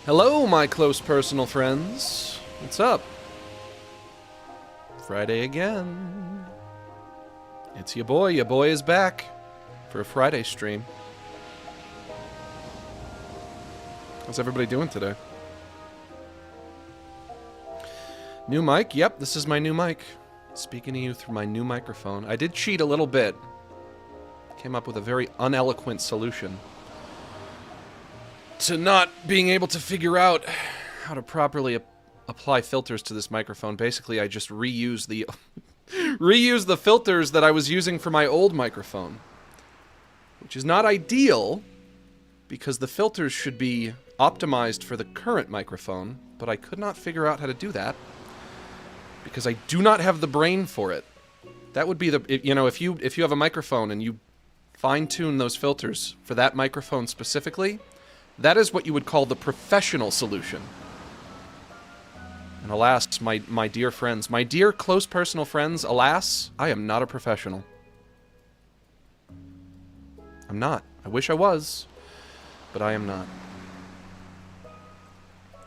Hello, my close personal friends. What's up? Friday again. It's your boy. Your boy is back for a Friday stream. How's everybody doing today? New mic? Yep, this is my new mic. Speaking to you through my new microphone. I did cheat a little bit. Came up with a very uneloquent solution to not being able to figure out how to properly apply filters to this microphone. Basically, I just reuse the reuse the filters that I was using for my old microphone, which is not ideal because the filters should be optimized for the current microphone, but I could not figure out how to do that because I do not have the brain for it. That would be the, you know, if you have a microphone and you fine-tune those filters for that microphone specifically, that is what you would call the professional solution. And alas, my dear friends, my dear close personal friends, alas, I am not a professional. I'm not. I wish I was, but I am not.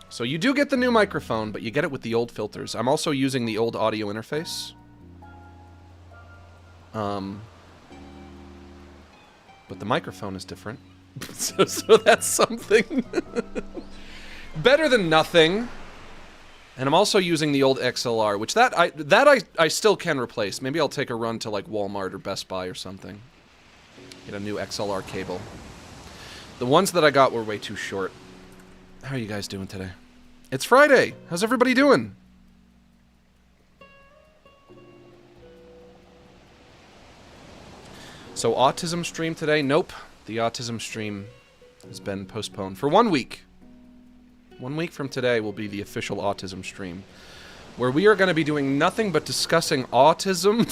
So you do get the new microphone, but you get it with the old filters. I'm also using the old audio interface. But the microphone is different. So that's something. Better than nothing. And I'm also using the old XLR, which I still can replace. Maybe I'll take a run to like Walmart or Best Buy or something. Get a new XLR cable. The ones that I got were way too short. How are you guys doing today? It's Friday. How's everybody doing? So Autism stream today? Nope. The Autism stream has been postponed for 1 week. 1 week from today will be the official Autism stream, where we are going to be doing nothing but discussing autism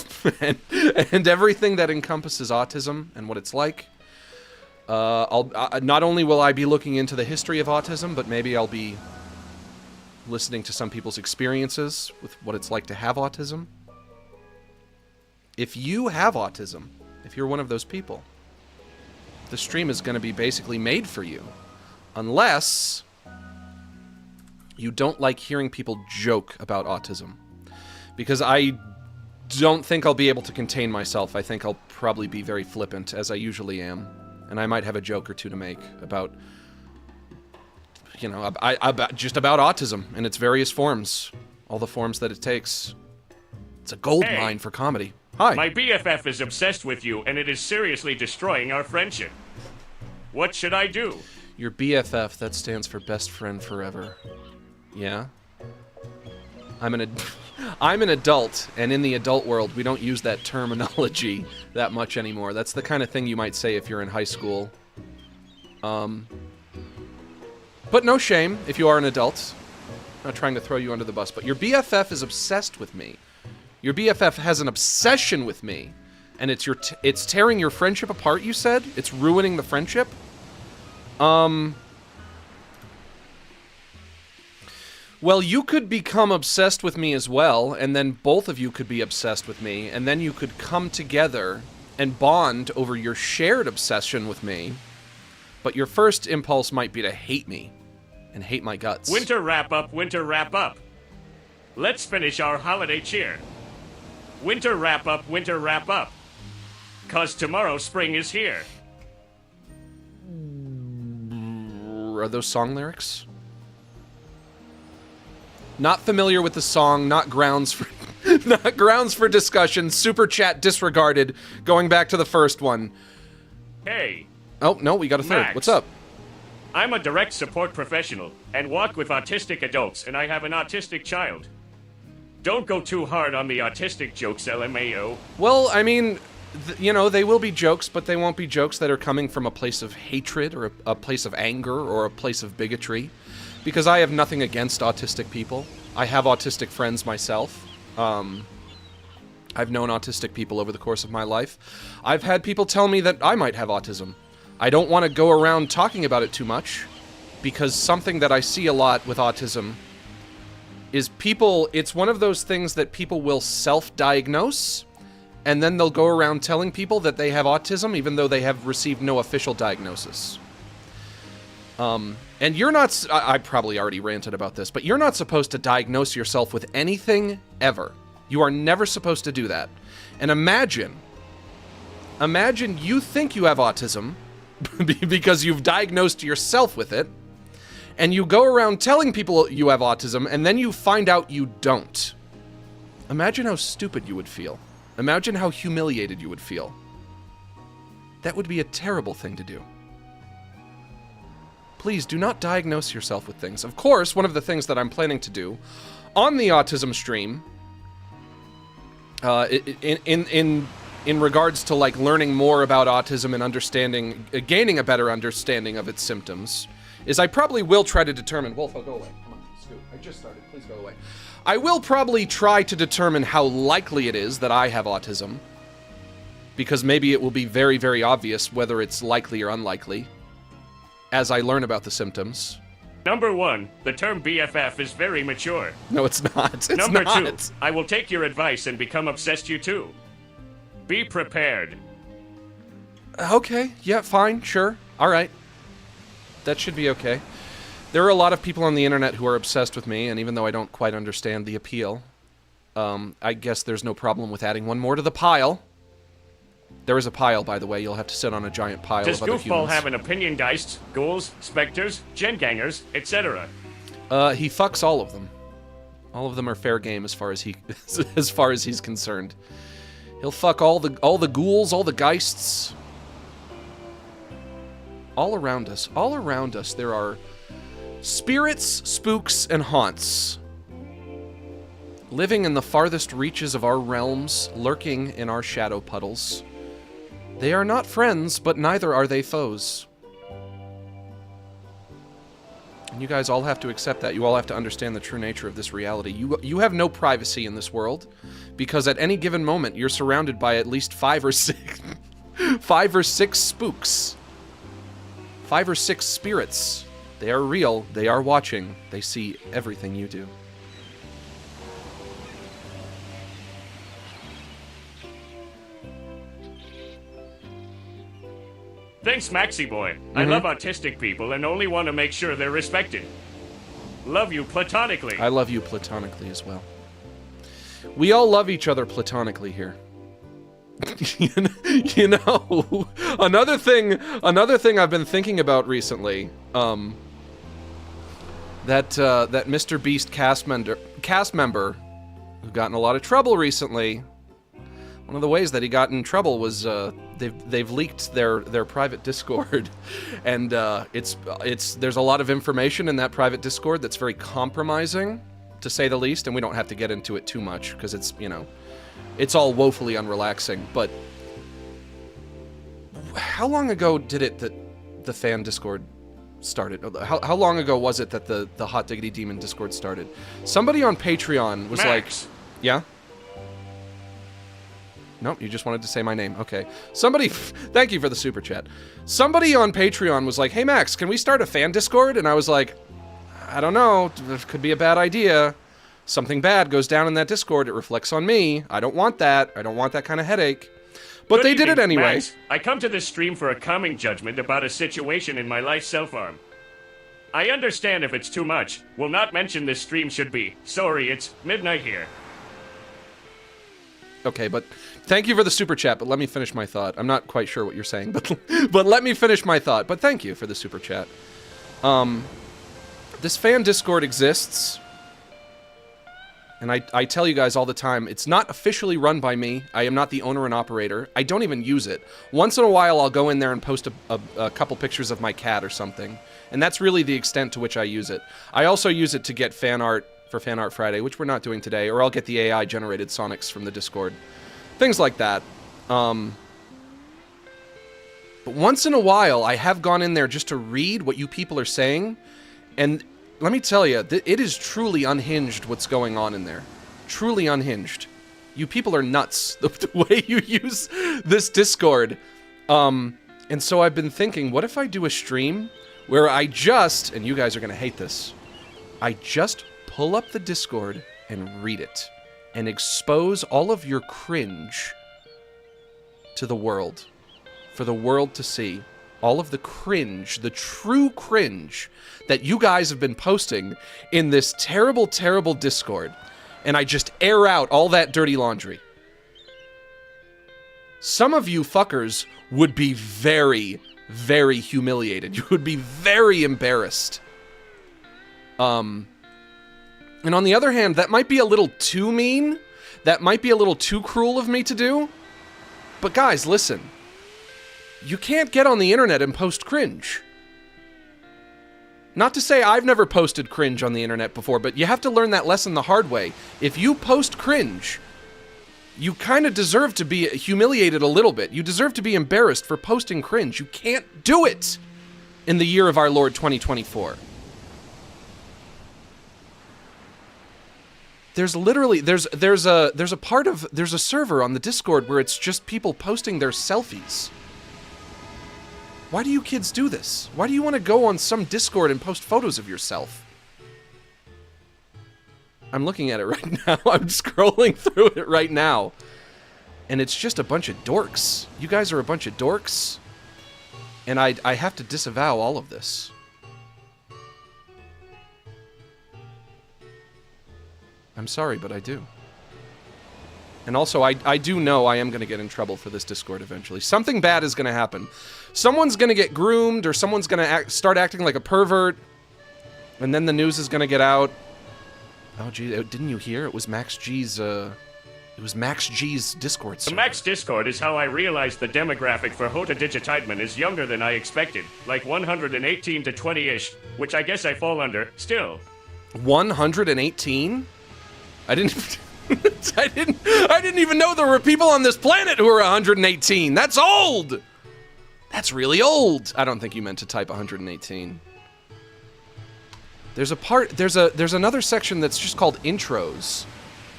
and everything that encompasses autism and what it's like. Not only will I be looking into the history of autism, but maybe I'll be listening to some people's experiences with what it's like to have autism. If you have autism, if you're one of those people, the stream is going to be basically made for you. Unless you don't like hearing people joke about autism. Because I don't think I'll be able to contain myself. I think I'll probably be very flippant, as I usually am. And I might have a joke or two to make about, you know, just about autism in its various forms. All the forms that it takes. It's a gold mine for comedy. Hi. My BFF is obsessed with you, and it is seriously destroying our friendship. What should I do? Your BFF, that stands for best friend forever. Yeah? I'm an adult, and in the adult world, we don't use that terminology that much anymore. That's the kind of thing you might say if you're in high school. But no shame if you are an adult. I'm not trying to throw you under the bus, but your BFF is obsessed with me. Your BFF has an obsession with me, and it's tearing your friendship apart, you said? It's ruining the friendship? Well, you could become obsessed with me as well, and then both of you could be obsessed with me, and then you could come together and bond over your shared obsession with me, but your first impulse might be to hate me, and hate my guts. Winter wrap-up, winter wrap-up. Let's finish our holiday cheer. Winter wrap-up, winter wrap-up. 'Cause tomorrow spring is here. Are those song lyrics? Not familiar with the song, not grounds for not grounds for discussion. Super chat disregarded. Going back to the first one. Hey. Oh, no, we got a third. Max. What's up? I'm a direct support professional and walk with autistic adults, and I have an autistic child. Don't go too hard on the autistic jokes, LMAO. Well, I mean, you know, they will be jokes, but they won't be jokes that are coming from a place of hatred or a place of anger or a place of bigotry. Because I have nothing against autistic people. I have autistic friends myself. I've known autistic people over the course of my life. I've had people tell me that I might have autism. I don't want to go around talking about it too much, because something that I see a lot with autism is people, it's one of those things that people will self-diagnose, and then they'll go around telling people that they have autism even though they have received no official diagnosis. And you're not, I probably already ranted about this, but you're not supposed to diagnose yourself with anything ever. You are never supposed to do that. And imagine you think you have autism because you've diagnosed yourself with it, and you go around telling people you have autism, and then you find out you don't. Imagine how stupid you would feel. Imagine how humiliated you would feel. That would be a terrible thing to do. Please do not diagnose yourself with things. Of course, one of the things that I'm planning to do on the autism stream, in regards to like learning more about autism and understanding, gaining a better understanding of its symptoms, is I probably will try to determine. Wolf, I'll go away. Come on, scoot. I just started. Please go away. I will probably try to determine how likely it is that I have autism, because maybe it will be very, very obvious whether it's likely or unlikely as I learn about the symptoms. Number 1, the term BFF is very mature. No, it's not. It's Number not. 2, I will take your advice and become obsessed you too. Be prepared. Okay, yeah, fine, sure. All right. That should be okay. There are a lot of people on the internet who are obsessed with me, and even though I don't quite understand the appeal, I guess there's no problem with adding one more to the pile. There is a pile, by the way. You'll have to sit on a giant pile Does of other Goofball humans. have an opinion geists, ghouls, specters, gengangers, etc.? He fucks all of them. All of them are fair game as far as as far as he's concerned. He'll fuck all the ghouls, all the geists. All around us, there are spirits, spooks, and haunts. Living in the farthest reaches of our realms, lurking in our shadow puddles. They are not friends, but neither are they foes. And you guys all have to accept that. You all have to understand the true nature of this reality. You have no privacy in this world, because at any given moment, you're surrounded by at least 5 or 6... 5 or 6 spooks. 5 or 6 spirits. They are real. They are watching. They see everything you do. Thanks, Maxi Boy. I love autistic people and only want to make sure they're respected. Love you platonically. I love you platonically as well. We all love each other platonically here. You know, another thing I've been thinking about recently, that Mr. Beast cast member who got in a lot of trouble recently. One of the ways that he got in trouble was they've leaked their private Discord, and there's a lot of information in that private Discord that's very compromising, to say the least, and we don't have to get into it too much because it's, you know, it's all woefully unrelaxing. But how long ago did it that the fan Discord started? How long ago was it that the Hot Diggity Demon Discord started? Somebody on Patreon was Max. like, yeah? Nope, you just wanted to say my name. Okay. Somebody, thank you for the super chat. Somebody on Patreon was like, hey Max, can we start a fan Discord? And I was like, I don't know, it could be a bad idea. Something bad goes down in that Discord, it reflects on me. I don't want that. I don't want that kind of headache. But Good they did evening, it anyway. Max. I come to this stream for a calming judgment about a situation in my life self-harm. I understand if it's too much. Will not mention this stream should be. Sorry, it's midnight here. Okay, but thank you for the super chat, but let me finish my thought. I'm not quite sure what you're saying, but let me finish my thought. But thank you for the super chat. This fan Discord exists, and I tell you guys all the time, it's not officially run by me. I am not the owner and operator. I don't even use it. Once in a while, I'll go in there and post a couple pictures of my cat or something, and that's really the extent to which I use it. I also use it to get fan art for Fan Art Friday, which we're not doing today, or I'll get the AI-generated Sonics from the Discord. Things like that. But once in a while, I have gone in there just to read what you people are saying, and let me tell you, it is truly unhinged what's going on in there. Truly unhinged. You people are nuts, the way you use this Discord. And so I've been thinking, what if I do a stream where I just, and you guys are going to hate this, I just pull up the Discord and read it and expose all of your cringe to the world, for the world to see. All of the cringe, the true cringe that you guys have been posting in this terrible, terrible Discord. And I just air out all that dirty laundry. Some of you fuckers would be very, very humiliated. You would be very embarrassed. And on the other hand, that might be a little too mean. That might be a little too cruel of me to do. But guys, listen. You can't get on the internet and post cringe. Not to say I've never posted cringe on the internet before, but you have to learn that lesson the hard way. If you post cringe, you kind of deserve to be humiliated a little bit. You deserve to be embarrassed for posting cringe. You can't do it in the year of our Lord 2024. There's literally, there's a server on the Discord where it's just people posting their selfies. Why do you kids do this? Why do you want to go on some Discord and post photos of yourself? I'm looking at it right now. I'm scrolling through it right now. And it's just a bunch of dorks. You guys are a bunch of dorks. And I have to disavow all of this. I'm sorry, but I do. And also, I do know I am going to get in trouble for this Discord eventually. Something bad is going to happen. Someone's going to get groomed, or someone's going to start acting like a pervert, and then the news is going to get out. Oh, gee, didn't you hear? It was Max G's, Discord server. The Max Discord is how I realized the demographic for Hota Digitidman is younger than I expected. Like 118 to 20-ish, which I guess I fall under, still. 118? I didn't... I didn't even know there were people on this planet who were 118. That's old. That's really old. I don't think you meant to type 118. There's another section that's just called intros,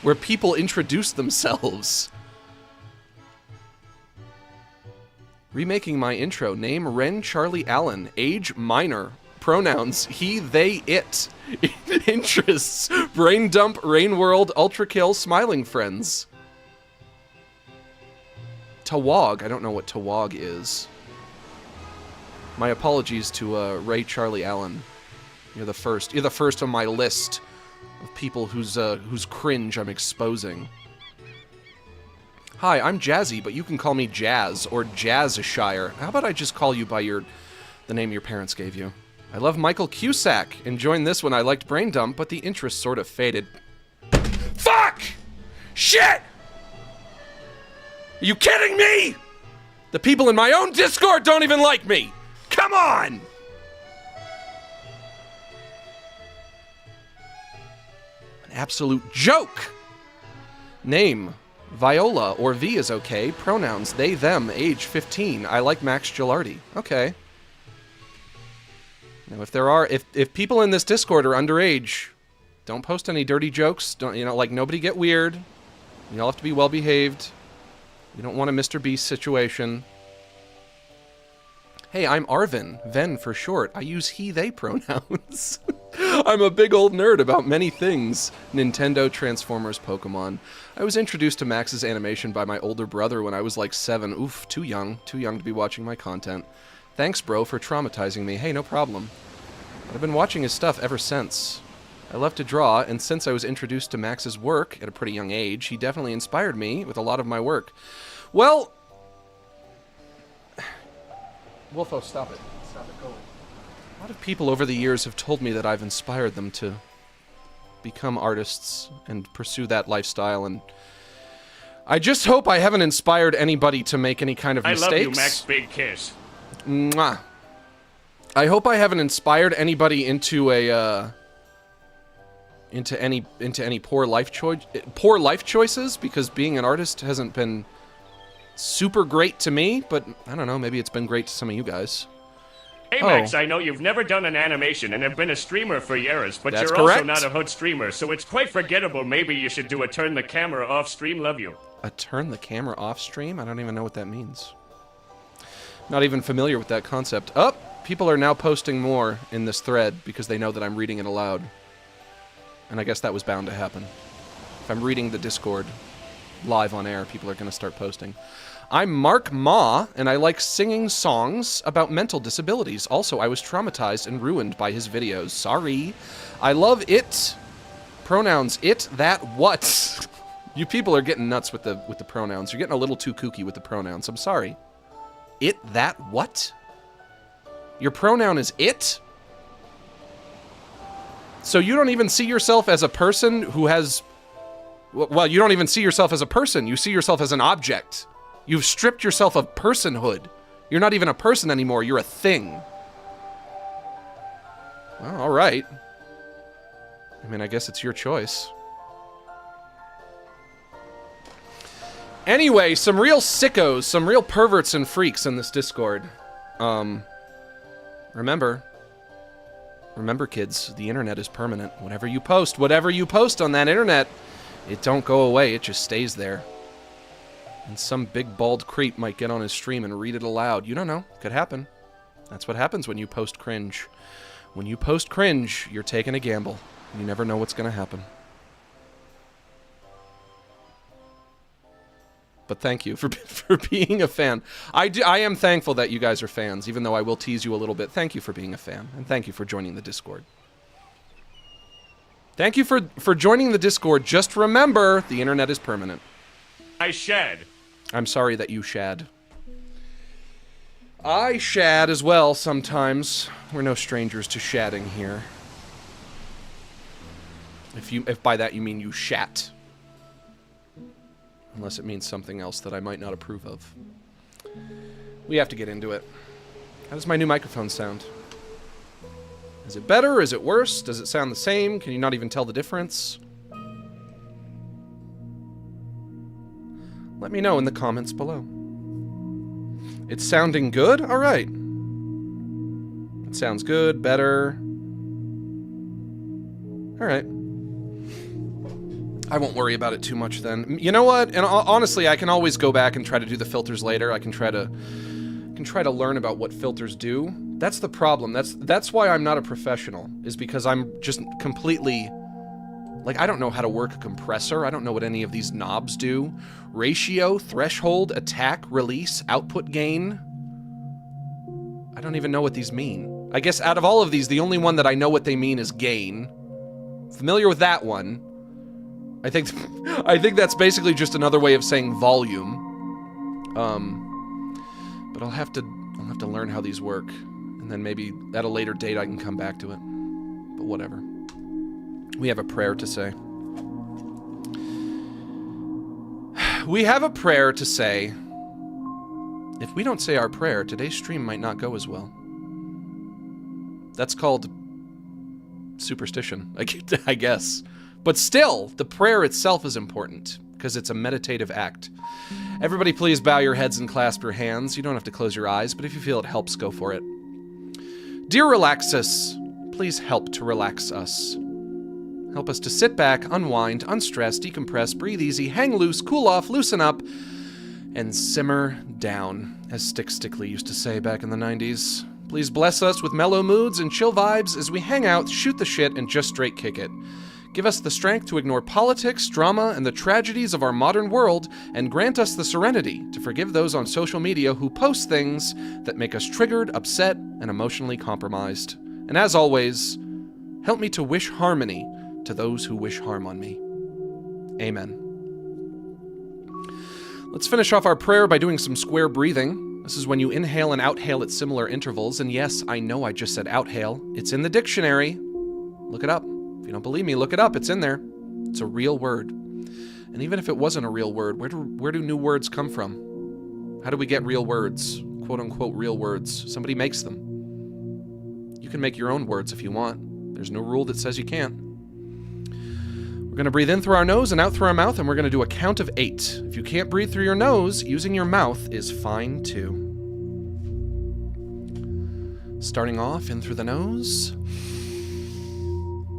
where people introduce themselves. Remaking my intro. Name Ren Charlie Allen. Age minor. Pronouns he, they, it. Interests brain dump, rain world, ultra kill, smiling friends. Tawag. I don't know what Tawag is. My apologies to Ray Charlie Allen. You're the first. You're the first on my list of people whose cringe I'm exposing. Hi, I'm Jazzy, but you can call me Jazz or Jazzshire. How about I just call you by the name your parents gave you? I love Michael Cusack. And joined this when I liked Brain Dump, but the interest sort of faded. Fuck! Shit! Are you kidding me? The people in my own Discord don't even like me! Come on! An absolute joke! Name, Viola, or V is okay. Pronouns, they, them, age 15. I like Max Gilardi. Okay. Now, if people in this Discord are underage, don't post any dirty jokes. Don't, nobody get weird. You all have to be well behaved. You don't want a Mr. Beast situation. Hey, I'm Arvin. Ven for short. I use he, they pronouns. I'm a big old nerd about many things. Nintendo, Transformers, Pokemon. I was introduced to Max's animation by my older brother when I was like 7. Oof, too young. Too young to be watching my content. Thanks, bro, for traumatizing me. Hey, no problem. But I've been watching his stuff ever since. I love to draw, and since I was introduced to Max's work at a pretty young age, he definitely inspired me with a lot of my work. Well... Wolfo, stop it. Stop it going. A lot of people over the years have told me that I've inspired them to become artists and pursue that lifestyle, and I just hope I haven't inspired anybody to make any kind of mistakes. I love you, Max. Big kiss. Mwah. I hope I haven't inspired anybody into a into any poor life choices, because being an artist hasn't been super great to me, but I don't know, maybe it's been great to some of you guys. Hey Max, I know you've never done an animation and have been a streamer for years, but That's you're correct. also not a hood streamer, so it's quite forgettable. Maybe you should do a turn the camera off stream. Love you. A turn the camera off stream? I don't even know what that means. Not even familiar with that concept. Up! People are now posting more in this thread because they know that I'm reading it aloud. And I guess that was bound to happen. If I'm reading the Discord live on air, people are going to start posting. I'm Mark Ma, and I like singing songs about mental disabilities. Also, I was traumatized and ruined by his videos. Sorry. I love it. Pronouns. It, that, what? You people are getting nuts with the pronouns. You're getting a little too kooky with the pronouns. I'm sorry. It, that, what? Your pronoun is it? So you don't even see yourself as a person who has... Well, you don't even see yourself as a person. You see yourself as an object. You've stripped yourself of personhood. You're not even a person anymore. You're a thing. Well, all right. I mean, I guess it's your choice. Anyway, some real sickos, some real perverts and freaks in this Discord. Remember, kids, the internet is permanent. Whatever you post on that internet, it don't go away, it just stays there. And some big bald creep might get on his stream and read it aloud. You don't know, could happen. That's what happens when you post cringe. When you post cringe, you're taking a gamble. You never know what's gonna happen. But thank you for being a fan. I am thankful that you guys are fans, even though I will tease you a little bit. Thank you for being a fan, and thank you for joining the Discord. Thank you for joining the Discord. Just remember, the internet is permanent. I shed. I'm sorry that you shad. I shad as well sometimes. We're no strangers to shadding here. If by that you mean you shat. Unless it means something else that I might not approve of. We have to get into it. How does my new microphone sound? Is it better? Is it worse? Does it sound the same? Can you not even tell the difference? Let me know in the comments below. It's sounding good? Alright. It sounds good, better. Alright. I won't worry about it too much then. You know what? And honestly, I can always go back and try to do the filters later. I can try to learn about what filters do. That's the problem. That's why I'm not a professional, is because I'm just completely... Like, I don't know how to work a compressor. I don't know what any of these knobs do. Ratio, threshold, attack, release, output gain. I don't even know what these mean. I guess out of all of these, the only one that I know what they mean is gain. Familiar with that one. I think that's basically just another way of saying volume. But I'll have to learn how these work, and then maybe at a later date I can come back to it. But whatever. We have a prayer to say. We have a prayer to say. If we don't say our prayer, today's stream might not go as well. That's called superstition, I guess. But still, the prayer itself is important, because it's a meditative act. Everybody please bow your heads and clasp your hands. You don't have to close your eyes, but if you feel it helps, go for it. Dear Relaxus, please help to relax us. Help us to sit back, unwind, unstress, decompress, breathe easy, hang loose, cool off, loosen up, and simmer down, as Stick Stickly used to say back in the 90s. Please bless us with mellow moods and chill vibes as we hang out, shoot the shit, and just straight kick it. Give us the strength to ignore politics, drama, and the tragedies of our modern world, and grant us the serenity to forgive those on social media who post things that make us triggered, upset, and emotionally compromised. And as always, help me to wish harmony to those who wish harm on me. Amen. Let's finish off our prayer by doing some square breathing. This is when you inhale and outhale at similar intervals, and yes, I know I just said outhale. It's in the dictionary. Look it up. If you don't believe me, look it up. It's in there. It's a real word. And even if it wasn't a real word, where do new words come from? How do we get real words? Quote-unquote real words. Somebody makes them. You can make your own words if you want. There's no rule that says you can't. We're going to breathe in through our nose and out through our mouth, and we're going to do a count of 8. If you can't breathe through your nose, using your mouth is fine too. Starting off in through the nose.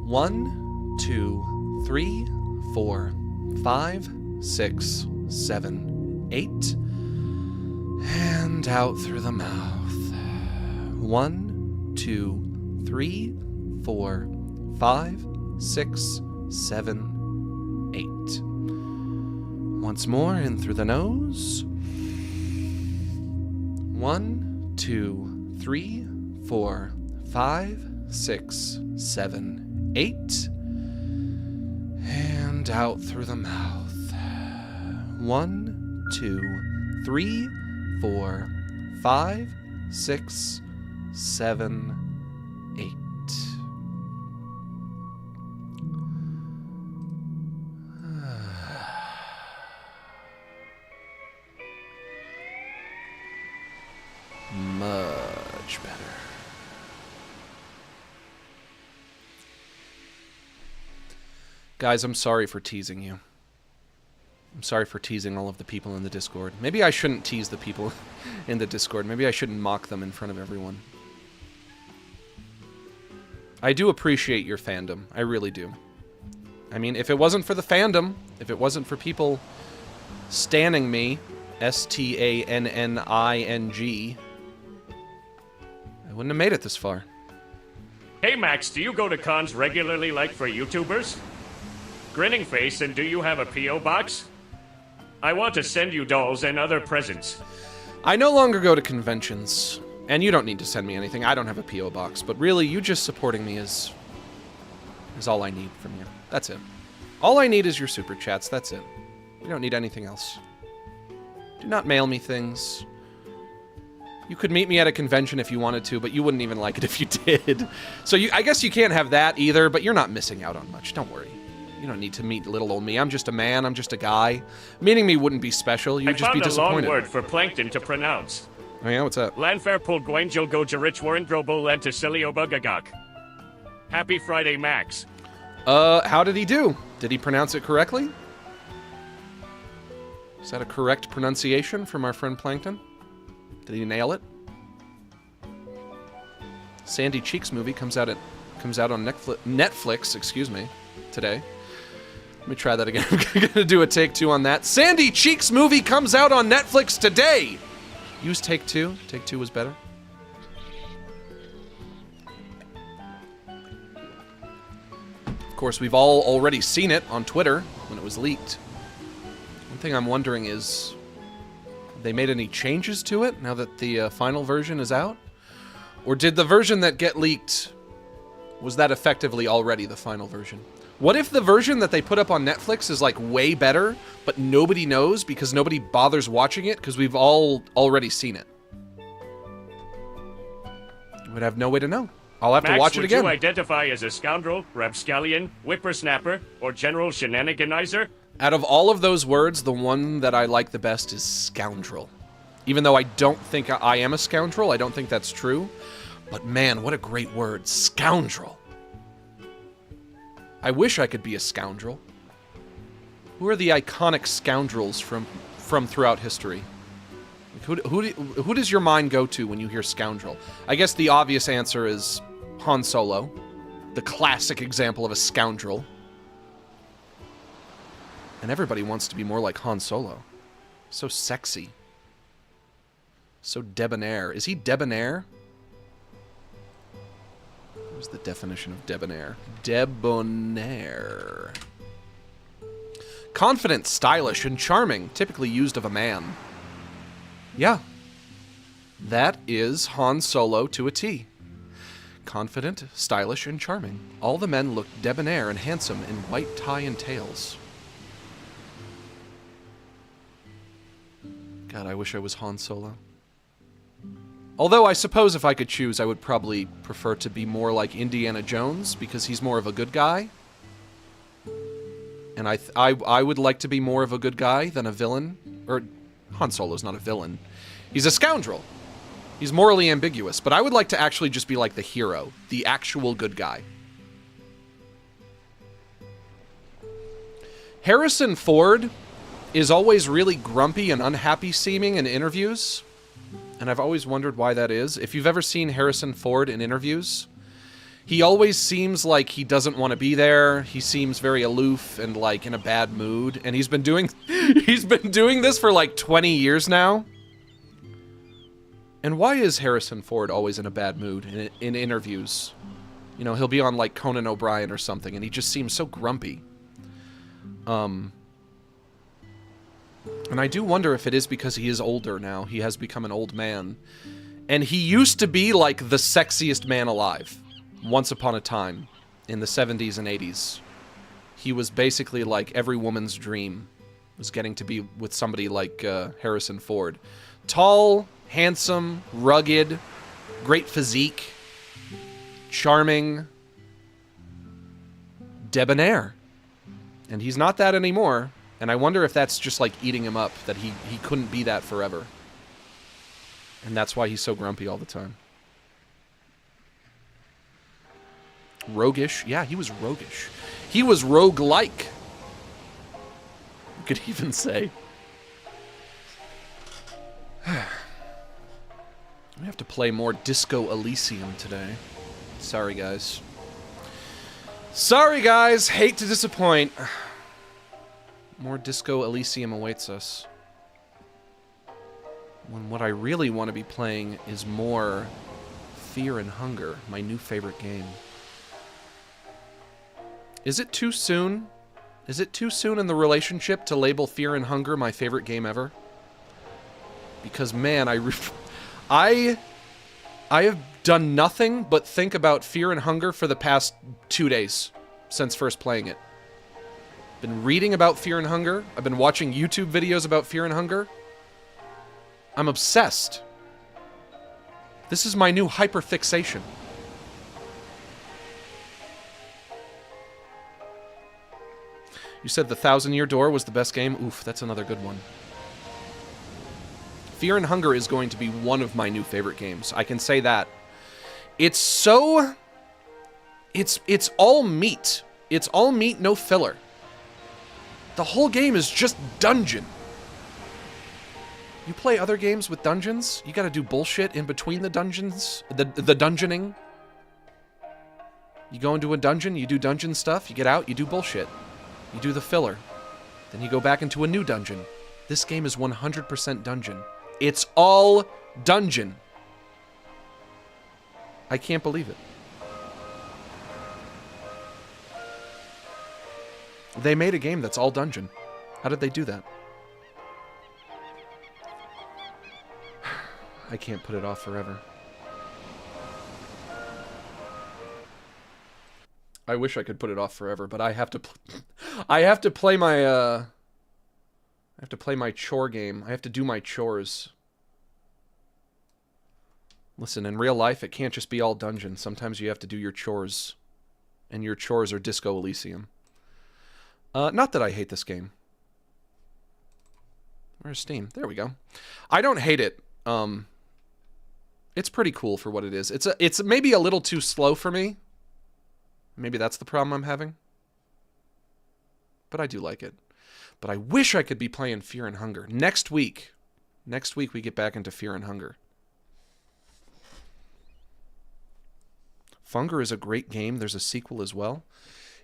1, 2, 3, 4, 5, 6, 7, 8. And out through the mouth. 1, 2, 3, 4, 5, 6, 7, 8. Once more, in through the nose. 1, 2, 3, 4, 5, 6, 7, 8. And out through the mouth. 1, 2, 3, 4, 5, 6, 7, 8. Much better. Guys, I'm sorry for teasing you. I'm sorry for teasing all of the people in the Discord. Maybe I shouldn't tease the people in the Discord. Maybe I shouldn't mock them in front of everyone. I do appreciate your fandom. I really do. I mean, if it wasn't for the fandom, if it wasn't for people stanning me, STANNING, I wouldn't have made it this far. Hey Max, do you go to cons regularly like for YouTubers? Grinning face, and do you have a P.O. box? I want to send you dolls and other presents. I no longer go to conventions, and you don't need to send me anything. I don't have a P.O. box, but really, you just supporting me is all I need from you. That's it. All I need is your super chats, that's it. You don't need anything else. Do not mail me things. You could meet me at a convention if you wanted to, but you wouldn't even like it if you did. So I guess you can't have that either, but you're not missing out on much, don't worry. You don't need to meet little old me. I'm just a man. I'm just a guy. Meeting me wouldn't be special. You'd just be disappointed. I found a long word for Plankton to pronounce. Oh yeah, what's that? Lanfair Pulguangel Gojarich Warren Drobo Lenticilio Bugagok. Happy Friday, Max. How did he do? Did he pronounce it correctly? Is that a correct pronunciation from our friend Plankton? Did he nail it? Sandy Cheeks movie comes out on Netflix, excuse me, today. Let me try that again. I'm gonna do a take 2 on that. Sandy Cheeks movie comes out on Netflix today! Use take 2. Take 2 was better. Of course, we've all already seen it on Twitter when it was leaked. One thing I'm wondering is, have they made any changes to it now that the final version is out? Or did the version that get leaked, was that effectively already the final version? What if the version that they put up on Netflix is like way better, but nobody knows because nobody bothers watching it because we've all already seen it? We'd have no way to know. I'll have to watch it again. Would you identify as a scoundrel, rapscallion, whippersnapper, or general shenaniganizer? Out of all of those words, the one that I like the best is scoundrel. Even though I don't think I am a scoundrel, I don't think that's true. But man, what a great word, scoundrel. I wish I could be a scoundrel. Who are the iconic scoundrels from throughout history? Like, who does your mind go to when you hear scoundrel? I guess the obvious answer is Han Solo, the classic example of a scoundrel. And everybody wants to be more like Han Solo. So sexy. So debonair. Is he debonair? What's the definition of debonair? Debonair. Confident, stylish, and charming, typically used of a man. Yeah. That is Han Solo to a T. Confident, stylish, and charming. All the men look debonair and handsome in white tie and tails. God, I wish I was Han Solo. Although I suppose if I could choose, I would probably prefer to be more like Indiana Jones, because he's more of a good guy. And I would like to be more of a good guy than a villain. Or, Han Solo's not a villain. He's a scoundrel. He's morally ambiguous, but I would like to actually just be like the hero, the actual good guy. Harrison Ford is always really grumpy and unhappy seeming in interviews. And I've always wondered why that is. If you've ever seen Harrison Ford in interviews, he always seems like he doesn't want to be there. He seems very aloof and like in a bad mood. And he's been doing this for like 20 years now. And why is Harrison Ford always in a bad mood in interviews? You know, he'll be on, like, Conan O'Brien or something, and he just seems so grumpy. And I do wonder if it is because he is older now. He has become an old man. And he used to be, like, the sexiest man alive. Once upon a time. In the 70s and 80s. He was basically, like, every woman's dream. Was getting to be with somebody like Harrison Ford. Tall, handsome, rugged, great physique. Charming. Debonair. And he's not that anymore. And I wonder if that's just, like, eating him up. That he couldn't be that forever. And that's why he's so grumpy all the time. Roguish? Yeah, he was roguish. He was rogue-like. You could even say. We have to play more Disco Elysium today. Sorry, guys. Sorry, guys. Hate to disappoint. More Disco Elysium awaits us. When what I really want to be playing is more Fear and Hunger, my new favorite game. Is it too soon? Is it too soon in the relationship to label Fear and Hunger my favorite game ever? Because, man, I have done nothing but think about Fear and Hunger for the past 2 days since first playing it. Been reading about Fear and Hunger. I've been watching YouTube videos about Fear and Hunger. I'm obsessed. This is my new hyperfixation. You said The 1,000-Year Door was the best game? Oof, that's another good one. Fear and Hunger is going to be one of my new favorite games. I can say that. It's so... It's all meat. It's all meat, no filler. The whole game is just dungeon. You play other games with dungeons? You gotta do bullshit in between the dungeons? The dungeoning? You go into a dungeon, you do dungeon stuff, you get out, you do bullshit. You do the filler. Then you go back into a new dungeon. This game is 100% dungeon. It's all dungeon. I can't believe it. They made a game that's all dungeon. How did they do that? I can't put it off forever. I wish I could put it off forever, but I have to I have to play my I have to play my chore game. I have to do my chores. Listen, in real life, it can't just be all dungeon. Sometimes you have to do your chores. And your chores are Disco Elysium. Not that I hate this game. Where's Steam? There we go. I don't hate it. It's pretty cool for what it is. It's maybe a little too slow for me. Maybe that's the problem I'm having. But I do like it. But I wish I could be playing Fear and Hunger. Next week we get back into Fear and Hunger. Funger is a great game. There's a sequel as well.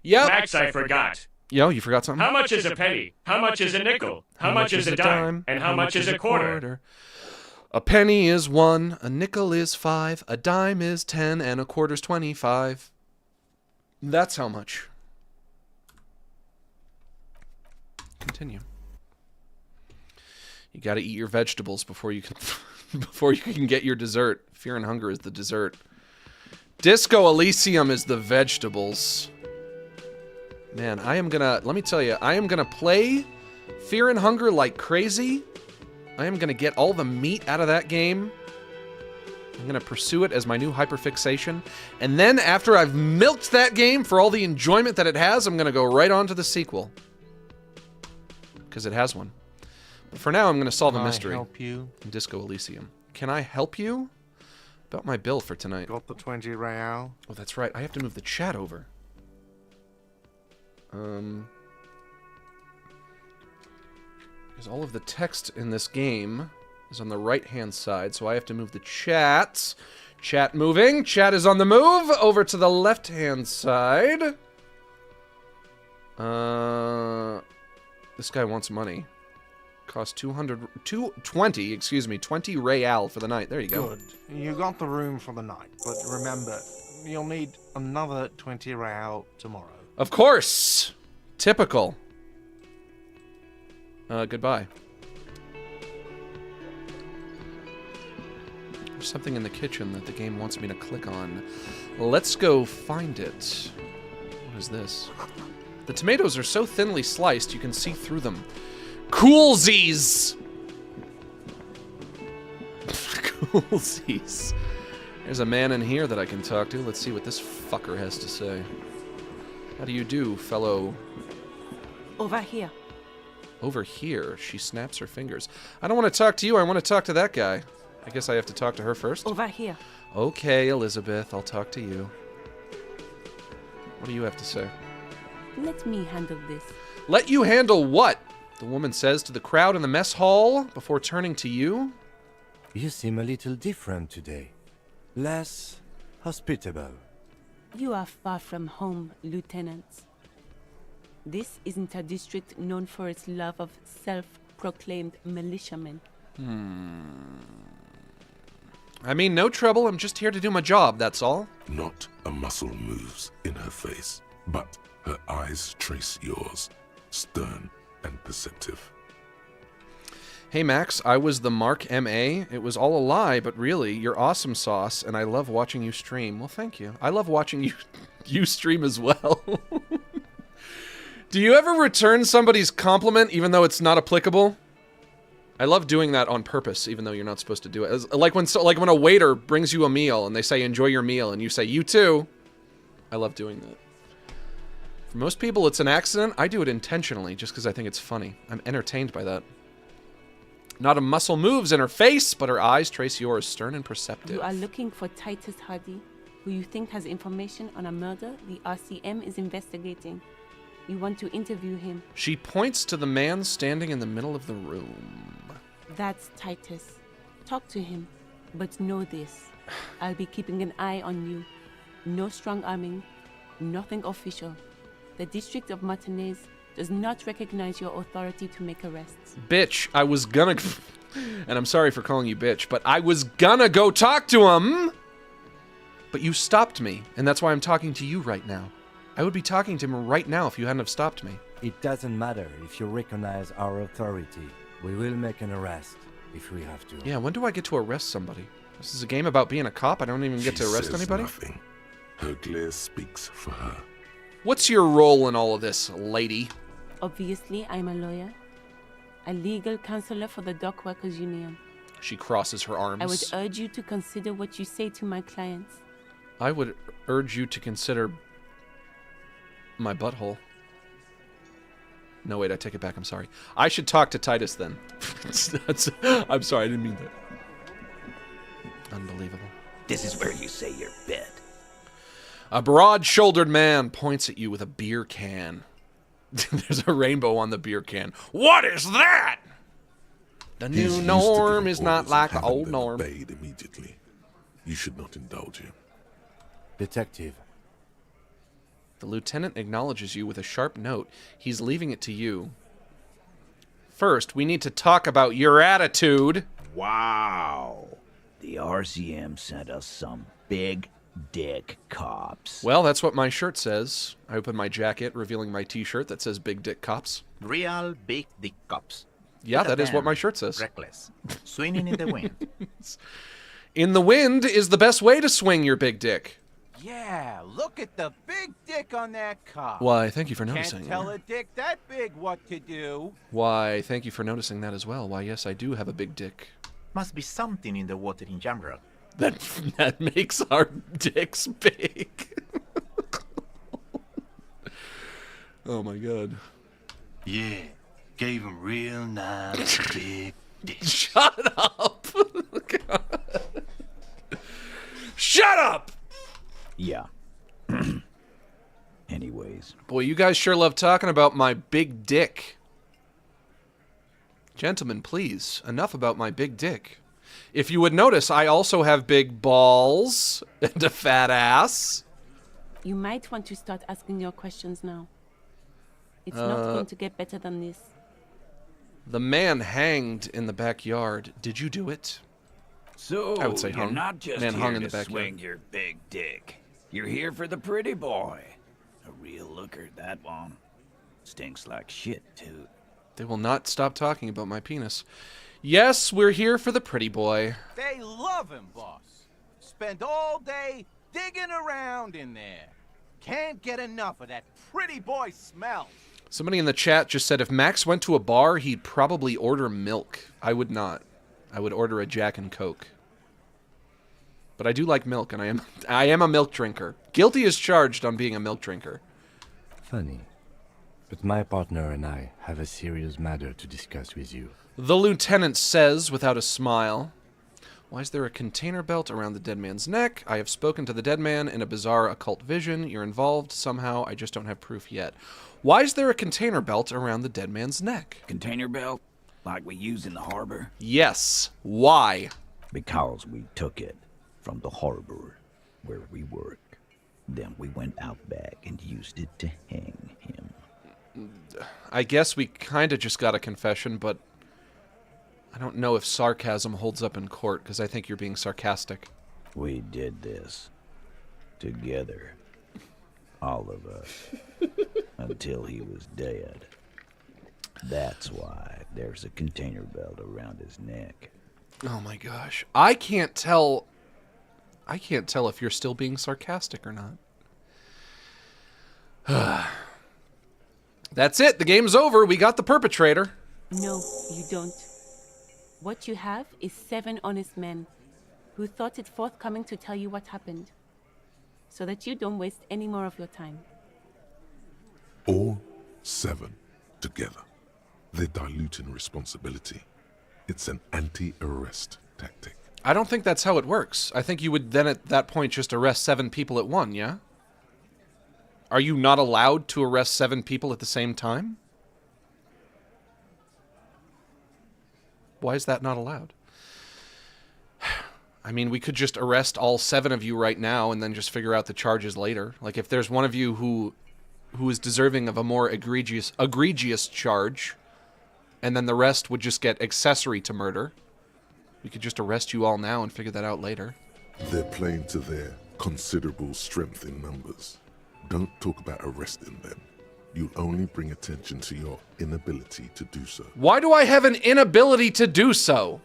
Yep. Max, I forgot. Yo, you forgot something? How much is a penny? How much is a nickel? How much is a dime? And how much is a quarter? A penny is 1, a nickel is 5, a dime is 10, and a quarter's 25. That's how much. Continue. You gotta eat your vegetables before you can before you can get your dessert. Fear and Hunger is the dessert. Disco Elysium is the vegetables. Man, let me tell you, I am gonna play Fear and Hunger like crazy. I am gonna get all the meat out of that game. I'm gonna pursue it as my new hyperfixation. And then after I've milked that game for all the enjoyment that it has, I'm gonna go right on to the sequel. Because it has one. But for now, I'm gonna solve a mystery. Can I help you? In Disco Elysium. Can I help you? About my bill for tonight. Got the 20 real? Oh, that's right. I have to move the chat over. Because all of the text in this game is on the right-hand side, so I have to move the chat. Chat moving. Chat is on the move. Over to the left-hand side. This guy wants money. Cost 20, excuse me, 20 real for the night. There you go. Good. You got the room for the night, but remember, you'll need another 20 real tomorrow. Of course! Typical. Goodbye. There's something in the kitchen that the game wants me to click on. Let's go find it. What is this? The tomatoes are so thinly sliced you can see through them. Coolsies! Coolsies. There's a man in here that I can talk to. Let's see what this fucker has to say. How do you do, fellow? Over here. Over here. She snaps her fingers. I don't want to talk to you. I want to talk to that guy. I guess I have to talk to her first. Over here. Okay, Elizabeth. I'll talk to you. What do you have to say? Let me handle this. Let you handle what? The woman says to the crowd in the mess hall before turning to you. You seem a little different today. Less hospitable. You are far from home, Lieutenant. This isn't a district known for its love of self-proclaimed militiamen. I mean, no trouble. I'm just here to do my job, that's all. Not a muscle moves in her face, but her eyes trace yours, stern and perceptive. Hey, Max, I was the Mark M.A. It was all a lie, but really, you're awesome sauce, and I love watching you stream. Well, thank you. I love watching you stream as well. Do you ever return somebody's compliment even though it's not applicable? I love doing that on purpose, even though you're not supposed to do it. Like when a waiter brings you a meal and they say, enjoy your meal, and you say, you too. I love doing that. For most people, it's an accident. I do it intentionally just because I think it's funny. I'm entertained by that. Not a muscle moves in her face, but her eyes trace yours, stern and perceptive. You are looking for Titus Hardy, who you think has information on a murder the RCM is investigating. You want to interview him. She points to the man standing in the middle of the room. That's Titus. Talk to him, but know this. I'll be keeping an eye on you. No strong arming, nothing official. The District of Martinez does not recognize your authority to make arrests. Bitch, I was gonna... And I'm sorry for calling you bitch, but I was gonna go talk to him! But you stopped me, and that's why I'm talking to you right now. I would be talking to him right now if you hadn't have stopped me. It doesn't matter if you recognize our authority. We will make an arrest if we have to. Yeah, when do I get to arrest somebody? This is a game about being a cop? I don't even get to arrest anybody? Nothing. Her glare speaks for her. What's your role in all of this, lady? Obviously, I'm a lawyer. A legal counselor for the Dockworkers Union. She crosses her arms. I would urge you to consider what you say to my clients. I would urge you to consider... my butthole. No, wait, I take it back. I'm sorry. I should talk to Titus then. I'm sorry, I didn't mean that. Unbelievable. This is where you say your bit. A broad-shouldered man points at you with a beer can. There's a rainbow on the beer can. What is that? The He's new used to norm giving is not orders like and the having old them norm. obeyed immediately. You should not indulge him. Detective. The lieutenant acknowledges you with a sharp note. He's leaving it to you. First, we need to talk about your attitude. Wow. The RCM sent us some big dick cops. Well, that's what my shirt says. I open my jacket, revealing my t-shirt that says Big Dick Cops. Real big dick cops. Yeah, Look at that is what them. my shirt says. Reckless. Swinging in the wind. In the wind is the best way to swing your big dick. Yeah, look at the big dick on that cop. Why, thank you for noticing. Can't tell a dick that big what to do. Why, thank you for noticing that as well. Why, yes, I do have a big dick. Must be something in the water in general. That makes our dicks big. Oh my god. Yeah, gave him real nice big dick. Shut up! Shut up! Yeah. Anyways. Boy, you guys sure love talking about my big dick. Gentlemen, please, enough about my big dick. If you would notice, I also have big balls and a fat ass. You might want to start asking your questions now. It's not going to get better than this. The man hanged in the backyard. Did you do it? So, I would say you're hung. not just Man here hung in to the backyard. swing your big dick. You're here for the pretty boy. A real looker, that one. Stinks like shit, too. They will not stop talking about my penis. Yes, we're here for the pretty boy. They love him, boss. Spend all day digging around in there. Can't get enough of that pretty boy smell. Somebody in the chat just said if Max went to a bar, he'd probably order milk. I would not. I would order a Jack and Coke. But I do like milk, and I am a milk drinker. Guilty as charged on being a milk drinker. Funny. But my partner and I have a serious matter to discuss with you. The lieutenant says without a smile, "Why is there a container belt around the dead man's neck? I have spoken to the dead man in a bizarre occult vision. You're involved somehow. I just don't have proof yet." Why is there a container belt around the dead man's neck? Container belt? Like we use in the harbor? Yes. Why? Because we took it from the harbor where we work. Then we went out back and used it to hang him. I guess we kind of just got a confession, but I don't know if sarcasm holds up in court, because I think you're being sarcastic. We did this together. All of us. Until he was dead. That's why there's a container belt around his neck. Oh my gosh. I can't tell if you're still being sarcastic or not. That's it. The game's over. We got the perpetrator. No, you don't. What you have is 7 honest men who thought it forthcoming to tell you what happened, so that you don't waste any more of your time. All 7 together. They're diluting responsibility. It's an anti-arrest tactic. I don't think that's how it works. I think you would then at that point just arrest 7 people at one, yeah? Are you not allowed to arrest 7 people at the same time? Why is that not allowed? I mean, we could just arrest all 7 of you right now and then just figure out the charges later. Like, if there's one of you who is deserving of a more egregious charge, and then the rest would just get accessory to murder, we could just arrest you all now and figure that out later. They're playing to their considerable strength in numbers. Don't talk about arresting them. You'll only bring attention to your inability to do so. Why do I have an inability to do so?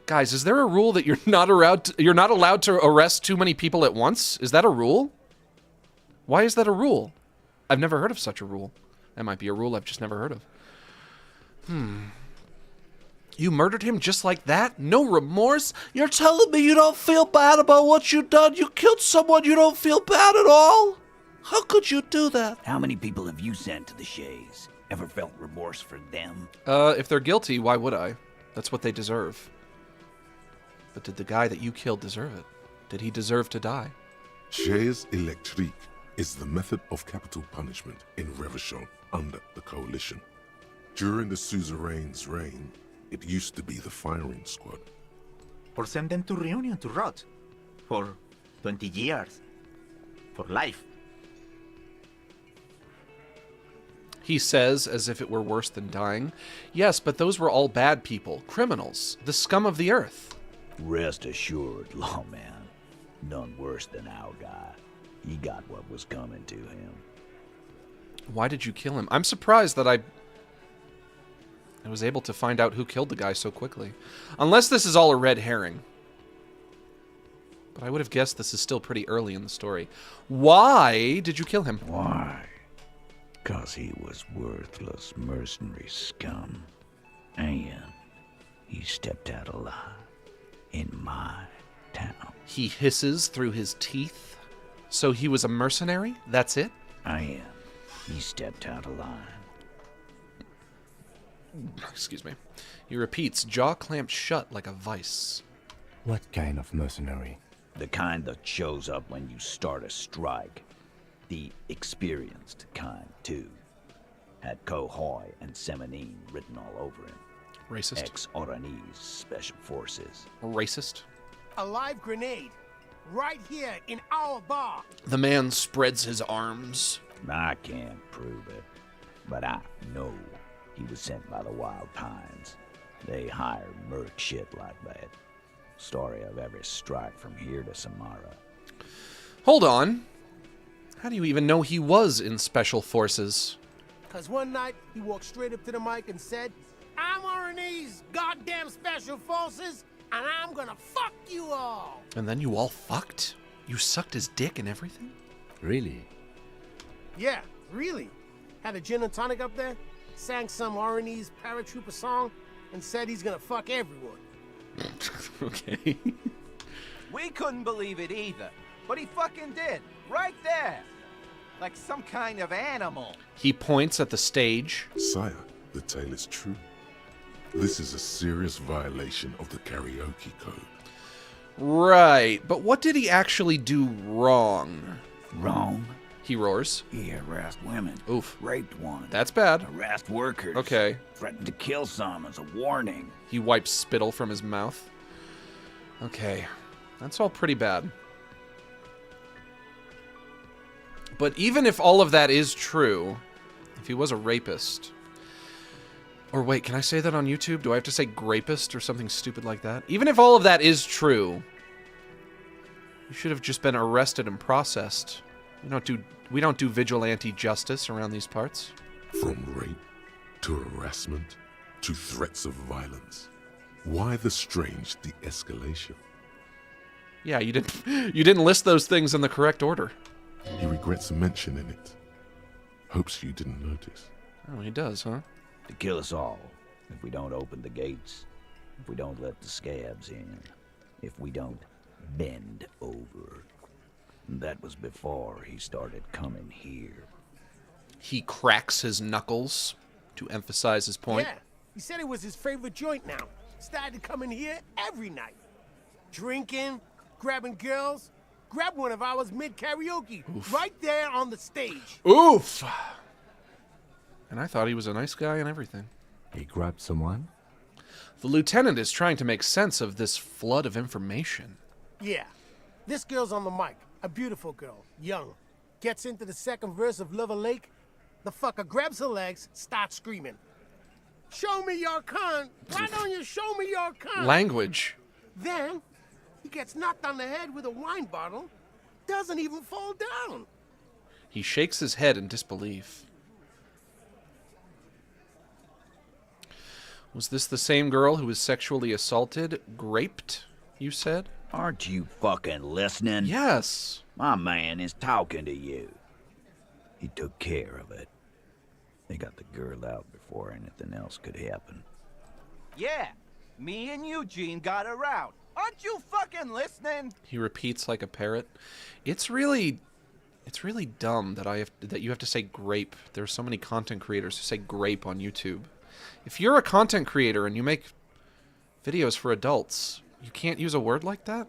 Guys, is there a rule that you're not allowed to arrest too many people at once? Is that a rule? Why is that a rule? I've never heard of such a rule. That might be a rule I've just never heard of. You murdered him just like that? No remorse? You're telling me you don't feel bad about what you done? You killed someone, you don't feel bad at all? How could you do that? How many people have you sent to the Shays? Ever felt remorse for them? If they're guilty, why would I? That's what they deserve. But did the guy that you killed deserve it? Did he deserve to die? Chaise électrique is the method of capital punishment in Revachon under the Coalition. During the suzerain's reign, it used to be the firing squad. Or send them to Reunion to rot. For 20 years. For life. He says, as if it were worse than dying. Yes, but those were all bad people. Criminals. The scum of the earth. Rest assured, lawman. None worse than our guy. He got what was coming to him. Why did you kill him? I'm surprised that I was able to find out who killed the guy so quickly. Unless this is all a red herring. But I would have guessed this is still pretty early in the story. Why did you kill him? Why? 'Cause he was worthless mercenary scum. And he stepped out alive in my town. He hisses through his teeth. So he was a mercenary? That's it? I am. He stepped out of line. Excuse me. He repeats, jaw clamped shut like a vice. What kind of mercenary? The kind that shows up when you start a strike. The experienced kind, too. Had Cohoy and Semenine written all over him. Racist. Ex-Oranese Special Forces. Racist. A live grenade. Right here in our bar. The man spreads his arms. I can't prove it. But I know he was sent by the Wild Pines. They hire merc shit like that. Story of every strike from here to Samara. Hold on. How do you even know he was in Special Forces? Because one night, he walked straight up to the mic and said, I'm on these goddamn Special Forces, and I'm gonna fuck you all. And then you all fucked? You sucked his dick and everything? Really? Yeah, really. Had a gin and tonic up there, sang some R&E's paratrooper song, and said he's gonna fuck everyone. Okay. We couldn't believe it either, but he fucking did. Right there. Like some kind of animal. He points at the stage. Sire, the tale is true. This is a serious violation of the karaoke code. Right, but what did he actually do wrong? Wrong? He roars. He harassed women. Oof. Raped one. That's bad. Harassed workers. Okay. Threatened to kill some as a warning. He wipes spittle from his mouth. Okay. That's all pretty bad. But even if all of that is true, if he was a rapist... Or wait, can I say that on YouTube? Do I have to say grapist or something stupid like that? Even if all of that is true, you should have just been arrested and processed. We don't do vigilante justice around these parts. From rape to harassment to threats of violence. Why the strange de-escalation? Yeah, you didn't list those things in the correct order. He regrets mentioning it. Hopes you didn't notice. Oh, he does, huh? To kill us all, if we don't open the gates, if we don't let the scabs in, if we don't bend over. And that was before he started coming here. He cracks his knuckles to emphasize his point. Yeah, he said it was his favorite joint now. Started coming here every night. Drinking, grabbing girls. Grab one of ours mid-karaoke, right there on the stage. Oof! And I thought he was a nice guy and everything. He grabbed someone? The lieutenant is trying to make sense of this flood of information. Yeah. This girl's on the mic. A beautiful girl. Young. Gets into the second verse of Lover Lake. The fucker grabs her legs, starts screaming. Show me your cunt! Why don't you show me your cunt? Language. Then, he gets knocked on the head with a wine bottle. Doesn't even fall down. He shakes his head in disbelief. Was this the same girl who was sexually assaulted, raped, you said? Aren't you fucking listening? Yes. My man is talking to you. He took care of it. They got the girl out before anything else could happen. Yeah, me and Eugene got her out. Aren't you fucking listening? He repeats like a parrot. It's really dumb that you have to say grape. There are so many content creators who say grape on YouTube. If you're a content creator and you make videos for adults, you can't use a word like that?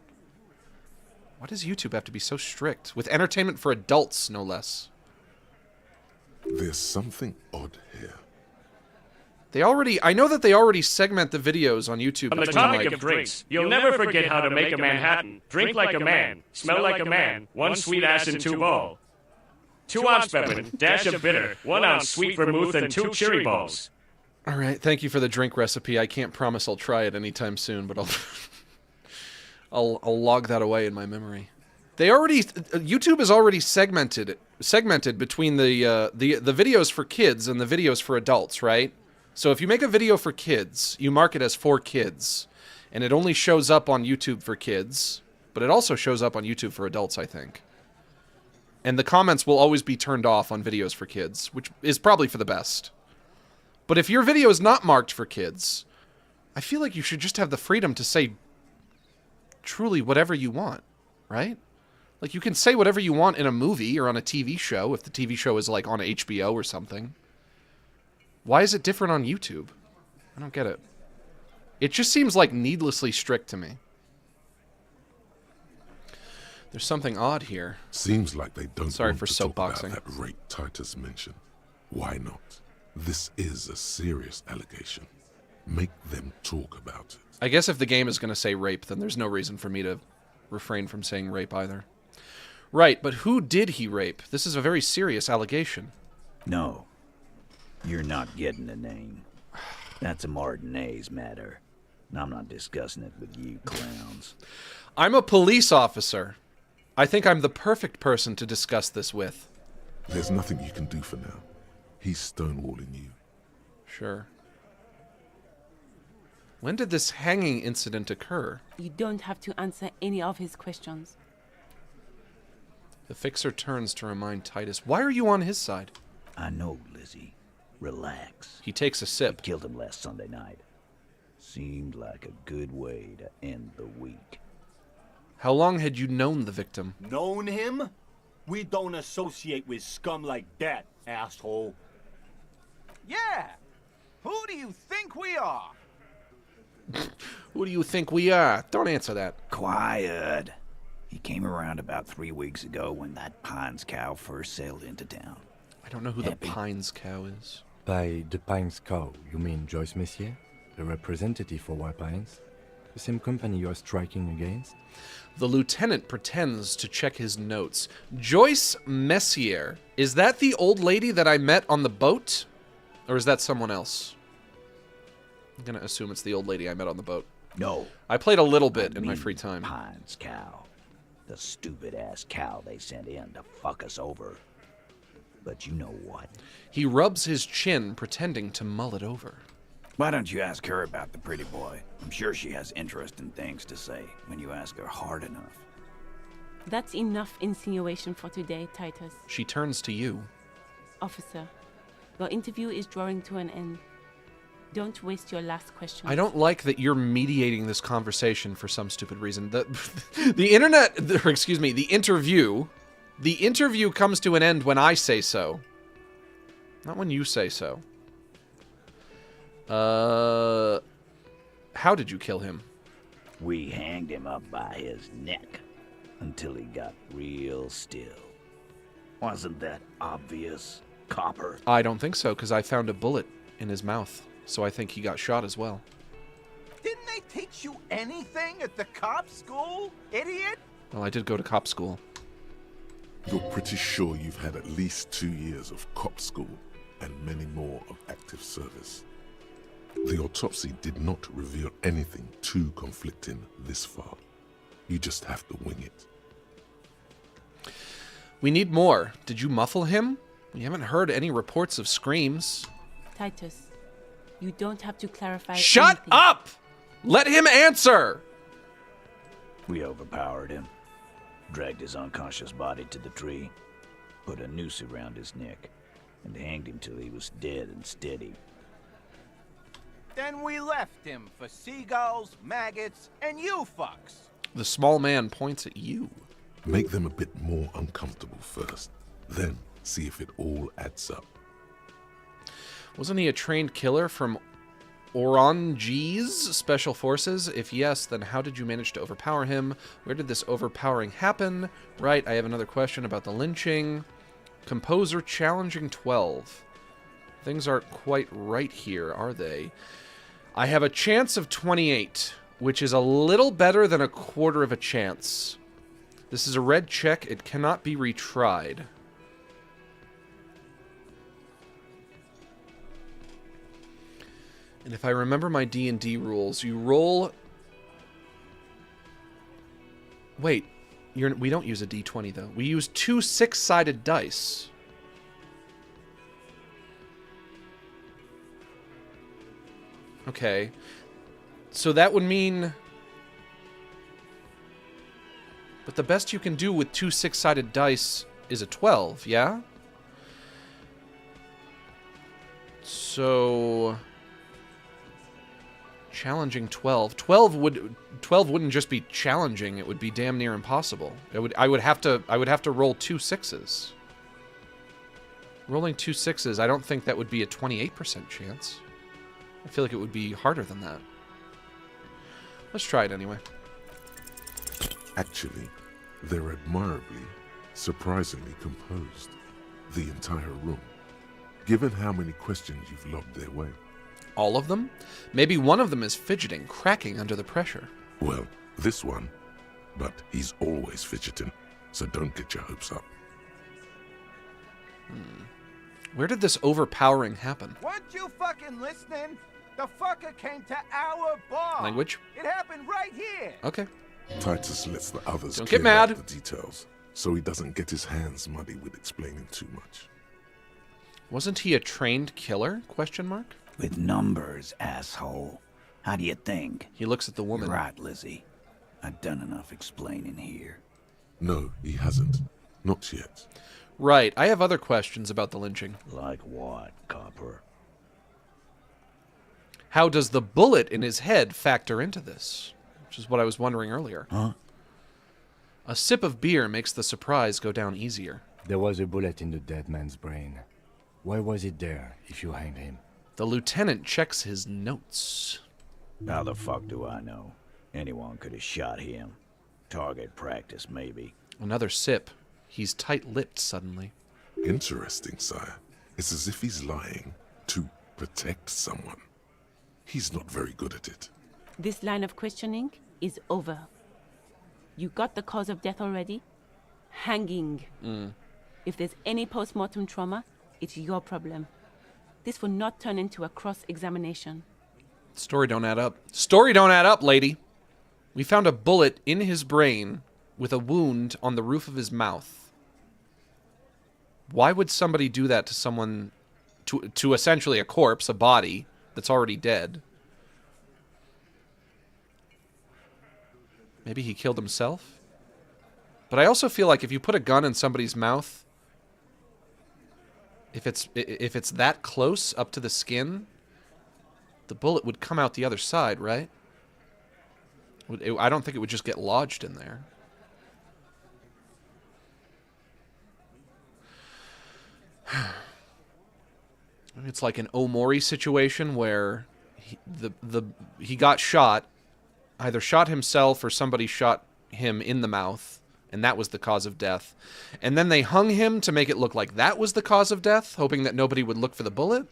Why does YouTube have to be so strict? With entertainment for adults, no less. There's something odd here. I know that they already segment the videos on YouTube. On the between, topic like, of drinks, you'll never forget how to make a Manhattan. Drink like a man, smell like a man, 1 sweet ass and 2 ball. 2 ounce bourbon, dash of bitter, 1 ounce sweet vermouth, and 2 cherry balls. All right, thank you for the drink recipe. I can't promise I'll try it anytime soon, but I'll log that away in my memory. YouTube is already segmented between the videos for kids and the videos for adults, right? So if you make a video for kids, you mark it as for kids, and it only shows up on YouTube for kids, but it also shows up on YouTube for adults, I think. And the comments will always be turned off on videos for kids, which is probably for the best. But if your video is not marked for kids, I feel like you should just have the freedom to say truly whatever you want, right? Like, you can say whatever you want in a movie or on a TV show, if the TV show is, like, on HBO or something. Why is it different on YouTube? I don't get it. It just seems, like, needlessly strict to me. There's something odd here. Seems like they don't Sorry want for to talk about soapboxing. that rape Titus mentioned. Why not? This is a serious allegation. Make them talk about it. I guess if the game is going to say rape, then there's no reason for me to refrain from saying rape either. Right, but who did he rape? This is a very serious allegation. No. You're not getting a name. That's a Martinez matter. And I'm not discussing it with you clowns. I'm a police officer. I think I'm the perfect person to discuss this with. There's nothing you can do for now. He's stonewalling you. Sure. When did this hanging incident occur? You don't have to answer any of his questions. The fixer turns to remind Titus. Why are you on his side? I know, Lizzie. Relax. He takes a sip. Killed him last Sunday night. Seemed like a good way to end the week. How long had you known the victim? Known him? We don't associate with scum like that, asshole. Yeah. Who do you think we are? Who do you think we are? Don't answer that. Quiet. He came around about 3 weeks ago when that Pines cow first sailed into town. I don't know who the Pines cow is. By the Pines cow, you mean Joyce Messier? The representative for White Pines? The same company you're striking against? The lieutenant pretends to check his notes. Joyce Messier. Is that the old lady that I met on the boat? Or is that someone else? I'm gonna assume it's the old lady I met on the boat. No. I played a little bit in my free time. Pines cow. The stupid-ass cow they sent in to fuck us over. But you know what? He rubs his chin, pretending to mull it over. Why don't you ask her about the pretty boy? I'm sure she has interesting things to say when you ask her hard enough. That's enough insinuation for today, Titus. She turns to you. Officer, your interview is drawing to an end. Don't waste your last question. I don't like that you're mediating this conversation for some stupid reason. The interview comes to an end when I say so. Not when you say so. How did you kill him? We hanged him up by his neck until he got real still. Wasn't that obvious, copper? I don't think so, because I found a bullet in his mouth. So I think he got shot as well. Didn't they teach you anything at the cop school, idiot? Well, I did go to cop school. You're pretty sure you've had at least 2 years of cop school and many more of active service. The autopsy did not reveal anything too conflicting this far. You just have to wing it. We need more. Did you muffle him? We haven't heard any reports of screams. Titus, you don't have to clarify Shut anything. up! Let him answer! We overpowered him, dragged his unconscious body to the tree, put a noose around his neck, and hanged him till he was dead and steady. Then we left him for seagulls, maggots, and you fucks. The small man points at you. Make them a bit more uncomfortable first, then see if it all adds up. Wasn't he a trained killer from Orange's Special Forces? If yes, then how did you manage to overpower him? Where did this overpowering happen? Right, I have another question about the lynching. Composer challenging 12. Things aren't quite right here, are they? I have a chance of 28, which is a little better than a quarter of a chance. This is a red check. It cannot be retried. And if I remember my D&D rules, you roll... Wait, we don't use a D20, though. We use 2 6-sided dice. Okay. So that would mean... But the best you can do with 2 6-sided dice is a 12, yeah? So... Challenging 12. 12 wouldn't just be challenging, it would be damn near impossible. I would have to roll 2 6s. Rolling 2 6s, I don't think that would be a 28% chance. I feel like it would be harder than that. Let's try it anyway. Actually, they're admirably, surprisingly composed. The entire room. Given how many questions you've lobbed their way. All of them? Maybe one of them is fidgeting, cracking under the pressure. Well, this one. But he's always fidgeting, so don't get your hopes up. Where did this overpowering happen? Weren't you fucking listening? The fucker came to our bar. Language? It happened right here. Okay. Titus lets the others Don't clear get mad. out the details, so he doesn't get his hands muddy with explaining too much. Wasn't he a trained killer? Question mark. With numbers, asshole. How do you think? He looks at the woman. You're right, Lizzie. I've done enough explaining here. No, he hasn't. Not yet. Right. I have other questions about the lynching. Like what, Copper? How does the bullet in his head factor into this? Which is what I was wondering earlier. Huh? A sip of beer makes the surprise go down easier. There was a bullet in the dead man's brain. Why was it there if you hanged him? The lieutenant checks his notes. How the fuck do I know? Anyone could have shot him. Target practice, maybe. Another sip. He's tight-lipped suddenly. Interesting, sire. It's as if he's lying to protect someone. He's not very good at it. This line of questioning is over. You got the cause of death already? Hanging. If there's any post-mortem trauma, it's your problem. This will not turn into a cross-examination. Story don't add up. Story don't add up, lady. We found a bullet in his brain with a wound on the roof of his mouth. Why would somebody do that to someone, to essentially a corpse, a body that's already dead? Maybe he killed himself? But I also feel like if you put a gun in somebody's mouth, if it's that close up to the skin, the bullet would come out the other side, right? I don't think it would just get lodged in there. It's like an Omori situation where he got shot, either shot himself or somebody shot him in the mouth, and that was the cause of death. And then they hung him to make it look like that was the cause of death, hoping that nobody would look for the bullet.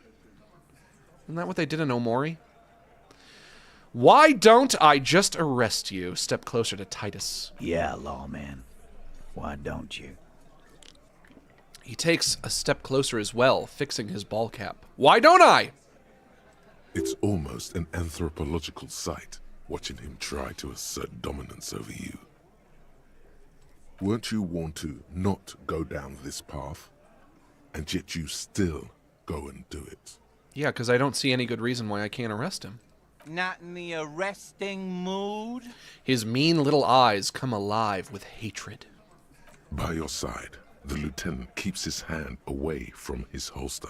Isn't that what they did in Omori? Why don't I just arrest you? Step closer to Titus. Yeah, lawman. Why don't you? He takes a step closer as well, fixing his ball cap. Why don't I? It's almost an anthropological sight, watching him try to assert dominance over you. Weren't you warned to not go down this path? And yet you still go and do it. Yeah, because I don't see any good reason why I can't arrest him. Not in the arresting mood? His mean little eyes come alive with hatred. By your side, the lieutenant keeps his hand away from his holster.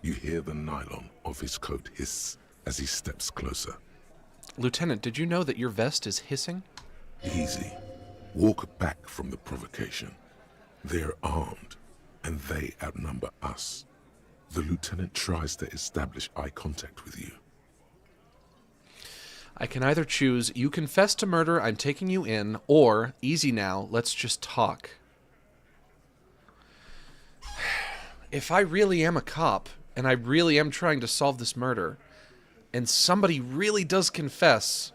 You hear the nylon of his coat hiss as he steps closer. Lieutenant, did you know that your vest is hissing? Easy. Walk back from the provocation. They're armed, and they outnumber us. The lieutenant tries to establish eye contact with you. I can either choose, you confess to murder, I'm taking you in, or, easy now, let's just talk. If I really am a cop, and I really am trying to solve this murder, and somebody really does confess,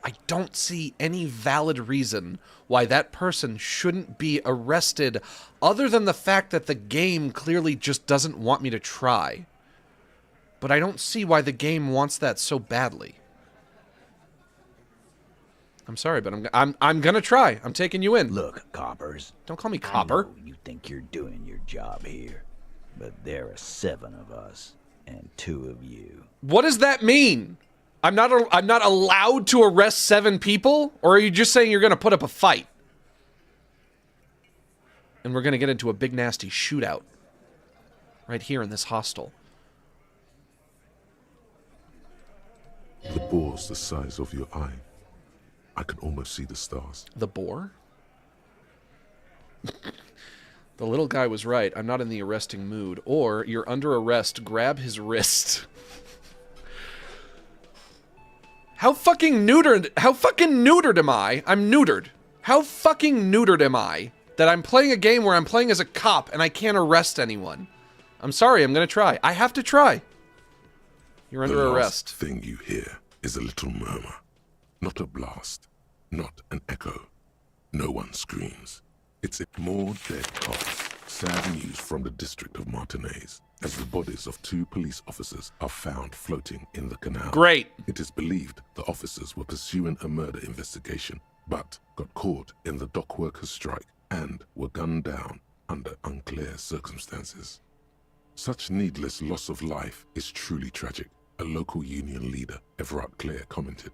I don't see any valid reason why that person shouldn't be arrested other than the fact that the game clearly just doesn't want me to try. But I don't see why the game wants that so badly. I'm sorry, but I'm gonna try. I'm taking you in. Look, coppers. Don't call me copper. I know you think you're doing your job here, but there are 7 of us and 2 of you. What does that mean? I'm not allowed to arrest 7 people? Or are you just saying you're going to put up a fight? And we're going to get into a big nasty shootout. Right here in this hostel. The bore's the size of your eye. I can almost see the stars. The boar? The little guy was right. I'm not in the arresting mood. Or, you're under arrest. Grab his wrist. How fucking neutered am I? I'm neutered. How fucking neutered am I that I'm playing a game where I'm playing as a cop and I can't arrest anyone? I'm sorry, I'm gonna try. I have to try. You're under arrest. The last thing you hear is a little murmur. Not a blast. Not an echo. No one screams. It's more dead cops Sad news from the district of Martinez, as the bodies of 2 police officers are found floating in the canal. Great. It is believed the officers were pursuing a murder investigation, but got caught in the dockworkers strike and were gunned down under unclear circumstances. Such needless loss of life is truly tragic, a local union leader, Everard Clare, commented,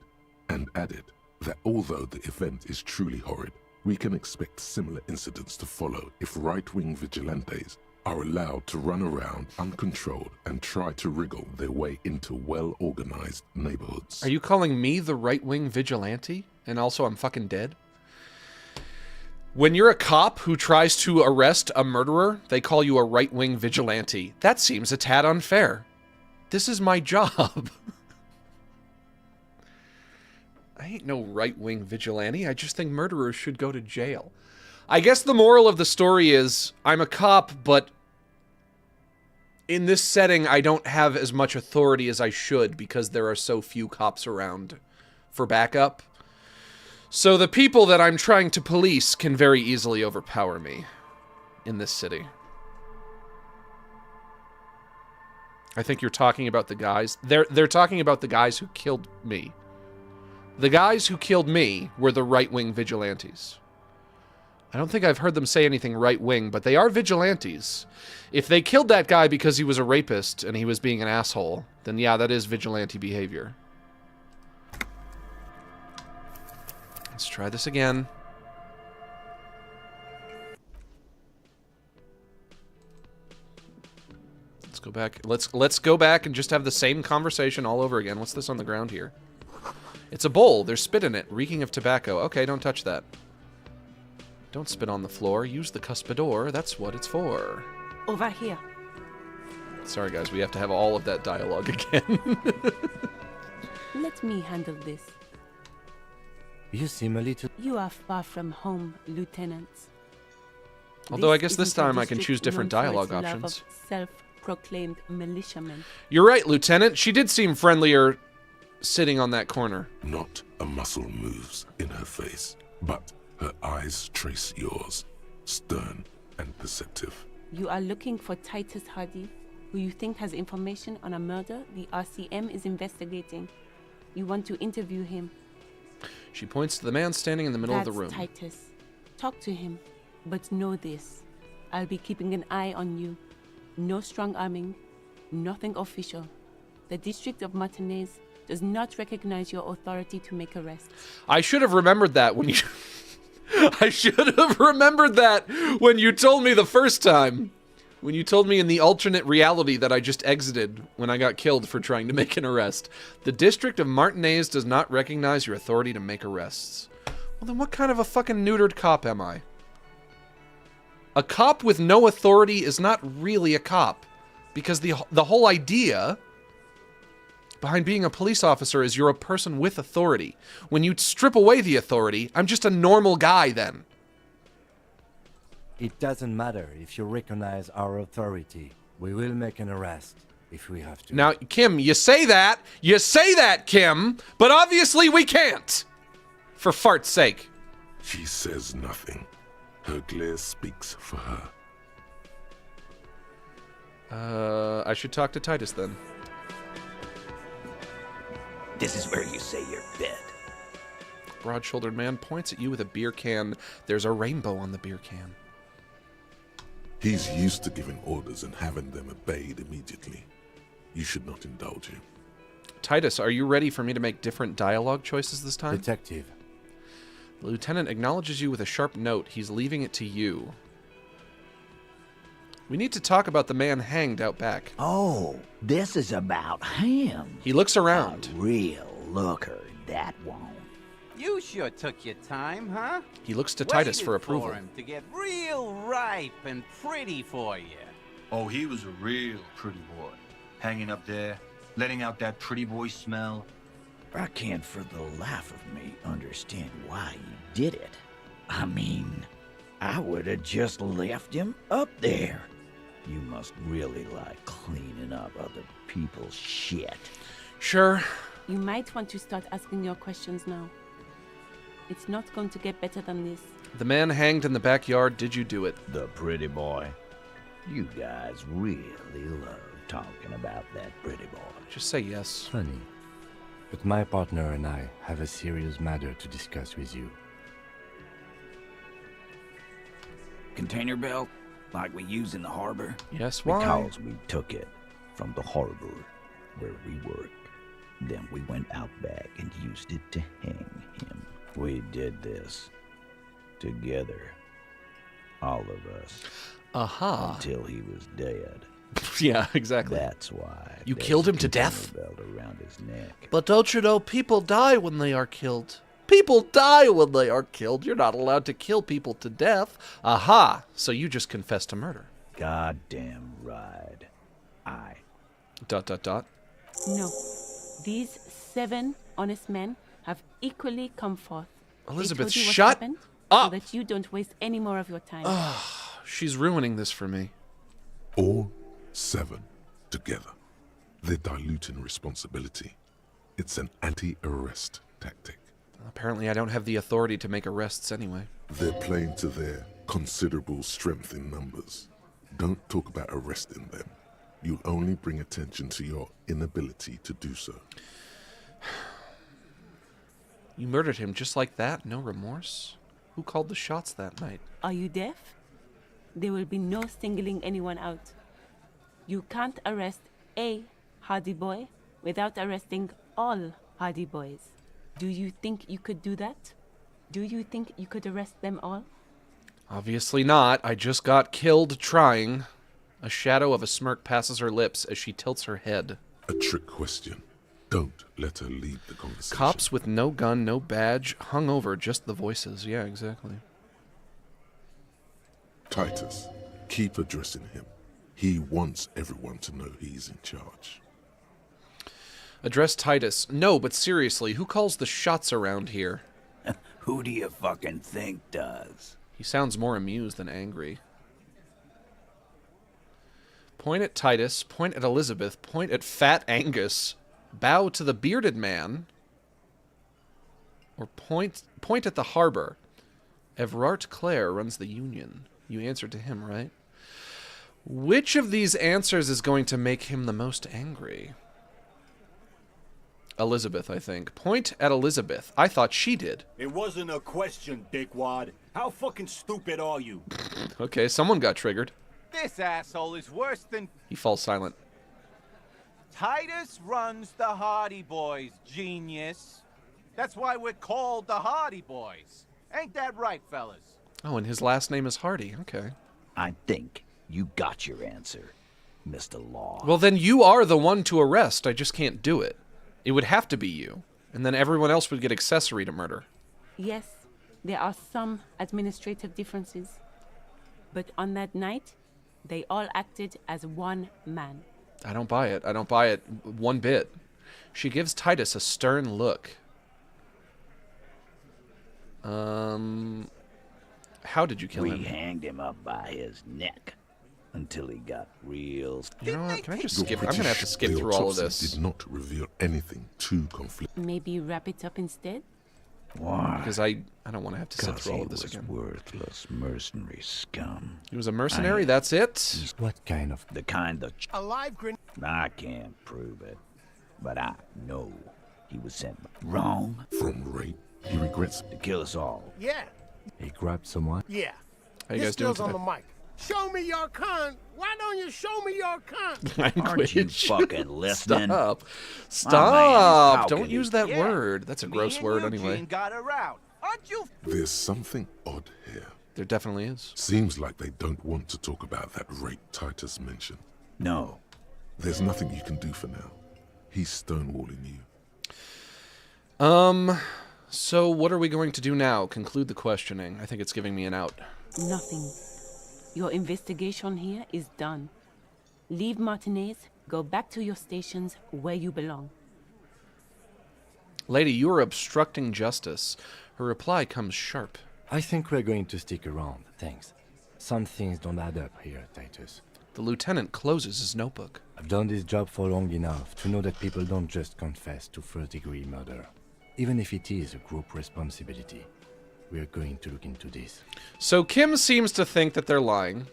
and added that although the event is truly horrid, we can expect similar incidents to follow if right-wing vigilantes are allowed to run around uncontrolled and try to wriggle their way into well-organized neighborhoods. Are you calling me the right-wing vigilante? And also I'm fucking dead? When you're a cop who tries to arrest a murderer, they call you a right-wing vigilante. That seems a tad unfair. This is my job. I ain't no right-wing vigilante. I just think murderers should go to jail. I guess the moral of the story is I'm a cop, but in this setting, I don't have as much authority as I should because there are so few cops around for backup. So the people that I'm trying to police can very easily overpower me in this city. I think you're talking about the guys. They're talking about the guys who killed me. The guys who killed me were the right-wing vigilantes. I don't think I've heard them say anything right-wing, but they are vigilantes. If they killed that guy because he was a rapist and he was being an asshole, then yeah, that is vigilante behavior. Let's try this again. Let's go back. Let's go back and just have the same conversation all over again. What's this on the ground here? It's a bowl. There's spit in it, reeking of tobacco. Okay, don't touch that. Don't spit on the floor. Use the cuspidor. That's what it's for. Over here. Sorry, guys. We have to have all of that dialogue again. Let me handle this. You seem a little... You are far from home, Lieutenant. Although I guess this time I can choose different dialogue options. Self-proclaimed militiaman. You're right, Lieutenant. She did seem friendlier sitting on that corner. Not a muscle moves in her face, but her eyes trace yours, stern and perceptive. You are looking for Titus Hardy, who you think has information on a murder the RCM is investigating. You want to interview him. She points to the man standing in the middle of the room. Titus. Talk to him, but know this. I'll be keeping an eye on you. No strong arming, nothing official. The District of Martinez does not recognize your authority to make arrests. I should have remembered that when you... I should have remembered that when you told me the first time. When you told me in the alternate reality that I just exited when I got killed for trying to make an arrest. The District of Martinez does not recognize your authority to make arrests. Well, then what kind of a fucking neutered cop am I? A cop with no authority is not really a cop. Because the whole idea behind being a police officer is you're a person with authority. When you strip away the authority, I'm just a normal guy then. It doesn't matter if you recognize our authority. We will make an arrest if we have to. Now, Kim, you say that, Kim, but obviously we can't. For fart's sake. She says nothing. Her glare speaks for her. I should talk to Titus then. This is where you say your bed. Broad-shouldered man points at you with a beer can. There's a rainbow on the beer can. He's used to giving orders and having them obeyed immediately. You should not indulge him. Titus, are you ready for me to make different dialogue choices this time? Detective. The lieutenant acknowledges you with a sharp note. He's leaving it to you. We need to talk about the man hanged out back. Oh, this is about him. He looks around. A real looker, that one. You sure took your time, huh? He looks to Titus for Waited approval. for him to get real ripe and pretty for you. Oh, he was a real pretty boy. Hanging up there, letting out that pretty boy smell. I can't for the life of me understand why you did it. I mean, I would have just left him up there. You must really like cleaning up other people's shit. Sure. You might want to start asking your questions now. It's not going to get better than this. The man hanged in the backyard. Did you do it? The pretty boy. You guys really love talking about that pretty boy. Just say yes. Funny. But my partner and I have a serious matter to discuss with you. Container belt, like we use in the harbor? Yes, why? Because we took it from the harbor where we work. Then we went out back and used it to hang him. We did this together. All of us. Aha. Until he was dead. Yeah, exactly. That's why. You killed him to death? Belt around his neck. But don't you know people die when they are killed? People die when they are killed. You're not allowed to kill people to death. Aha. So you just confessed to murder. Goddamn right. I. ... No. These 7 honest men have equally come forth. Elizabeth, they told you what shut happened up! So that you don't waste any more of your time. She's ruining this for me. All 7 together. They're diluting responsibility. It's an anti-arrest tactic. Apparently I don't have the authority to make arrests anyway. They're playing to their considerable strength in numbers. Don't talk about arresting them. You'll only bring attention to your inability to do so. You murdered him just like that? No remorse? Who called the shots that night? Are you deaf? There will be no singling anyone out. You can't arrest a hardy boy without arresting all hardy boys. Do you think you could do that? Do you think you could arrest them all? Obviously not. I just got killed trying. A shadow of a smirk passes her lips as she tilts her head. A trick question. Don't let her lead the conversation. Cops with no gun, no badge, hung over just the voices. Yeah, exactly. Titus, keep addressing him. He wants everyone to know he's in charge. Address Titus. No, but seriously, who calls the shots around here? Who do you fucking think does? He sounds more amused than angry. Point at Titus, point at Elizabeth, point at Fat Angus, bow to the bearded man, or point at the harbor. Evrart Clare runs the union. You answered to him, right? Which of these answers is going to make him the most angry? Elizabeth, I think. Point at Elizabeth. I thought she did. It wasn't a question, dickwad. How fucking stupid are you? Okay, someone got triggered. This asshole is worse than... He falls silent. Titus runs the Hardy Boys, genius. That's why we're called the Hardy Boys. Ain't that right, fellas? Oh, and his last name is Hardy. Okay. I think you got your answer, Mr. Law. Well, then you are the one to arrest. I just can't do it. It would have to be you. And then everyone else would get accessory to murder. Yes, there are some administrative differences. But on that night, they all acted as one man. I don't buy it. I don't buy it one bit. She gives Titus a stern look. How did you kill him? We hanged him up by his neck until he got real... You know what? Can I just skip? I'm going to have to skip through all of this. Did not reveal anything too conflicting. Maybe wrap it up instead? Why? Because I don't want to have to sit through all of this again. Worthless mercenary scum. He was a mercenary, that's it? What kind of... The kind that... A live grenade. I can't prove it, but I know he was sent wrong. From rape, he regrets to kill us all. Yeah. He grabbed someone? Yeah. How you guys doing on today? the mic. Show me your cunt. Why don't you show me your cunt? Language. Aren't you fucking listening? Stop. My Stop. man is Don't use that Yeah. word. That's a gross Me word and anyway. Eugene got her out. Aren't you? There's something odd here. There definitely is. Seems like they don't want to talk about that rape Titus mentioned. No. There's nothing you can do for now. He's stonewalling you. So what are we going to do now? Conclude the questioning. I think it's giving me an out. Nothing. Your investigation here is done. Leave Martinez, go back to your stations where you belong. Lady, you are obstructing justice. Her reply comes sharp. I think we're going to stick around, thanks. Some things don't add up here, Titus. The lieutenant closes his notebook. I've done this job for long enough to know that people don't just confess to first-degree murder. Even if it is a group responsibility. We're going to look into this. So Kim seems to think that they're lying.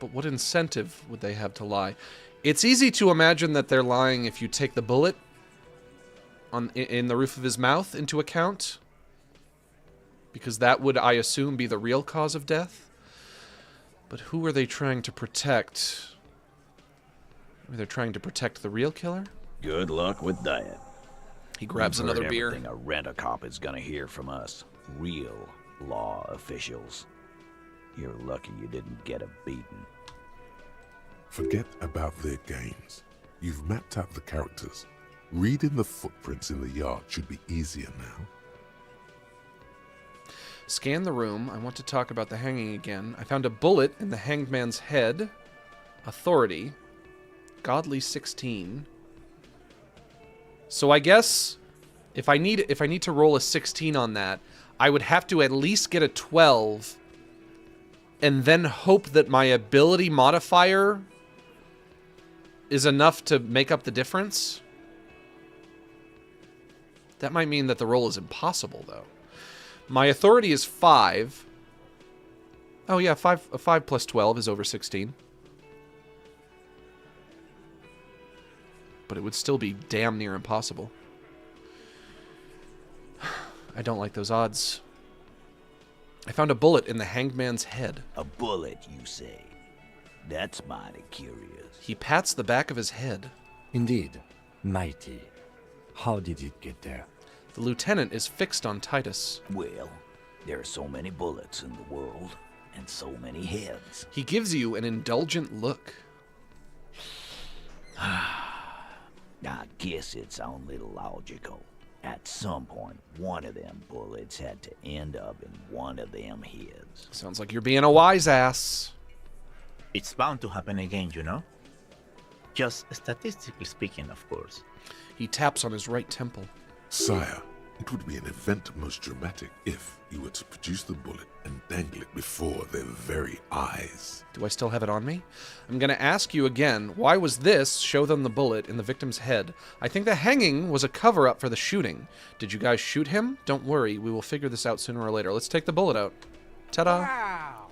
But what incentive would they have to lie? It's easy to imagine that they're lying if you take the bullet in the roof of his mouth into account. Because that would, I assume, be the real cause of death. But who are they trying to protect? Are they trying to protect the real killer? Good luck with that. He grabs another beer. Everything a rent-a-cop is gonna hear from us. Real law officials. You're lucky you didn't get a beating. Forget about their games. You've mapped out the characters. Reading the footprints in the yard should be easier now. Scan the room. I want to talk about the hanging again. I found a bullet in the hanged man's head. Authority. Godly 16. So I guess if I need to roll a 16 on that, I would have to at least get a 12 and then hope that my ability modifier is enough to make up the difference. That might mean that the roll is impossible, though. My authority is 5. Oh, yeah, 5 plus 12 is over 16. But it would still be damn near impossible. I don't like those odds. I found a bullet in the hanged man's head. A bullet, you say? That's mighty curious. He pats the back of his head. Indeed. Mighty. How did it get there? The lieutenant is fixed on Titus. Well, there are so many bullets in the world, and so many heads. He gives you an indulgent look. I guess it's only logical. At some point, one of them bullets had to end up in one of them heads. Sounds like you're being a wise ass. It's bound to happen again, you know? Just statistically speaking, of course. He taps on his right temple. Sire, it would be an event most dramatic if you were to produce the bullet and dangle it before their very eyes. Do I still have it on me? I'm going to ask you again, why was this, show them the bullet, in the victim's head? I think the hanging was a cover-up for the shooting. Did you guys shoot him? Don't worry, we will figure this out sooner or later. Let's take the bullet out. Ta-da! Wow!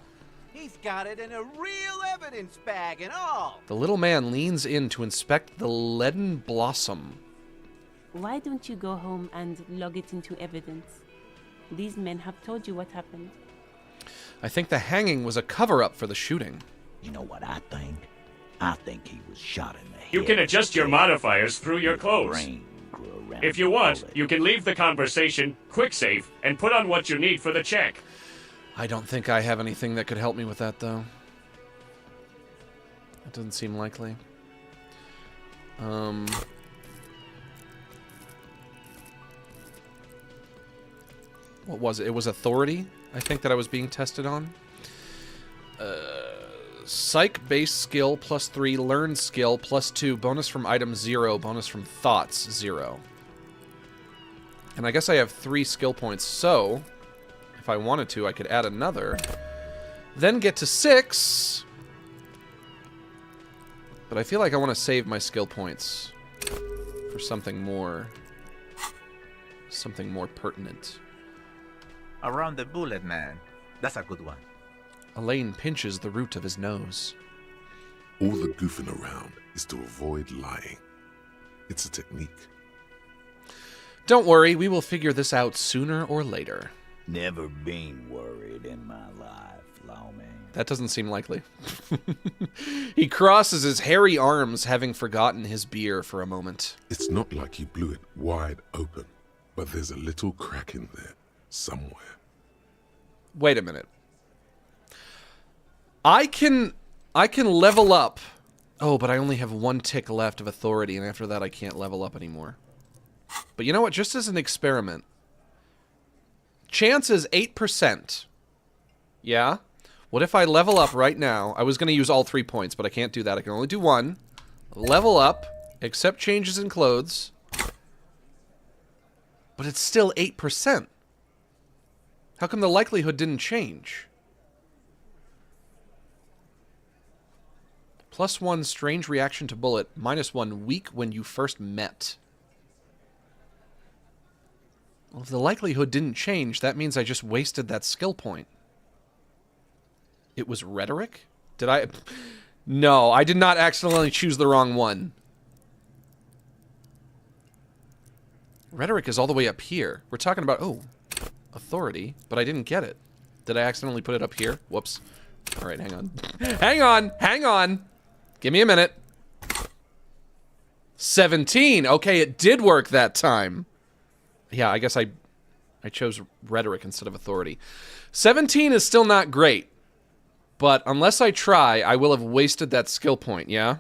He's got it in a real evidence bag and all! The little man leans in to inspect the leaden blossom. Why don't you go home and log it into evidence? These men have told you what happened. I think the hanging was a cover-up for the shooting. You know what I think? I think he was shot in the head. You can adjust your modifiers through your clothes. Brain grew around If you the want, bullet. you can leave the conversation, quick save, and put on what you need for the check. I don't think I have anything that could help me with that, though. That doesn't seem likely. What was it? It was authority, I think, that I was being tested on. Psych base skill +3, learn skill +2, bonus from item 0, bonus from thoughts 0. And I guess I have 3 skill points, so if I wanted to, I could add another. Then get to 6. But I feel like I want to save my skill points for something more pertinent. Around the bullet, man. That's a good one. Elaine pinches the root of his nose. All the goofing around is to avoid lying. It's a technique. Don't worry, we will figure this out sooner or later. Never been worried in my life, lawman. That doesn't seem likely. He crosses his hairy arms, having forgotten his beer for a moment. It's not like you blew it wide open, but there's a little crack in there somewhere. Wait a minute. I can level up. Oh, but I only have 1 tick left of authority, and after that I can't level up anymore. But you know what? Just as an experiment. Chance is 8%. Yeah? What if I level up right now? I was going to use all 3 points, but I can't do that. I can only do 1. Level up. Accept changes in clothes. But it's still 8%. How come the likelihood didn't change? +1 strange reaction to bullet. -1 weak when you first met. Well, if the likelihood didn't change, that means I just wasted that skill point. It was rhetoric? Did I? No, I did not accidentally choose the wrong one. Rhetoric is all the way up here. We're talking about, oh, authority, but I didn't get it. Did I accidentally put it up here? Whoops. All right, hang on. Hang on, hang on. Give me a minute. 17. Okay, it did work that time. Yeah, I guess I chose rhetoric instead of authority. 17 is still not great. But unless I try, I will have wasted that skill point, yeah?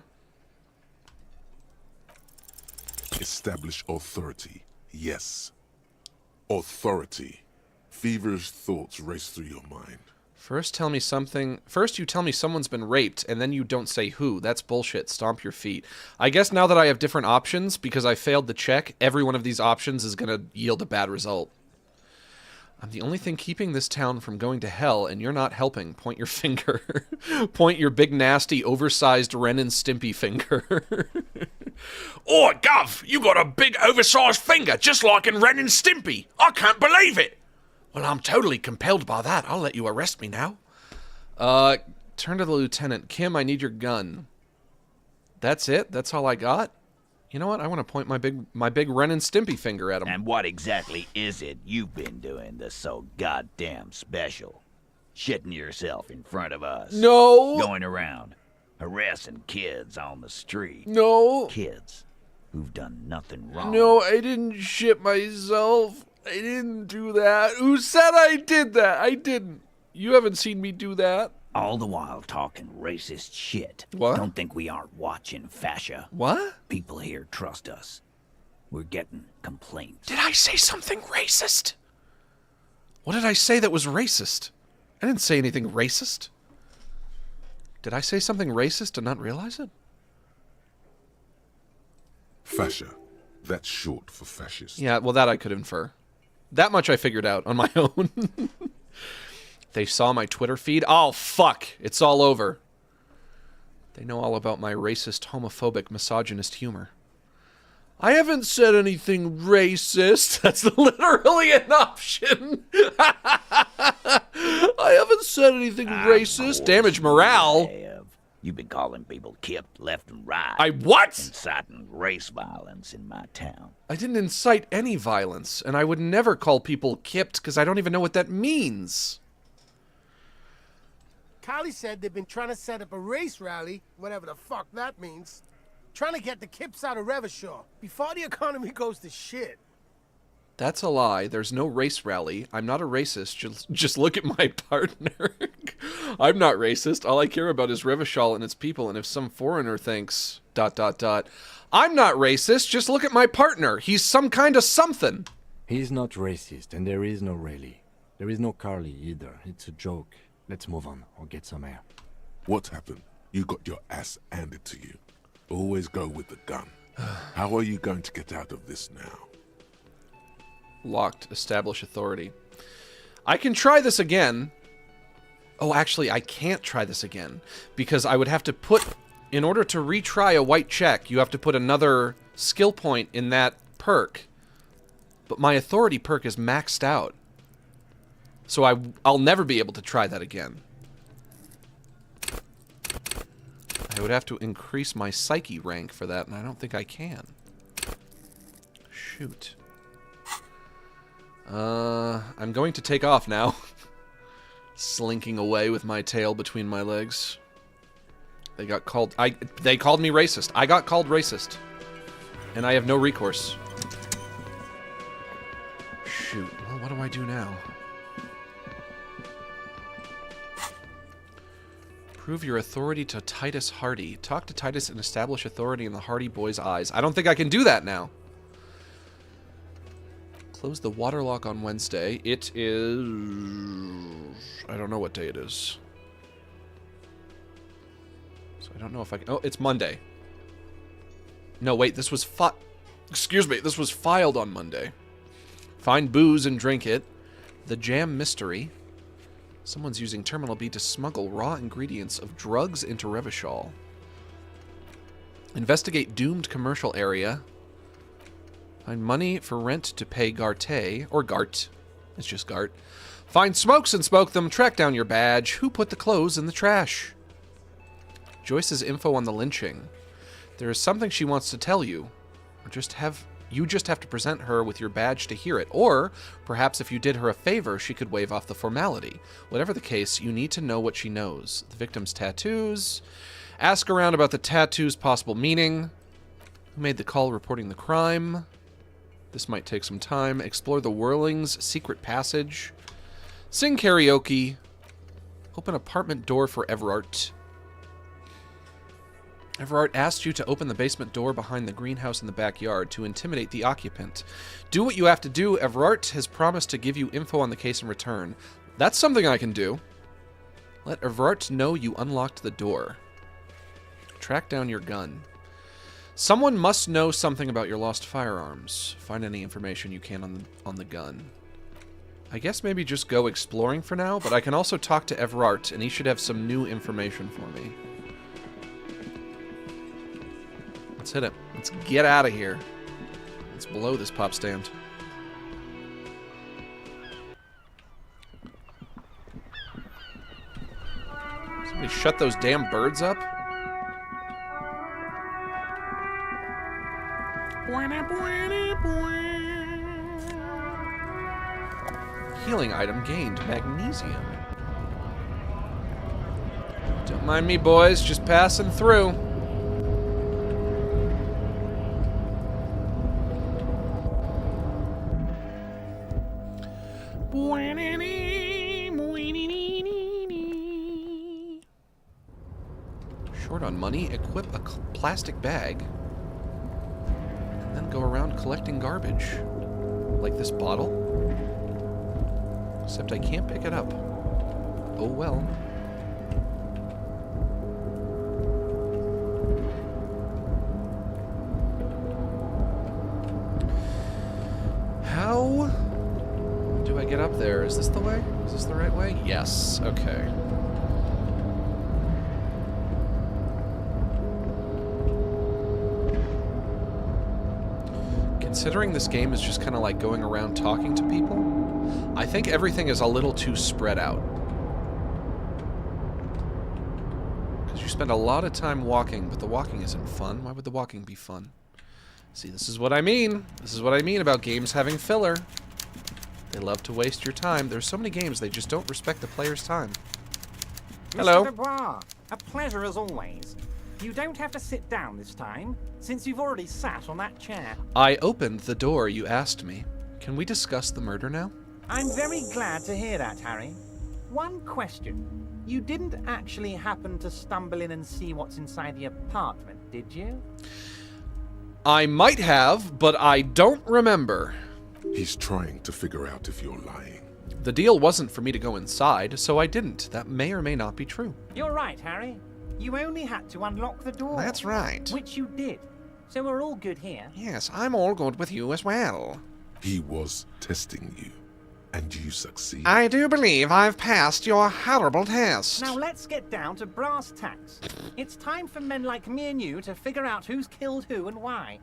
Establish authority. Yes. Authority. Feverish thoughts race through your mind. First you tell me someone's been raped, and then you don't say who. That's bullshit. Stomp your feet. I guess now that I have different options, because I failed the check, every one of these options is gonna yield a bad result. I'm the only thing keeping this town from going to hell, and you're not helping. Point your finger. Point your big, nasty, oversized Ren and Stimpy finger. Oh, Gov, you got a big, oversized finger, just like in Ren and Stimpy. I can't believe it. Well, I'm totally compelled by that. I'll let you arrest me now. Turn to the lieutenant. Kim, I need your gun. That's it? That's all I got? You know what? I want to point my big Ren and Stimpy finger at him. And what exactly is it you've been doing that's so goddamn special? Shitting yourself in front of us. No! Going around, harassing kids on the street. No! Kids who've done nothing wrong. No, I didn't shit myself. I didn't do that. Who said I did that? I didn't. You haven't seen me do that. All the while talking racist shit. What? Don't think we aren't watching, fascia. What? People here trust us. We're getting complaints. Did I say something racist? What did I say that was racist? I didn't say anything racist. Did I say something racist and not realize it? Fascia. That's short for fascist. Yeah, well, that I could infer. That much I figured out on my own. They saw my Twitter feed. Oh, fuck. It's all over. They know all about my racist, homophobic, misogynist humor. I haven't said anything racist. That's literally an option. I haven't said anything racist. Damage morale. You've been calling people kipped left and right. I what? Inciting race violence in my town. I didn't incite any violence, and I would never call people kipped because I don't even know what that means. Kylie said they've been trying to set up a race rally, whatever the fuck that means. Trying to get the kips out of Revachol before the economy goes to shit. That's a lie. There's no race rally. I'm not a racist. Just look at my partner. I'm not racist. All I care about is Revachol and its people, and if some foreigner thinks... ... I'm not racist. Just look at my partner. He's some kind of something. He's not racist, and there is no rally. There is no Carly either. It's a joke. Let's move on, or get some air. What happened? You got your ass handed to you. Always go with the gun. How are you going to get out of this now? Locked. Establish authority. I can try this again. Oh, actually, I can't try this again. Because I would have to put... In order to retry a white check, you have to put another skill point in that perk. But my authority perk is maxed out. So I'll never be able to try that again. I would have to increase my psyche rank for that, and I don't think I can. Shoot. I'm going to take off now. Slinking away with my tail between my legs. They called me racist. I got called racist. And I have no recourse. Shoot. Well, what do I do now? Prove your authority to Titus Hardy. Talk to Titus and establish authority in the Hardy boy's eyes. I don't think I can do that now. Close the waterlock on Wednesday. It is... I don't know what day it is. So I don't know if I can... Oh, it's Monday. No, wait, this was Excuse me, this was filed on Monday. Find booze and drink it. The Jam Mystery. Someone's using Terminal B to smuggle raw ingredients of drugs into Revachol. Investigate doomed commercial area. Find money for rent to pay Garte, or Gart. It's just Gart. Find smokes and smoke them. Track down your badge. Who put the clothes in the trash? Joyce's info on the lynching. There is something she wants to tell you. You just have to present her with your badge to hear it. Or, perhaps if you did her a favor, she could waive off the formality. Whatever the case, you need to know what she knows. The victim's tattoos. Ask around about the tattoo's possible meaning. Who made the call reporting the crime? This might take some time. Explore the Whirling's secret passage. Sing karaoke. Open apartment door for Everart. Everart asked you to open the basement door behind the greenhouse in the backyard to intimidate the occupant. Do what you have to do. Everart has promised to give you info on the case in return. That's something I can do. Let Everart know you unlocked the door. Track down your gun. Someone must know something about your lost firearms. Find any information you can on the gun. I guess maybe just go exploring for now, but I can also talk to Everart, and he should have some new information for me. Let's hit it. Let's get out of here. Let's blow this pop stand. Somebody shut those damn birds up. Healing item gained. Magnesium. Don't mind me, boys. Just passing through. Short on money? Equip a plastic bag. And then go around collecting garbage. Like this bottle. Except I can't pick it up. Oh well. How do I get up there? Is this the way? Is this the right way? Yes. Okay. Considering this game is just kind of like going around talking to people, I think everything is a little too spread out. Because you spend a lot of time walking, but the walking isn't fun. Why would the walking be fun? See, this is what I mean. This is what I mean about games having filler. They love to waste your time. There's so many games, they just don't respect the player's time. Hello. Mr. Dubois, a pleasure as always. You don't have to sit down this time, since you've already sat on that chair. I opened the door you asked me. Can we discuss the murder now? I'm very glad to hear that, Harry. One question. You didn't actually happen to stumble in and see what's inside the apartment, did you? I might have, but I don't remember. He's trying to figure out if you're lying. The deal wasn't for me to go inside, so I didn't. That may or may not be true. You're right, Harry. You only had to unlock the door. That's right. Which you did. So we're all good here. Yes, I'm all good with you as well. He was testing you, and you succeeded. I do believe I've passed your horrible test. Now let's get down to brass tacks. It's time for men like me and you to figure out who's killed who and why.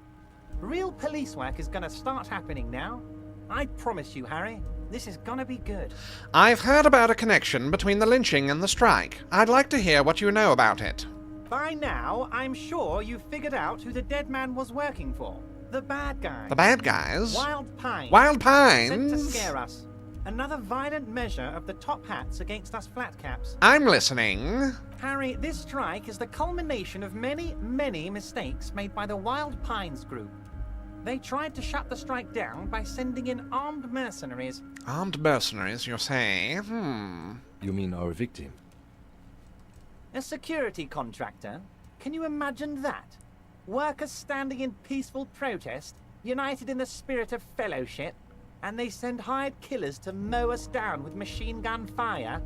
Real police work is gonna start happening now. I promise you, Harry, this is gonna be good. I've heard about a connection between the lynching and the strike. I'd like to hear what you know about it. By now, I'm sure you've figured out who the dead man was working for. The bad guys. The bad guys? Wild Pines. Wild Pines? Sent to scare us. Another violent measure of the top hats against us flatcaps. I'm listening. Harry, this strike is the culmination of many, many mistakes made by the Wild Pines group. They tried to shut the strike down by sending in armed mercenaries. Armed mercenaries, you say? You mean our victim? A security contractor? Can you imagine that? Workers standing in peaceful protest, united in the spirit of fellowship, and they send hired killers to mow us down with machine gun fire?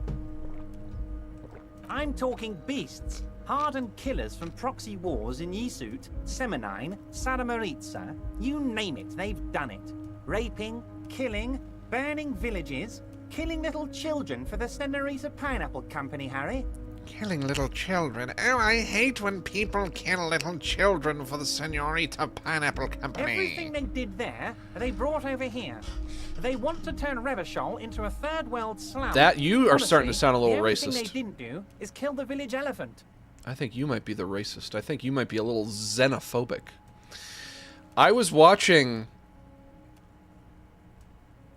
I'm talking beasts. Hardened killers from proxy wars in Yisut, Semenine, Saramaritsa, you name it, they've done it. Raping, killing, burning villages, killing little children for the Senorita Pineapple Company, Harry. Killing little children? Oh, I hate when people kill little children for the Senorita Pineapple Company. Everything they did there, they brought over here. They want to turn Revachol into a third world slum. That you are Honestly, starting to sound a little the only thing racist. they didn't do is kill the village elephant. I think you might be the racist. I think you might be a little xenophobic. I was watching...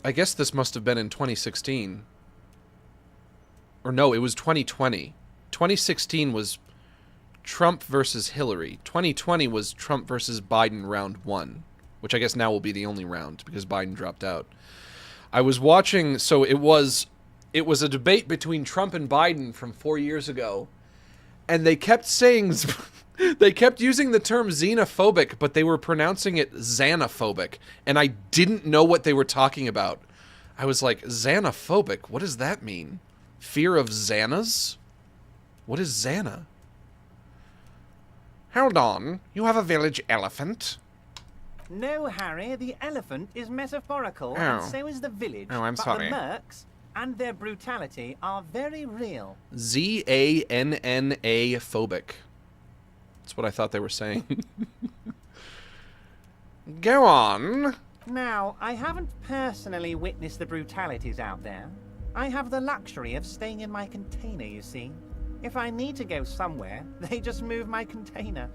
I guess this must have been in 2016. Or no, it was 2020. 2016 was Trump versus Hillary. 2020 was Trump versus Biden round 1. Which I guess now will be the only round, because Biden dropped out. I was watching... So it was a debate between Trump and Biden from 4 years ago. And they kept saying... They kept using the term xenophobic, but they were pronouncing it xanophobic. And I didn't know what they were talking about. I was like, xanophobic? What does that mean? Fear of Xanas? What is Xana? Hold on. You have a village elephant? No, Harry, the elephant is metaphorical, Oh. and so is the village. Oh, I'm but sorry. the mercs and their brutality are very real. Z-A-N-N-A phobic. That's what I thought they were saying. Go on. Now, I haven't personally witnessed the brutalities out there. I have the luxury of staying in my container, you see. If I need to go somewhere, they just move my container.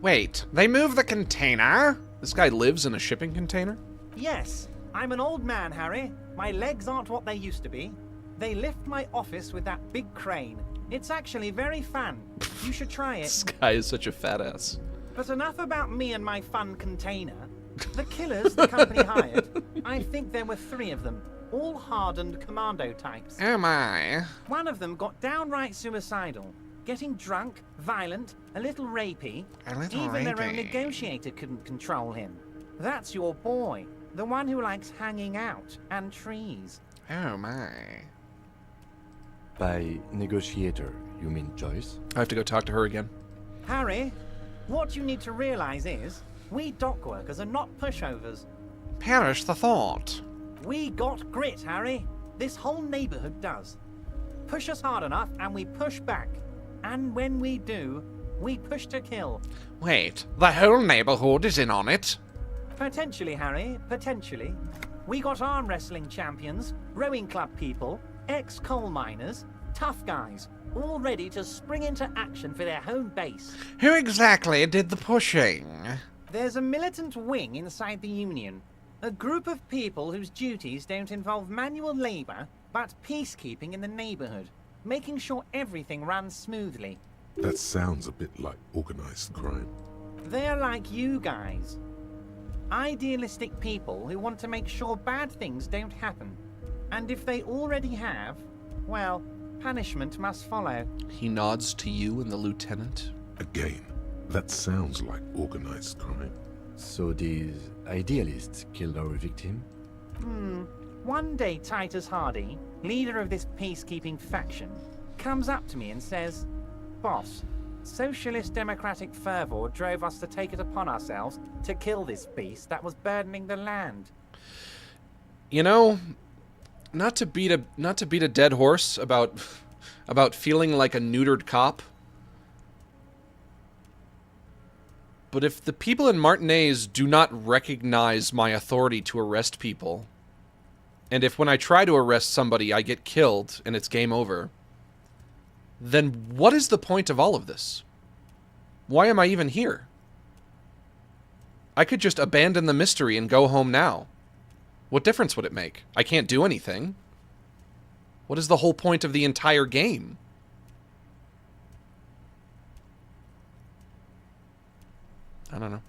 Wait, they move the container? This guy lives in a shipping container? Yes, I'm an old man, Harry. My legs aren't what they used to be. They lift my office with that big crane. It's actually very fun. You should try it. This guy is such a fat ass. But enough about me and my fun container. The killers the company hired, I think there were 3 of them, all hardened commando types. Oh my. One of them got downright suicidal, getting drunk, violent, a little rapey. Even their own negotiator couldn't control him. That's your boy, the one who likes hanging out and trees. Oh my. By negotiator, you mean Joyce? I have to go talk to her again. Harry, what you need to realize is, we dockworkers are not pushovers. Perish the thought. We got grit, Harry. This whole neighborhood does. Push us hard enough and we push back. And when we do, we push to kill. Wait, the whole neighborhood is in on it? Potentially, Harry, potentially. We got arm wrestling champions, rowing club people, ex-coal miners, tough guys, all ready to spring into action for their home base. Who exactly did the pushing? There's a militant wing inside the Union. A group of people whose duties don't involve manual labor, but peacekeeping in the neighborhood, making sure everything runs smoothly. That sounds a bit like organized crime. They're like you guys. Idealistic people who want to make sure bad things don't happen. And if they already have, well, punishment must follow. He nods to you and the lieutenant. Again, that sounds like organized crime. So these idealists killed our victim? One day Titus Hardy, leader of this peacekeeping faction, comes up to me and says, "Boss, socialist democratic fervor drove us to take it upon ourselves to kill this beast that was burdening the land." You know, not to beat a dead horse about feeling like a neutered cop, but if the people in Martinez do not recognize my authority to arrest people, and if when I try to arrest somebody I get killed and it's game over, then what is the point of all of this? Why am I even here? I could just abandon the mystery and go home now. What difference would it make? I can't do anything. What is the whole point of the entire game? I don't know.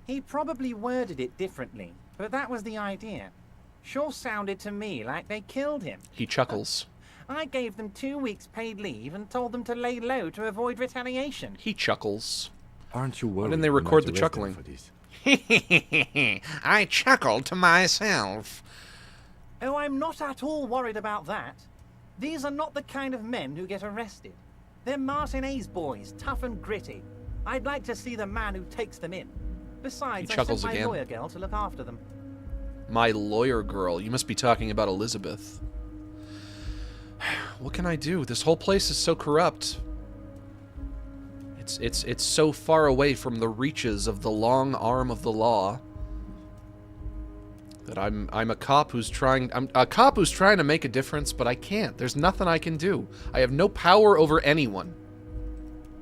He probably worded it differently, but that was the idea. Sure sounded to me like they killed him. He chuckles. I gave them 2 weeks paid leave and told them to lay low to avoid retaliation. He chuckles. Aren't you worried? Why didn't they we might record the arrest chuckling? them for this? I chuckled to myself. Oh, I'm not at all worried about that. These are not the kind of men who get arrested. They're Martinez boys, tough and gritty. I'd like to see the man who takes them in. Besides, I sent my lawyer girl to look after them. My lawyer girl. You must be talking about Elizabeth. What can I do? This whole place is so corrupt. It's so far away from the reaches of the long arm of the law that I'm a cop who's trying to make a difference, but I can't. There's nothing I can do. I have no power over anyone.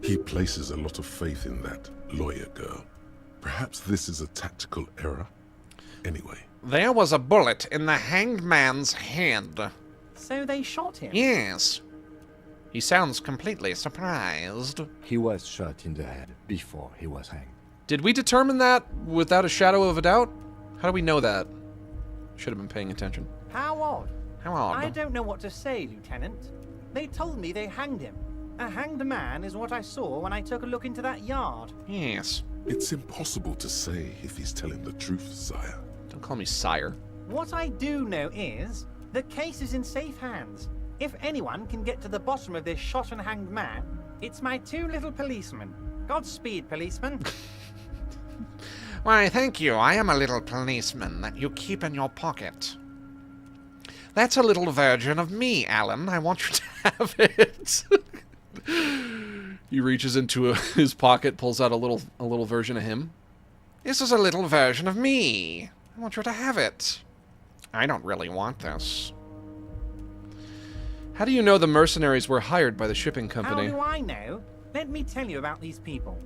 He places a lot of faith in that lawyer girl. Perhaps this is a tactical error? Anyway. There was a bullet in the hanged man's head. So they shot him? Yes. He sounds completely surprised. He was shot in the head before he was hanged. Did we determine that without a shadow of a doubt? How do we know that? Should have been paying attention. How odd. How odd. I don't know what to say, Lieutenant. They told me they hanged him. A hanged man is what I saw when I took a look into that yard. Yes. It's impossible to say if he's telling the truth, sire. Don't call me sire. What I do know is, the case is in safe hands. If anyone can get to the bottom of this shot and hanged man, it's my two little policemen. Godspeed, policeman. Why, thank you. I am a little policeman that you keep in your pocket. That's a little version of me, Alan. I want you to have it. He reaches into his pocket, pulls out a little version of him. This is a little version of me. I want you to have it. I don't really want this. How do you know the mercenaries were hired by the shipping company? How do I know? Let me tell you about these people.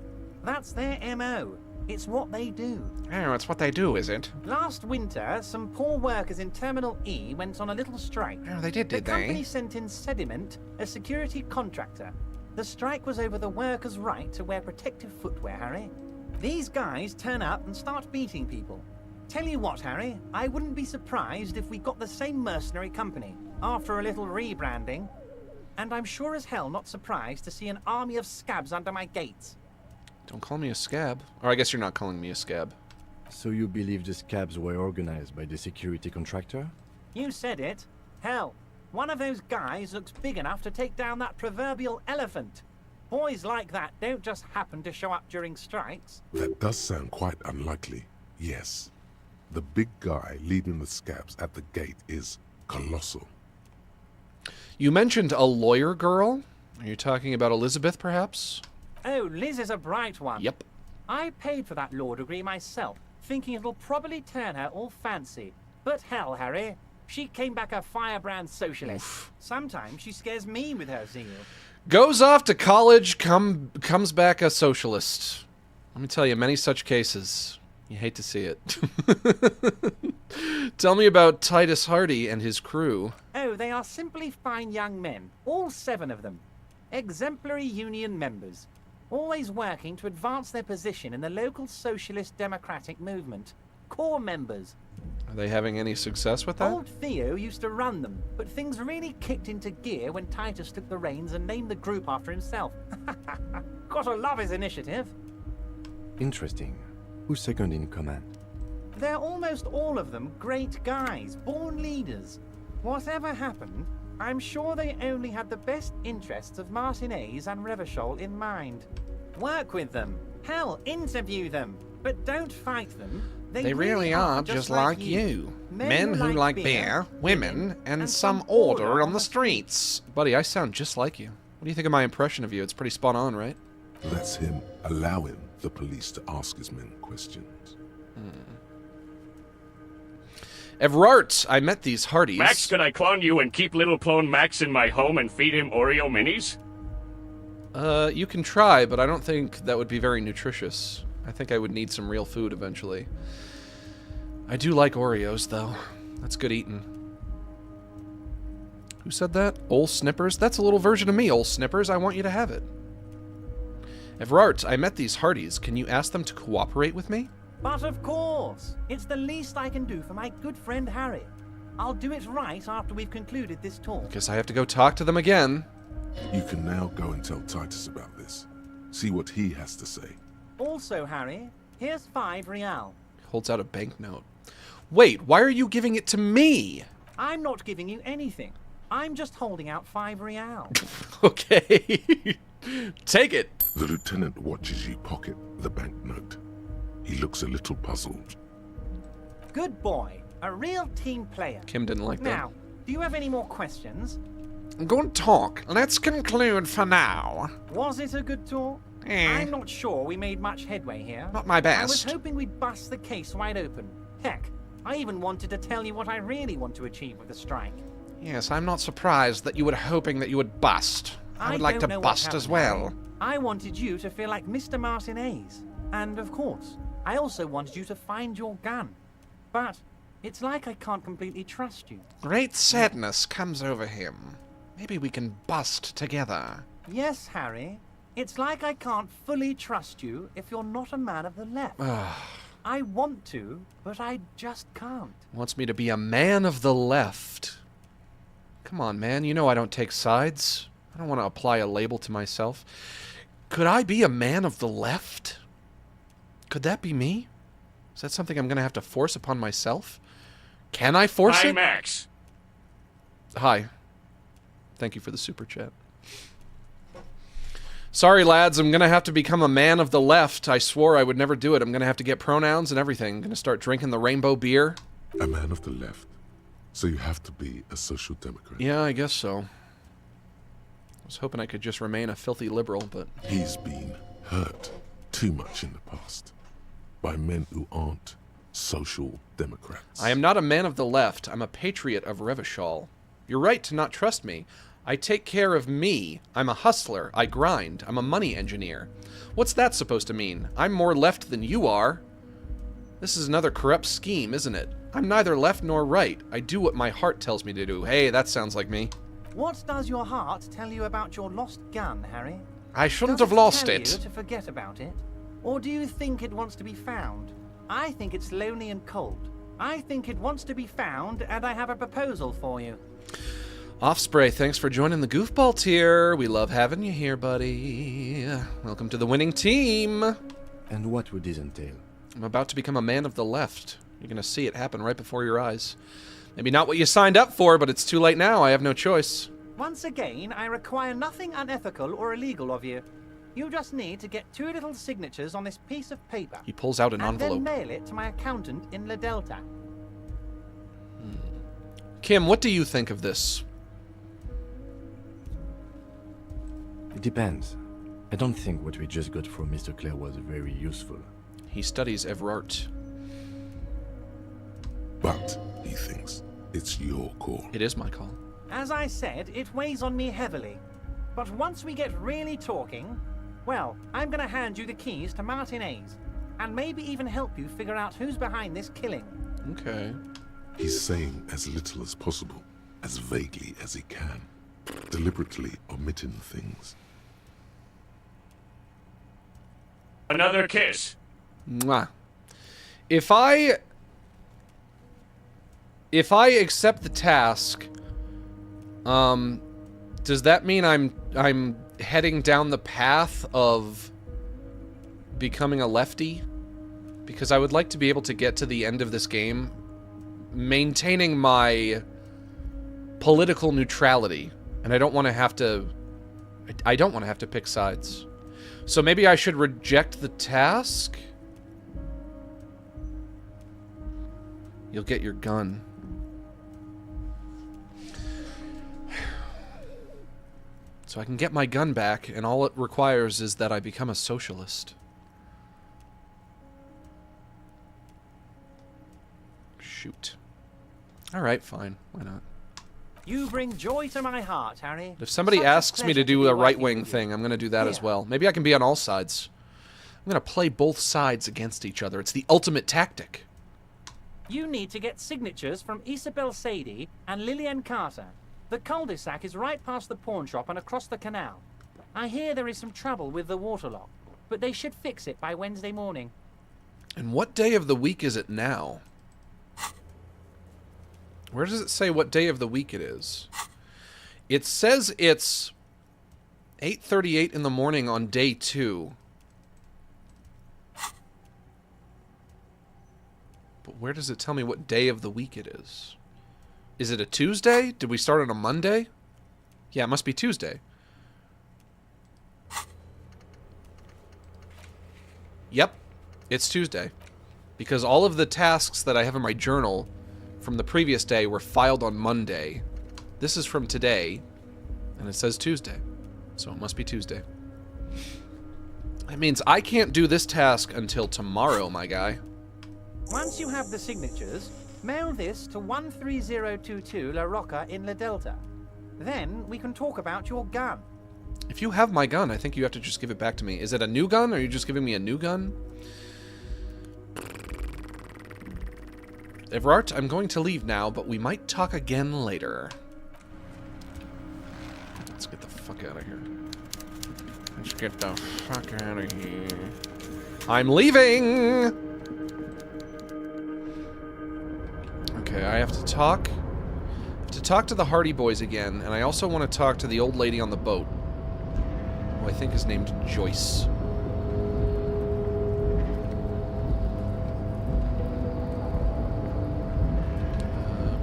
That's their MO. It's what they do. Oh, it's what they do, is it? Last winter, some poor workers in Terminal E went on a little strike. Oh, they did they? The company sent in Sediment, a security contractor. The strike was over the workers' right to wear protective footwear, Harry. These guys turn up and start beating people. Tell you what, Harry, I wouldn't be surprised if we got the same mercenary company after a little rebranding. And I'm sure as hell not surprised to see an army of scabs under my gates. Don't call me a scab. Or I guess you're not calling me a scab. So you believe the scabs were organized by the security contractor? You said it. Hell, one of those guys looks big enough to take down that proverbial elephant. Boys like that don't just happen to show up during strikes. That does sound quite unlikely, yes. The big guy leading the scabs at the gate is colossal. You mentioned a lawyer girl? Are you talking about Elizabeth, perhaps? Oh, Liz is a bright one. Yep. I paid for that law degree myself, thinking it'll probably turn her all fancy. But hell, Harry, she came back a firebrand socialist. Oof. Sometimes she scares me with her zeal. Goes off to college, comes back a socialist. Let me tell you, many such cases. You hate to see it. Tell me about Titus Hardy and his crew. Oh, they are simply fine young men, all 7 of them. Exemplary union members, always working to advance their position in the local socialist democratic movement. Core members. Are they having any success with that? Old Theo used to run them, but things really kicked into gear when Titus took the reins and named the group after himself. Gotta love his initiative. Interesting. Who's second in command? They're almost all of them great guys, born leaders. Whatever happened, I'm sure they only had the best interests of Martinez and Revachol in mind. Work with them. Hell, interview them. But don't fight them. They really are just like you. Men who like beer, women, and some order on the streets. Buddy, I sound just like you. What do you think of my impression of you? It's pretty spot on, right? That's him allowing the police to ask his men questions. Everart, I met these Hardys. Max, can I clone you and keep little clone Max in my home and feed him Oreo minis? You can try, but I don't think that would be very nutritious. I think I would need some real food eventually. I do like Oreos, though. That's good eating. Who said that? Ol Snippers? That's a little version of me, Ol Snippers. I want you to have it. Everart, I met these Hardys. Can you ask them to cooperate with me? But of course, it's the least I can do for my good friend Harry. I'll do it right after we've concluded this talk. Guess I have to go talk to them again. You can now go and tell Titus about this. See what he has to say. Also, Harry, here's 5 real. Holds out a banknote. Wait, why are you giving it to me? I'm not giving you anything. I'm just holding out 5 real. Okay. Take it. The lieutenant watches you pocket the banknote. He looks a little puzzled. Good boy. A real team player. Kim didn't like that. Now, do you have any more questions? Good talk. Let's conclude for now. Was it a good talk? I'm not sure we made much headway here. Not my best. I was hoping we'd bust the case wide open. Heck, I even wanted to tell you what I really want to achieve with the strike. Yes, I'm not surprised that you were hoping that you would bust. I would like to bust as well. I wanted you to feel like Mr. Martinez. And of course, I also wanted you to find your gun. But it's like I can't completely trust you. Great sadness comes over him. Maybe we can bust together. Yes, Harry. It's like I can't fully trust you if you're not a man of the left. I want to, but I just can't. Wants me to be a man of the left. Come on, man. You know I don't take sides. I don't want to apply a label to myself. Could I be a man of the left? Could that be me? Is that something I'm going to have to force upon myself? Can I force it? Hi, Max. Hi. Thank you for the super chat. Sorry, lads, I'm going to have to become a man of the left. I swore I would never do it. I'm going to have to get pronouns and everything. I'm going to start drinking the rainbow beer. A man of the left. So you have to be a social democrat. Yeah, I guess so. I was hoping I could just remain a filthy liberal, but... He's been hurt too much in the past by men who aren't social democrats. I am not a man of the left. I'm a patriot of Revachol. You're right to not trust me. I take care of me. I'm a hustler. I grind. I'm a money engineer. What's that supposed to mean? I'm more left than you are. This is another corrupt scheme, isn't it? I'm neither left nor right. I do what my heart tells me to do. Hey, that sounds like me. What does your heart tell you about your lost gun, Harry? I shouldn't Does have lost tell it. You to forget about it? Or do you think it wants to be found? I think it's lonely and cold. I think it wants to be found, and I have a proposal for you. Offspray, thanks for joining the goofball tier. We love having you here, buddy. Welcome to the winning team. And what would this entail? I'm about to become a man of the left. You're going to see it happen right before your eyes. Maybe not what you signed up for, but it's too late now. I have no choice. Once again, I require nothing unethical or illegal of you. You just need to get 2 little signatures on this piece of paper. He pulls out an and envelope. then mail it to my accountant in La Delta. Kim, what do you think of this? It depends. I don't think what we just got from Mr. Clare was very useful. He studies Everart. But he thinks it's your call. It is my call. As I said, it weighs on me heavily. But once we get really talking, well, I'm going to hand you the keys to Martinez. And maybe even help you figure out who's behind this killing. Okay. He's saying as little as possible, as vaguely as he can, deliberately omitting things. Another kiss. Mwah. If I accept the task, does that mean I'm heading down the path of becoming a lefty? Because I would like to be able to get to the end of this game maintaining my political neutrality, and I don't want to have to pick sides. So maybe I should reject the task? You'll get your gun. So I can get my gun back, and all it requires is that I become a socialist. Shoot. Alright, fine. Why not? You bring joy to my heart, Harry. If somebody Such a asks me pleasure to do be a working right-wing with you. thing, I'm going to do that as Here. well. Maybe I can be on all sides. I'm going to play both sides against each other. It's the ultimate tactic. You need to get signatures from Isabel Sadie and Lillian Carter. The cul-de-sac is right past the pawn shop and across the canal. I hear there is some trouble with the water lock, but they should fix it by Wednesday morning. And what day of the week is it now? Where does it say what day of the week it is? It says it's 8:38 in the morning on day 2. But where does it tell me what day of the week it is? Is it a Tuesday? Did we start on a Monday? Yeah, it must be Tuesday. Yep, it's Tuesday. Because all of the tasks that I have in my journal from the previous day were filed on Monday. This is from today, and it says Tuesday. So it must be Tuesday. That means I can't do this task until tomorrow, my guy. Once you have the signatures, mail this to 13022 La Rocca in La Delta. Then we can talk about your gun. If you have my gun, I think you have to just give it back to me. Is it a new gun, or are you just giving me a new gun? Everard, I'm going to leave now, but we might talk again later. Let's get the fuck out of here. Let's get the fuck out of here. I'm leaving! Okay, I have to talk. I have to talk to the Hardy Boys again, and I also want to talk to the old lady on the boat, who I think is named Joyce.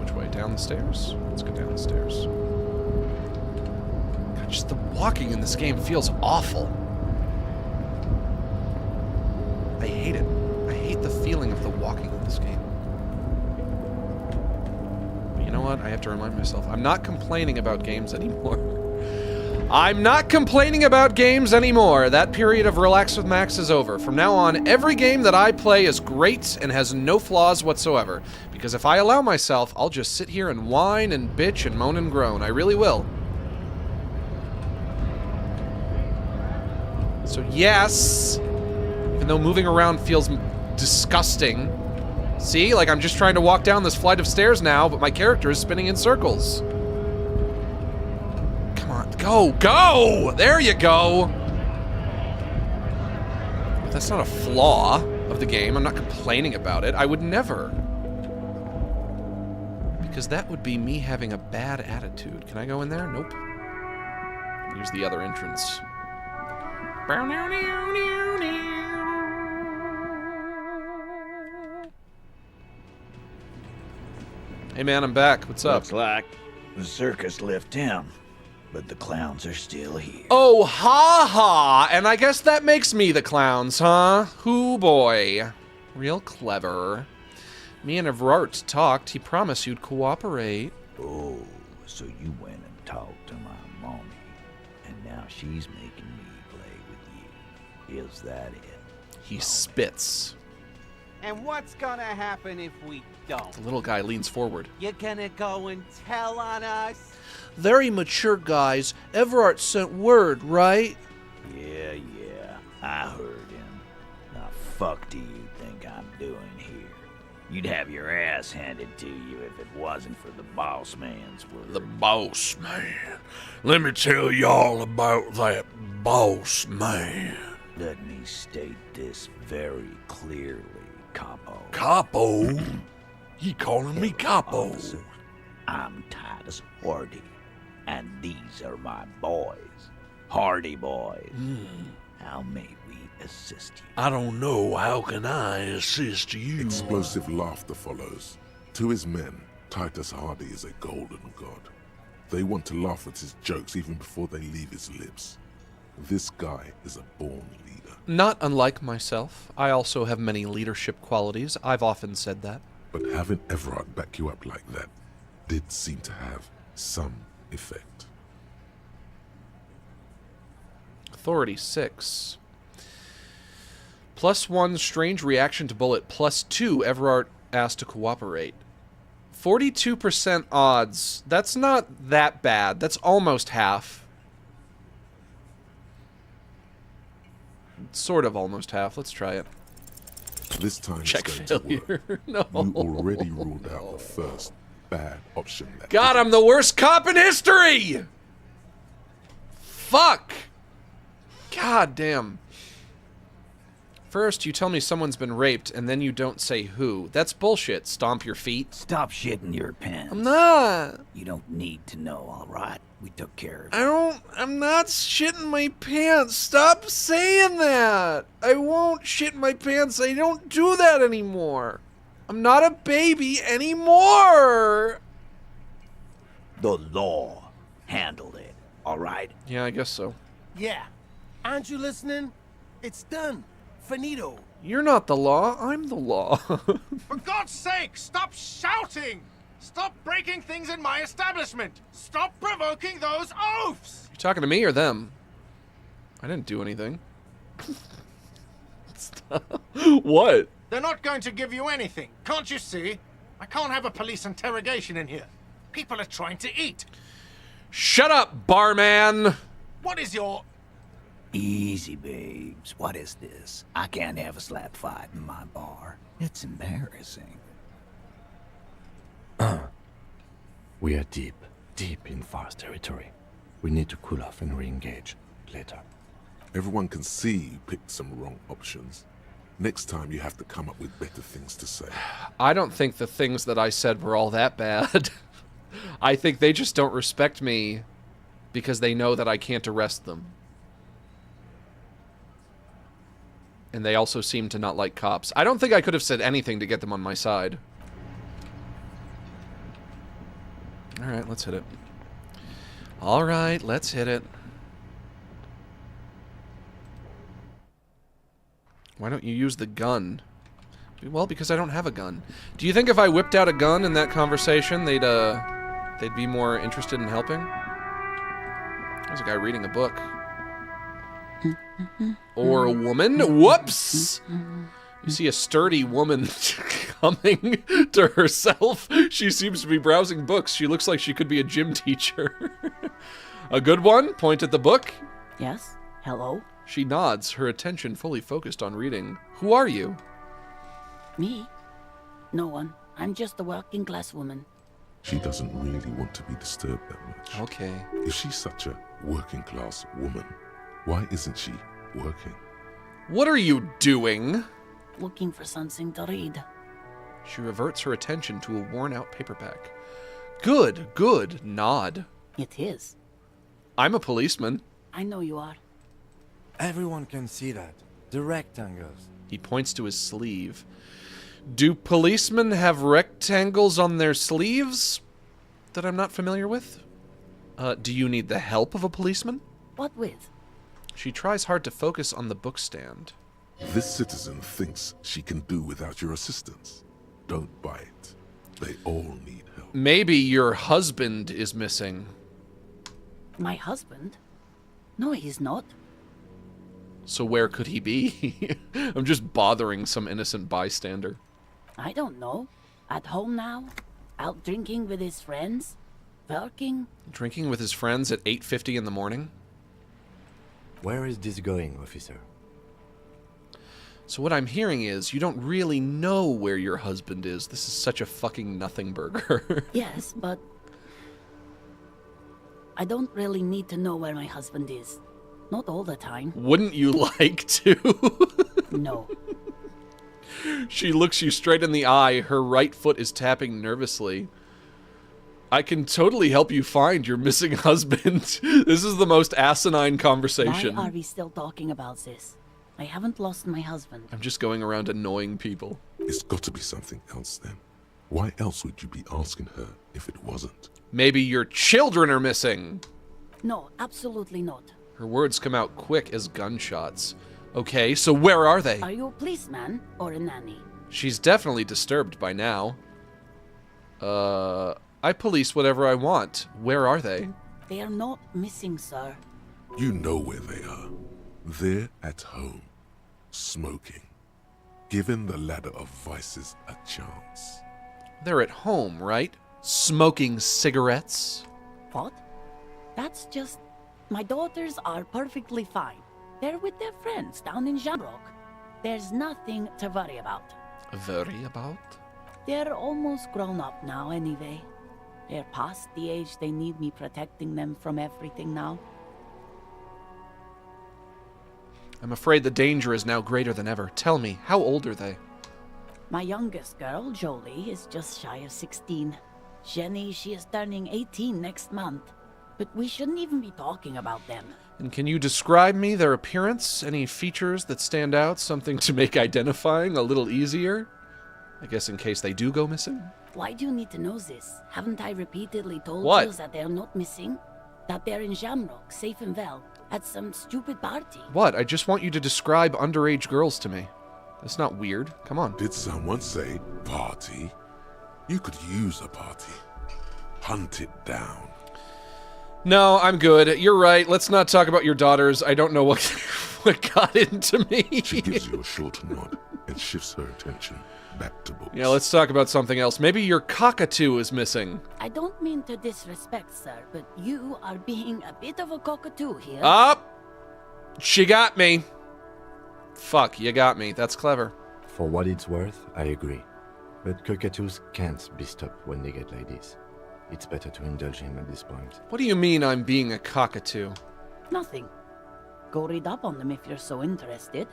Which way? Down the stairs? Let's go down the stairs. God, just the walking in this game feels awful. I hate it. I hate the feeling of the walking in this game. But you know what? I have to remind myself, I'm not complaining about games anymore. I'm not complaining about games anymore. That period of Relax with Max is over. From now on, every game that I play is great and has no flaws whatsoever. Because if I allow myself, I'll just sit here and whine and bitch and moan and groan. I really will. So yes, even though moving around feels disgusting. See, like I'm just trying to walk down this flight of stairs now, but my character is spinning in circles. Come on, go, go! There you go! That's not a flaw of the game. I'm not complaining about it. I would never. Because that would be me having a bad attitude. Can I go in there? Nope. Use the other entrance. Hey man, I'm back. What's up? Looks like the circus left him, but the clowns are still here. Oh, ha ha! And I guess that makes me the clowns, huh? Hoo boy. Real clever. Me and Everard talked. He promised you'd cooperate. Oh, so you went and talked to my mommy, and now she's making me play with you. Is that it? He spits. And what's gonna happen if we don't? The little guy leans forward. You're gonna go and tell on us? Very mature guys. Everard sent word, right? Yeah, I heard him. Now fuck do you think I'm doing here? You'd have your ass handed to you if it wasn't for the boss man's word. The boss man. Let me tell y'all about that boss man. Let me state this very clearly, Capo. Capo? He calling me Capo. Officer, I'm Titus Hardy, and these are my boys. Hardy boys. How may we assist you? I don't know. How can I assist you? Explosive laughter follows. To his men, Titus Hardy is a golden god. They want to laugh at his jokes even before they leave his lips. This guy is a born leader. Not unlike myself. I also have many leadership qualities. I've often said that. But having Everard back you up like that did seem to have some effect. Authority 6. +1 strange reaction to bullet. +2 Everard asked to cooperate. 42% odds. That's not that bad. That's almost half. Sort of almost half. Let's try it. This time Check it's going failure. to work. No. You already ruled out the first bad option. That God, I'm the worst cop in history! Fuck! God damn. First, you tell me someone's been raped, and then you don't say who. That's bullshit. Stomp your feet. Stop shitting your pants. I'm not. You don't need to know, all right? We took care of it. I'm not shitting my pants. Stop saying that. I won't shit my pants. I don't do that anymore. I'm not a baby anymore. The law handled it, all right? Yeah, I guess so. Yeah. Aren't you listening? It's done. Finito. You're not the law. I'm the law. For God's sake, stop shouting! Stop breaking things in my establishment! Stop provoking those oafs! You talking to me or them? I didn't do anything. What? They're not going to give you anything, can't you see? I can't have a police interrogation in here. People are trying to eat. Shut up, barman! What is your... Easy, babes. What is this? I can't have a slap fight in my bar. It's embarrassing. We are deep in Far's territory. We need to cool off and re-engage later. Everyone can see you picked some wrong options. Next time you have to come up with better things to say. I don't think the things that I said were all that bad. I think they just don't respect me because they know that I can't arrest them. And they also seem to not like cops. I don't think I could have said anything to get them on my side. Alright, let's hit it. Alright, let's hit it. Why don't you use the gun? Well, because I don't have a gun. Do you think if I whipped out a gun in that conversation, they'd be more interested in helping? There's a guy reading a book. Or a woman? Whoops! You see a sturdy woman coming to herself. She seems to be browsing books. She looks like she could be a gym teacher. A good one? Point at the book. Yes? Hello? She nods, her attention fully focused on reading. Who are you? Me? No one. I'm just a working class woman. She doesn't really want to be disturbed that much. Okay. If she's such a working class woman, why isn't she working? What are you doing? Looking for something to read. She reverts her attention to a worn-out paperback. Good, good. Nod. It is. I'm a policeman. I know you are. Everyone can see that. The rectangles. He points to his sleeve. Do policemen have rectangles on their sleeves that I'm not familiar with? Do you need the help of a policeman? What with? She tries hard to focus on the bookstand. This citizen thinks she can do without your assistance. Don't buy it. They all need help. Maybe your husband is missing. My husband? No, he's not. So where could he be? I'm just bothering some innocent bystander. I don't know. At home now? Out drinking with his friends? Working? Drinking with his friends at 8:50 in the morning? Where is this going, officer? So what I'm hearing is you don't really know where your husband is. This is such a fucking nothing burger. Yes, but I don't really need to know where my husband is. Not all the time. Wouldn't you like to? No. She looks you straight in the eye. Her right foot is tapping nervously. I can totally help you find your missing husband. This is the most asinine conversation. Why are we still talking about this? I haven't lost my husband. I'm just going around annoying people. It's got to be something else then. Why else would you be asking her if it wasn't? Maybe your children are missing. No, absolutely not. Her words come out quick as gunshots. Okay, so where are they? Are you a policeman or a nanny? She's definitely disturbed by now. I police whatever I want. Where are they? They are not missing, sir. You know where they are. They're at home, smoking, giving the ladder of vices a chance. They're at home, right? Smoking cigarettes? What? That's just... My daughters are perfectly fine. They're with their friends down in Shamrock. There's nothing to worry about. Worry about? They're almost grown up now anyway. They're past the age they need me protecting them from everything now. I'm afraid the danger is now greater than ever. Tell me, how old are they? My youngest girl, Jolie, is just shy of 16. Jenny, she is turning 18 next month. But we shouldn't even be talking about them. And can you describe me their appearance? Any features that stand out? Something to make identifying a little easier? I guess in case they do go missing? Why do you need to know this? Haven't I repeatedly told What? you that they're not missing? That they're in Shamrock, safe and well, at some stupid party? What? I just want you to describe underage girls to me. That's not weird. Come on. Did someone say party? You could use a party. Hunt it down. No, I'm good. You're right. Let's not talk about your daughters. I don't know what what got into me. She gives you a short nod and shifts her attention back to books. Yeah, let's talk about something else. Maybe your cockatoo is missing. I don't mean to disrespect, sir, but you are being a bit of a cockatoo here. Up! She got me. Fuck, you got me. That's clever. For what it's worth, I agree. But cockatoos can't be stopped when they get like this. It's better to indulge him at this point. What do you mean I'm being a cockatoo? Nothing. Go read up on them if you're so interested.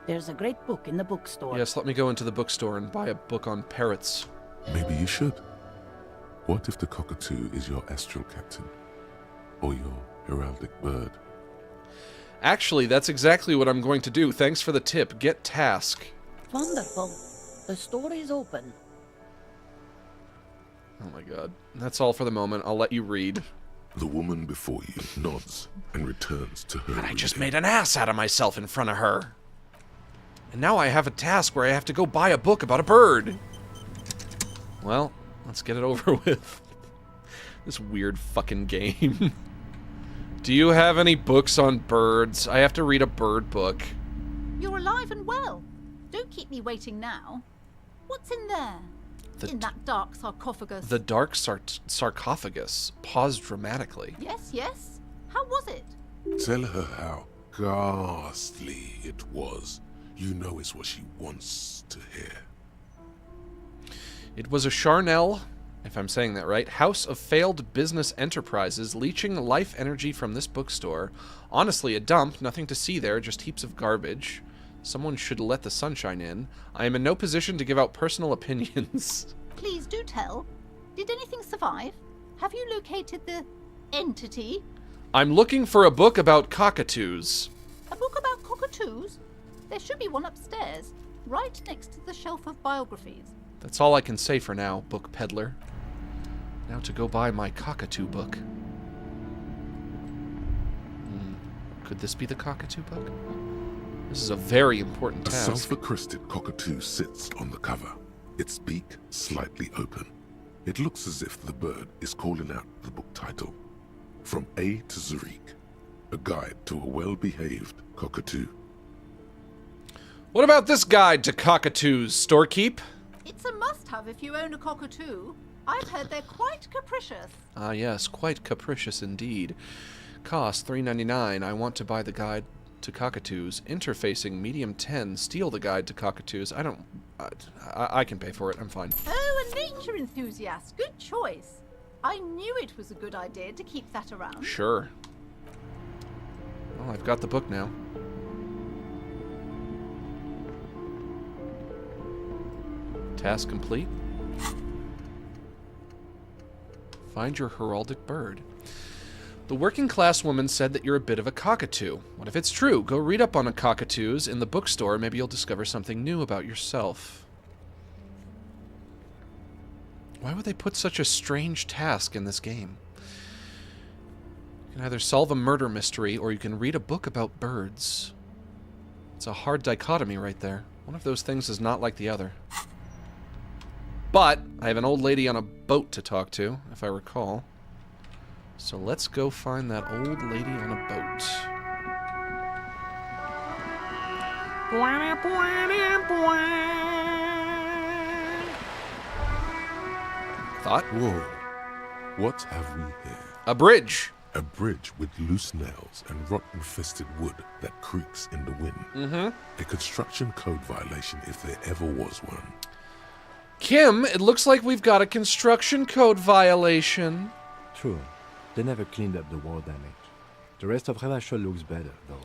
There's a great book in the bookstore. Yes, let me go into the bookstore and buy a book on parrots. Maybe you should. What if the cockatoo is your astral captain? Or your heraldic bird? Actually, that's exactly what I'm going to do. Thanks for the tip. Get task. Wonderful. The store is open. Oh my god. That's all for the moment. I'll let you read. The woman before you nods and returns to her. But I just made an ass out of myself in front of her. And now I have a task where I have to go buy a book about a bird. Well, let's get it over with. This weird fucking game. Do you have any books on birds? I have to read a bird book. You're alive and well. Don't keep me waiting now. What's in there? In that dark sarcophagus. The dark sarcophagus. Paused dramatically. Yes, yes. How was it? Tell her how ghastly it was. You know it's what she wants to hear. It was a Charnel, if I'm saying that right, house of failed business enterprises, leeching life energy from this bookstore. Honestly, a dump, nothing to see there, just heaps of garbage. Someone should let the sunshine in. I am in no position to give out personal opinions. Please do tell. Did anything survive? Have you located the entity? I'm looking for a book about cockatoos. A book about cockatoos? There should be one upstairs, right next to the shelf of biographies. That's all I can say for now, book peddler. Now to go buy my cockatoo book. Could this be the cockatoo book? This is a very important A task. sulfur-crested cockatoo sits on the cover, its beak slightly open. It looks as if the bird is calling out the book title, From A to Zurich, a guide to a well-behaved cockatoo. What about this guide to cockatoos, storekeep? It's a must-have if you own a cockatoo. I've heard they're quite capricious. Ah yes, quite capricious indeed. Cost $3.99. I want to buy the guide to cockatoos. Interfacing medium 10. Steal the guide to cockatoos. I can pay for it. I'm fine. Oh, a nature enthusiast. Good choice. I knew it was a good idea to keep that around. Sure. Well, I've got the book now. Task complete. Find your heraldic bird. The working class woman said that you're a bit of a cockatoo. What if it's true? Go read up on cockatoos in the bookstore. Maybe you'll discover something new about yourself. Why would they put such a strange task in this game? You can either solve a murder mystery or you can read a book about birds. It's a hard dichotomy right there. One of those things is not like the other. But I have an old lady on a boat to talk to, if I recall. So let's go find that old lady on a boat. Thought? Whoa. What have we here? A bridge. A bridge with loose nails and rot-infested wood that creaks in the wind. Mm-hmm. A construction code violation if there ever was one. Kim, it looks like we've got a construction code violation. True. They never cleaned up the war damage. The rest of Revachol looks better, though.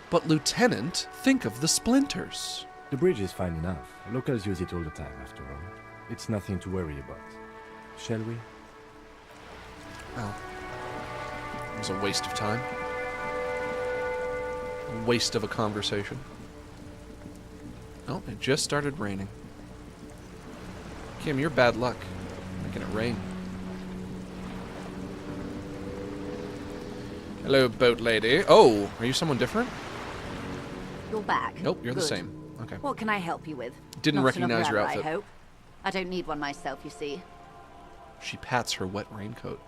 But Lieutenant, think of the splinters. The bridge is fine enough. Locals use it all the time, after all. It's nothing to worry about. Shall we? Well, it was a waste of time. A waste of a conversation. Oh, it just started raining. Kim, you're bad luck. Making it rain. Hello, boat lady. Oh, are you someone different? You're back. Nope, you're the Good. same. Okay. What can I help you with? Didn't Not recognize an your umbrella, outfit. I hope. I don't need one myself, you see. She pats her wet raincoat.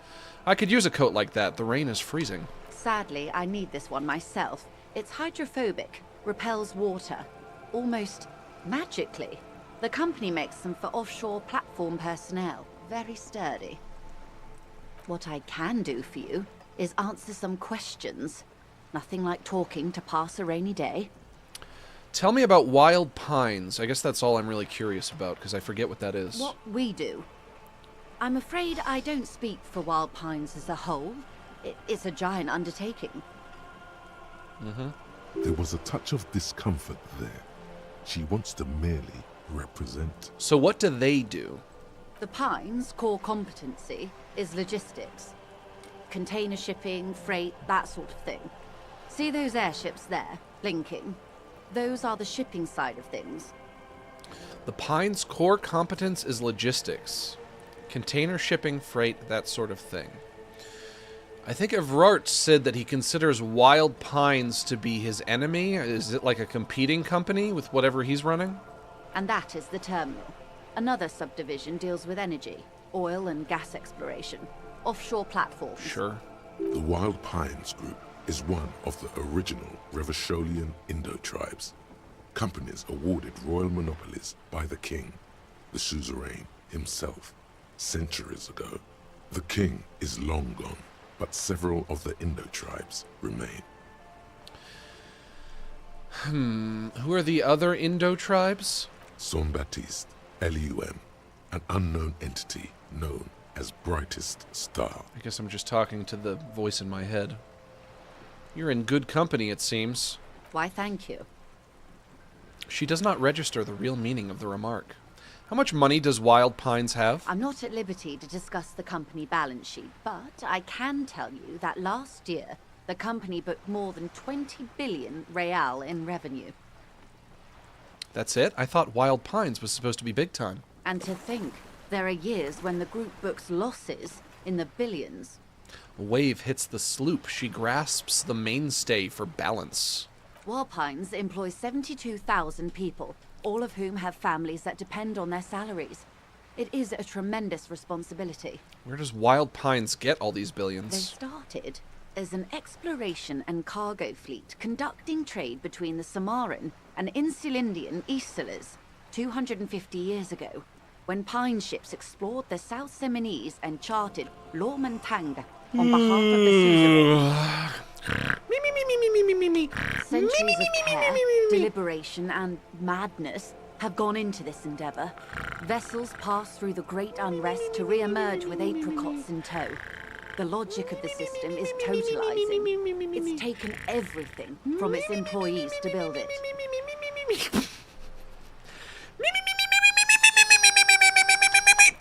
I could use a coat like that. The rain is freezing. Sadly, I need this one myself. It's hydrophobic, repels water, almost magically. The company makes them for offshore platform personnel. Very sturdy. What I can do for you is answer some questions. Nothing like talking to pass a rainy day. Tell me about wild pines. I guess that's all I'm really curious about, because I forget what that is. What we do. I'm afraid I don't speak for Wild Pines as a whole. It's a giant undertaking. There was a touch of discomfort there. She wants to merely represent. So what do they do? The Pines' core competency is logistics. Container shipping, freight, that sort of thing. See those airships there, blinking? Those are the shipping side of things. The Pines' core competence is logistics. Container shipping, freight, that sort of thing. I think Evrart said that he considers Wild Pines to be his enemy. Is it like a competing company with whatever he's running? And that is the terminal. Another subdivision deals with energy, oil and gas exploration, offshore platforms. Sure. The Wild Pines Group is one of the original Revacholian Indo-tribes. Companies awarded royal monopolies by the king, the suzerain himself, centuries ago. The king is long gone, but several of the Indo-tribes remain. Who are the other Indo-tribes? Saint-Baptiste, LUM, an unknown entity known as Brightest Star. I guess I'm just talking to the voice in my head. You're in good company, it seems. Why, thank you. She does not register the real meaning of the remark. How much money does Wild Pines have? I'm not at liberty to discuss the company balance sheet, but I can tell you that last year, the company booked more than 20 billion real in revenue. That's it? I thought Wild Pines was supposed to be big time. And to think, there are years when the group books losses in the billions. A wave hits the sloop. She grasps the mainstay for balance. Wild Pines employs 72,000 people, all of whom have families that depend on their salaries. It is a tremendous responsibility. Where does Wild Pines get all these They billions? started as an exploration and cargo fleet conducting trade between the Samaran and Insulindian Isolas 250 years ago, when pine ships explored the South Seminese and charted Lormantang on behalf of the suzerain. Centuries of care, deliberation, and madness have gone into this endeavor. Vessels pass through the great unrest to re-emerge with apricots in tow. The logic of the system is totalizing. It's taken everything from its employees to build it.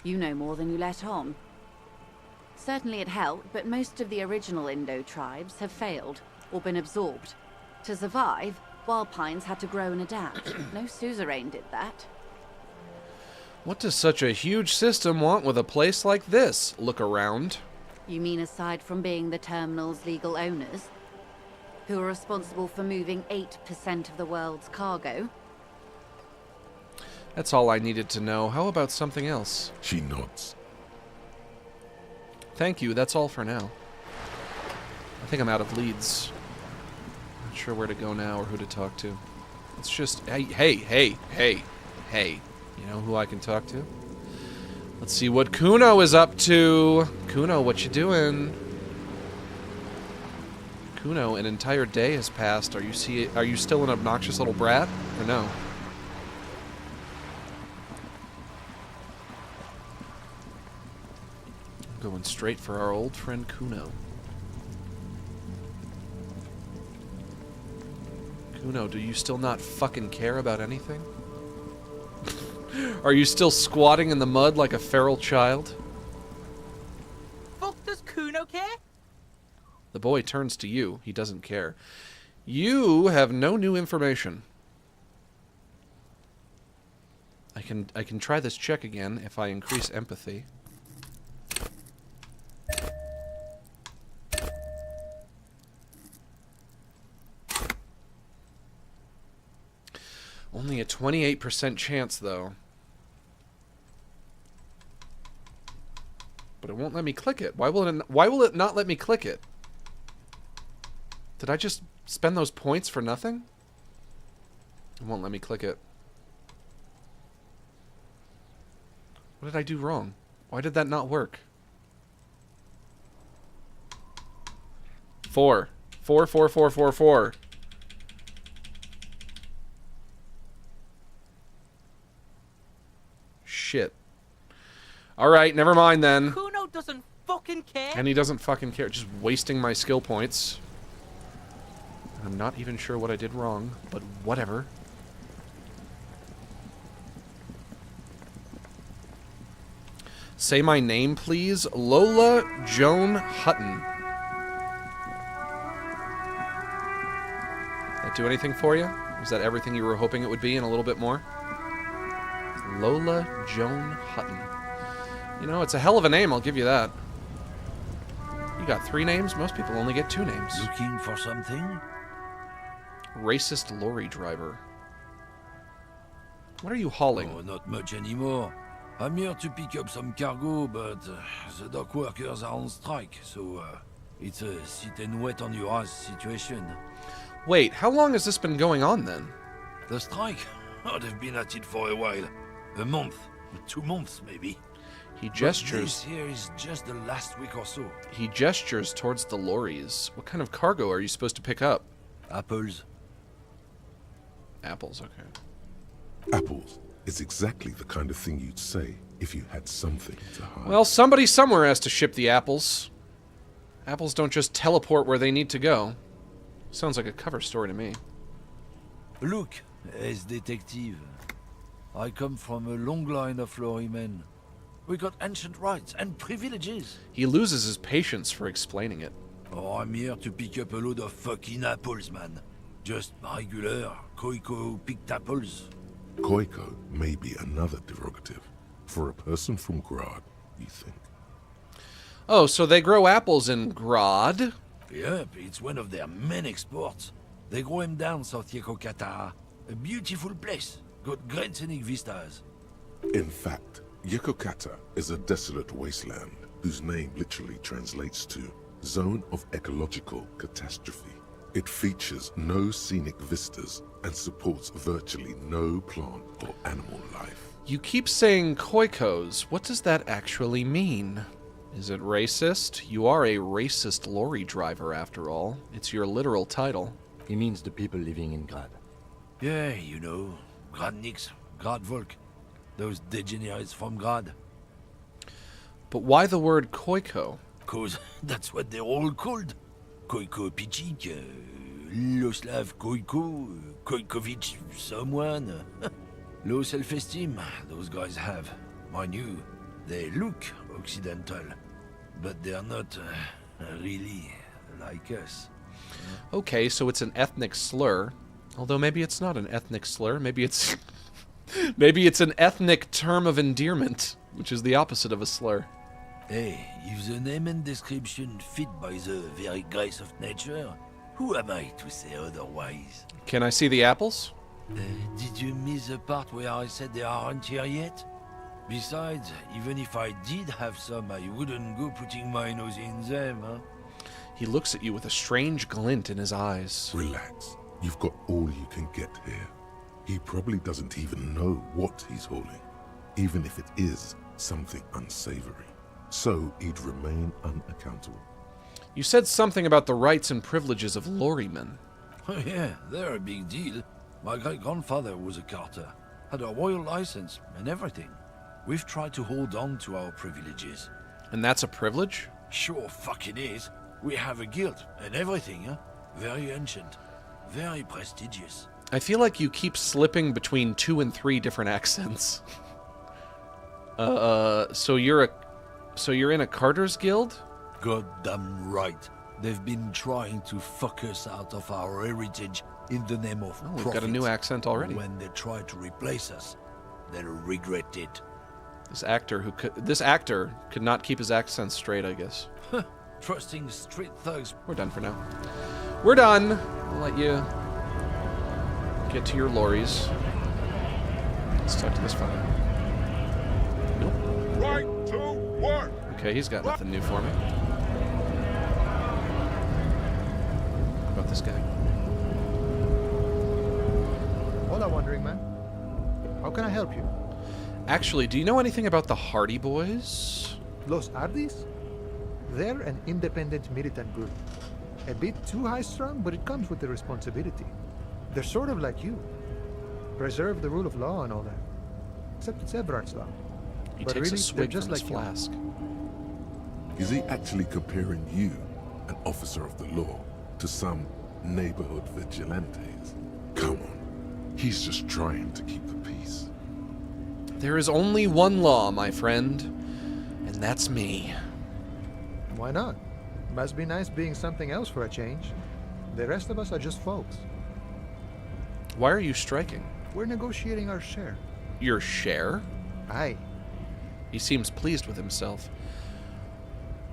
You know more than you let on. Certainly it helped, but most of the original Indo tribes have failed or been absorbed. To survive, Wild Pines had to grow and adapt. No suzerain did that. What does such a huge system want with a place like this? Look around. You mean aside from being the terminal's legal owners, who are responsible for moving 8% of the world's cargo? That's all I needed to know. How about something else? She nods. Thank you, that's all for now. I think I'm out of leads. Not sure where to go now or who to talk to. It's just, hey. You know who I can talk to? Let's see what Kuno is up to. Kuno, what you doing? Kuno, an entire day has passed. Are you still an obnoxious little brat, or no? Going straight for our old friend Kuno. Kuno, do you still not fucking care about anything? Are you still squatting in the mud like a feral child? Fuck, does Kuno care? The boy turns to you. He doesn't care. You have no new information. I can try this check again if I increase empathy. Only a 28% chance, though. But it won't let me click it. Why will it not let me click it? Did I just spend those points for nothing? It won't let me click it. What did I do wrong? Why did that not work? 4. 4, 4, 4, 4, 4. Shit. Alright, never mind then. Kuno doesn't fucking care. And he doesn't fucking care. Just wasting my skill points. I'm not even sure what I did wrong, but whatever. Say my name, please. Lola Joan Hutton. That do anything for you? Was that everything you were hoping it would be and a little bit more? Lola Joan Hutton. You know, it's a hell of a name, I'll give you that. You got 3 names? Most people only get 2 names. Looking for something? Racist lorry driver. What are you hauling? Oh, not much anymore. I'm here to pick up some cargo, but the dock workers are on strike, so it's a sit and wait on your ass situation. Wait, how long has this been going on then? The strike? Oh, they've been at it for a while. A month, 2 months maybe. He gestures. But this here is just the last week or so. He gestures towards the lorries. What kind of cargo are you supposed to pick up? Apples. Apples, okay. Apples is exactly the kind of thing you'd say if you had something to hide. Well, somebody somewhere has to ship the apples. Apples don't just teleport where they need to go. Sounds like a cover story to me. Look, as detective, I come from a long line of lorrymen. We got ancient rights and privileges. He loses his patience for explaining it. Oh, I'm here to pick up a load of fucking apples, man. Just regular Koiko picked apples. Koiko may be another derogative. For a person from Grad, you think? Oh, so they grow apples in Grad? Yep, it's one of their main exports. They grow them down South Yekokata. A beautiful place. Got great scenic vistas. In fact, Yekokata is a desolate wasteland whose name literally translates to Zone of Ecological Catastrophe. It features no scenic vistas and supports virtually no plant or animal life. You keep saying Koikos. What does that actually mean? Is it racist? You are a racist lorry driver, after all. It's your literal title. He means the people living in Grad. Yeah, you know, Gradniks, Gradvolk. Those degenerates from Grad. But why the word Koiko? 'Cause that's what they're all called. Koiko Pichik, Loslav Koiko, Koikovic someone. Low self-esteem, those guys have. Mind you, they look Occidental, but they're not really like us. Okay, so it's an ethnic slur. Although maybe it's not an ethnic slur. Maybe it's... maybe it's an ethnic term of endearment, which is the opposite of a slur. Hey, if the name and description fit by the very grace of nature, who am I to say otherwise? Can I see the apples? Did you miss the part where I said they aren't here yet? Besides, even if I did have some, I wouldn't go putting my nose in them, huh? He looks at you with a strange glint in his eyes. Relax. You've got all you can get here. He probably doesn't even know what he's hauling, even if it is something unsavory. So he'd remain unaccountable. You said something about the rights and privileges of lorrymen. Oh yeah, they're a big deal. My great-grandfather was a carter, had a royal license and everything. We've tried to hold on to our privileges. And that's a privilege? Sure fucking is. We have a guild and everything, huh? Very ancient. Very prestigious. I feel like you keep slipping between 2 and 3 different accents. So you're in a carter's guild? Goddamn right. They've been trying to fuck us out of our heritage in the name of We've got a new accent already. When they try to replace us, they'll regret it. This actor could not keep his accent straight, I guess. Trusting street thugs. We're done for now. We're done. I'll let you get to your lorries. Let's talk to this fella. Nope. Right to work. Okay, he's got nothing new for me. What about this guy? Hola, wandering man. How can I help you? Actually, do you know anything about the Hardy Boys? Los Hardys? They're an independent militant group. A bit too high-strung, but it comes with the responsibility. They're sort of like you. Preserve the rule of law and all that. Except it's Everard's law. He But takes really, a swig they're just from his like you. flask. Is he actually comparing you, an officer of the law, to some neighborhood vigilantes? Come on. He's just trying to keep the peace. There is only one law, my friend, and that's me. Why not? Must be nice being something else for a change. The rest of us are just folks. Why are you striking? We're negotiating our share. Your share? Aye. He seems pleased with himself.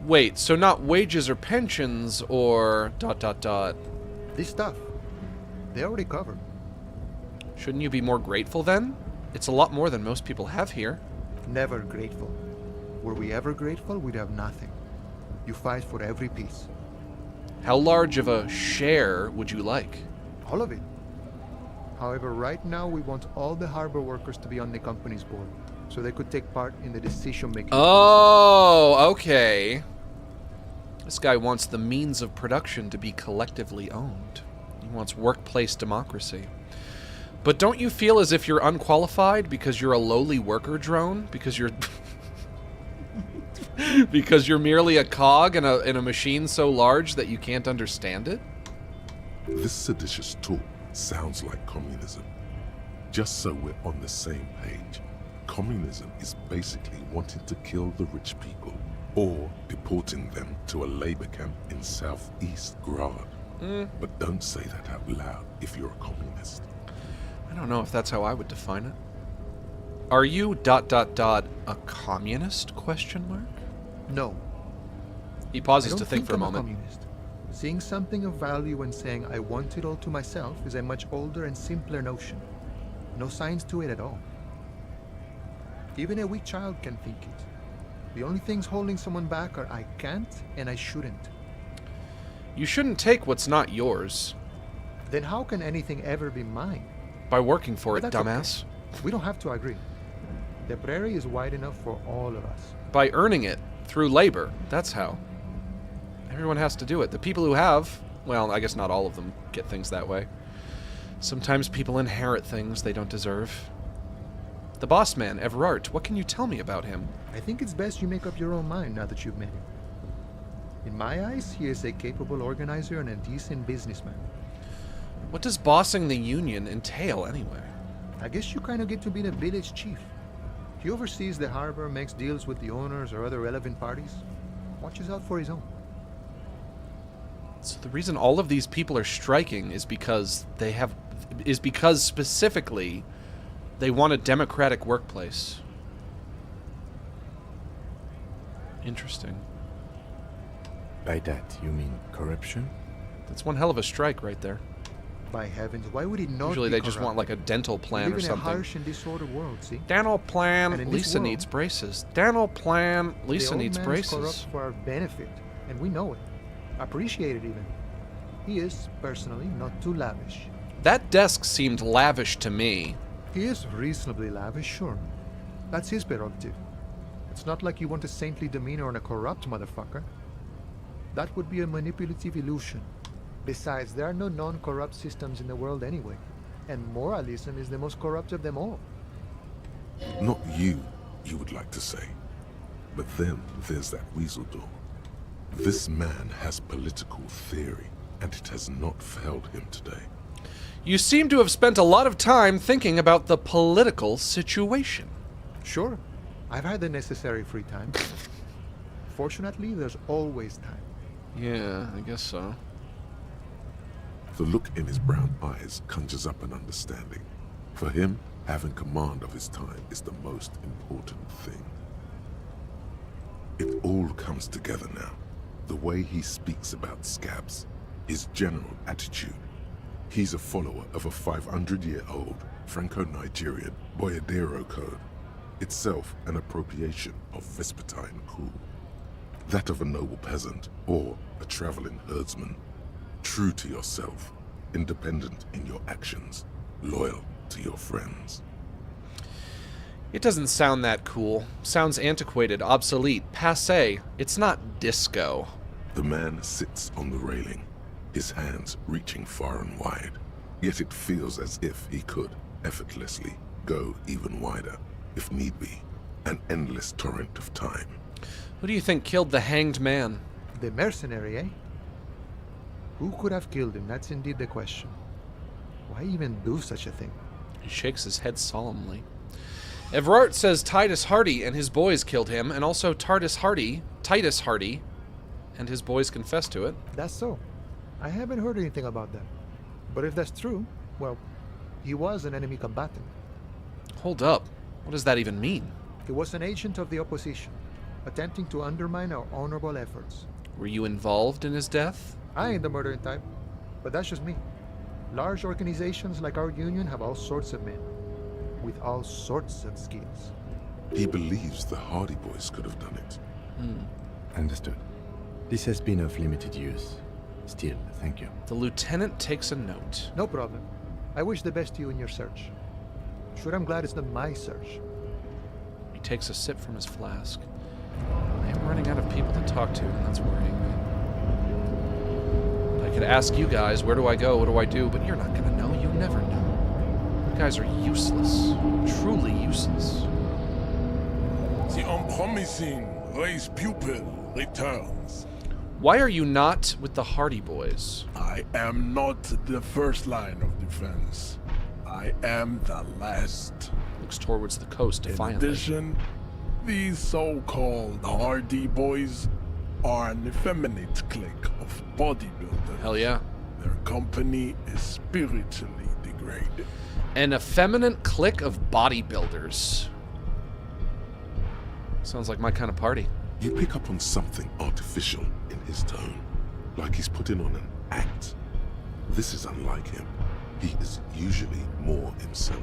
Wait, so not wages or pensions or ... This stuff. They already covered. Shouldn't you be more grateful then? It's a lot more than most people have here. Never grateful. Were we ever grateful, we'd have nothing. You fight for every piece. How large of a share would you like? All of it. However, right now we want all the harbor workers to be on the company's board, so they could take part in the decision-making. Oh, okay. This guy wants the means of production to be collectively owned. He wants workplace democracy. But don't you feel as if you're unqualified because you're a lowly worker drone? Because you're... because you're merely a cog in a machine so large that you can't understand it? This seditious talk sounds like communism. Just so we're on the same page, communism is basically wanting to kill the rich people or deporting them to a labor camp in southeast Grad. But don't say that out loud if you're a communist. I don't know if that's how I would define it. Are you ... a communist, question mark? No. He pauses I don't to think for a I'm moment. communist. Seeing something of value and saying I want it all to myself is a much older and simpler notion. No science to it at all. Even a weak child can think it. The only things holding someone back are I can't and I shouldn't. You shouldn't take what's not yours. Then how can anything ever be mine? By working for it, But that's dumbass. okay. We don't have to agree. The prairie is wide enough for all of us. By earning it through labor. That's how. Everyone has to do it. The people who have, well, I guess not all of them get things that way. Sometimes people inherit things they don't deserve. The boss man, Everard, what can you tell me about him? I think it's best you make up your own mind now that you've met him. In my eyes, he is a capable organizer and a decent businessman. What does bossing the union entail, anyway? I guess you kind of get to be the village chief. He oversees the harbor, makes deals with the owners or other relevant parties, watches out for his own. So the reason all of these people are striking is because because specifically they want a democratic workplace. Interesting. By that, you mean corruption? That's one hell of a strike right there. By heavens, why would he not Usually be they just want like a dental plan we or live in something. a harsh and disordered world, see? Dental And plan, in this Lisa world, needs braces. Dental plan, the Lisa old needs man is braces. corrupt for our benefit, and we know it. Appreciate it even. He is, personally, not too lavish. That desk seemed lavish to me. He is reasonably lavish, sure. That's his prerogative. It's not like you want a saintly demeanor on a corrupt motherfucker. That would be a manipulative illusion. Besides, there are no non-corrupt systems in the world anyway. And moralism is the most corrupt of them all. Not you would like to say. But then there's that weasel door. This man has political theory, and it has not failed him today. You seem to have spent a lot of time thinking about the political situation. Sure. I've had the necessary free time. Fortunately, there's always time. Yeah, I guess so. The look in his brown eyes conjures up an understanding. For him, having command of his time is the most important thing. It all comes together now. The way he speaks about scabs, his general attitude. He's a follower of a 500-year-old Franco-Nigerian Boyadero code, itself an appropriation of Vespertine cool. That of a noble peasant or a traveling herdsman. True to yourself, independent in your actions, loyal to your friends. It doesn't sound that cool. Sounds antiquated, obsolete, passé. It's not disco. The man sits on the railing, his hands reaching far and wide. Yet it feels as if he could, effortlessly, go even wider, if need be. An endless torrent of time. Who do you think killed the hanged man? The mercenary, eh? Who could have killed him? That's indeed the question. Why even do such a thing? He shakes his head solemnly. Everard says Titus Hardy and his boys killed him, and also Titus Hardy, and his boys confessed to it. That's so. I haven't heard anything about that. But if that's true, well, he was an enemy combatant. Hold up. What does that even mean? He was an agent of the opposition, attempting to undermine our honorable efforts. Were you involved in his death? I ain't the murdering type, but that's just me. Large organizations like our union have all sorts of men, with all sorts of skills. He believes the Hardy Boys could have done it. Understood. This has been of limited use. Still, thank you. The lieutenant takes a note. No problem. I wish the best to you in your search. Sure, I'm glad it's not my search. He takes a sip from his flask. I am running out of people to talk to, and that's worrying me. I could ask you guys, where do I go, what do I do, but you're not gonna know, you never know. You guys are useless. Truly useless. The unpromising race pupil returns. Why are you not with the Hardy Boys? I am not the first line of defense. I am the last. Looks towards the coast, defiantly. In addition, these so-called Hardy Boys are an effeminate clique of bodybuilders. Hell yeah. Their company is spiritually degraded. An effeminate clique of bodybuilders. Sounds like my kind of party. You pick up on something artificial in his tone, like he's putting on an act. This is unlike him. He is usually more himself.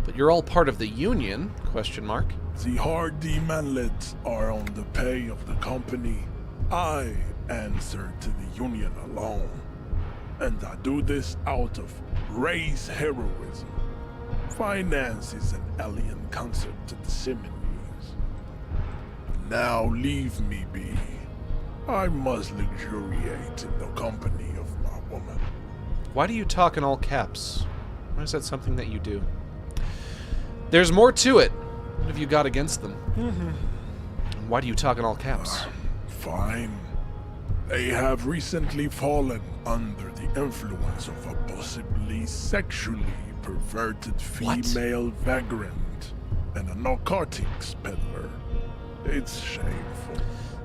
But you're all part of the union, question mark. The Hardy manlets are on the pay of the company. I answer to the union alone. And I do this out of race heroism. Finance is an alien concept to the Simmons. Now leave me be. I must luxuriate in the company of my woman. Why do you talk in all caps? Why is that something that you do? There's more to it. What have you got against them? Why do you talk in all caps? Fine. They have recently fallen under the influence of a possibly sexually perverted female vagrant and a narcotics peddler. It's shameful.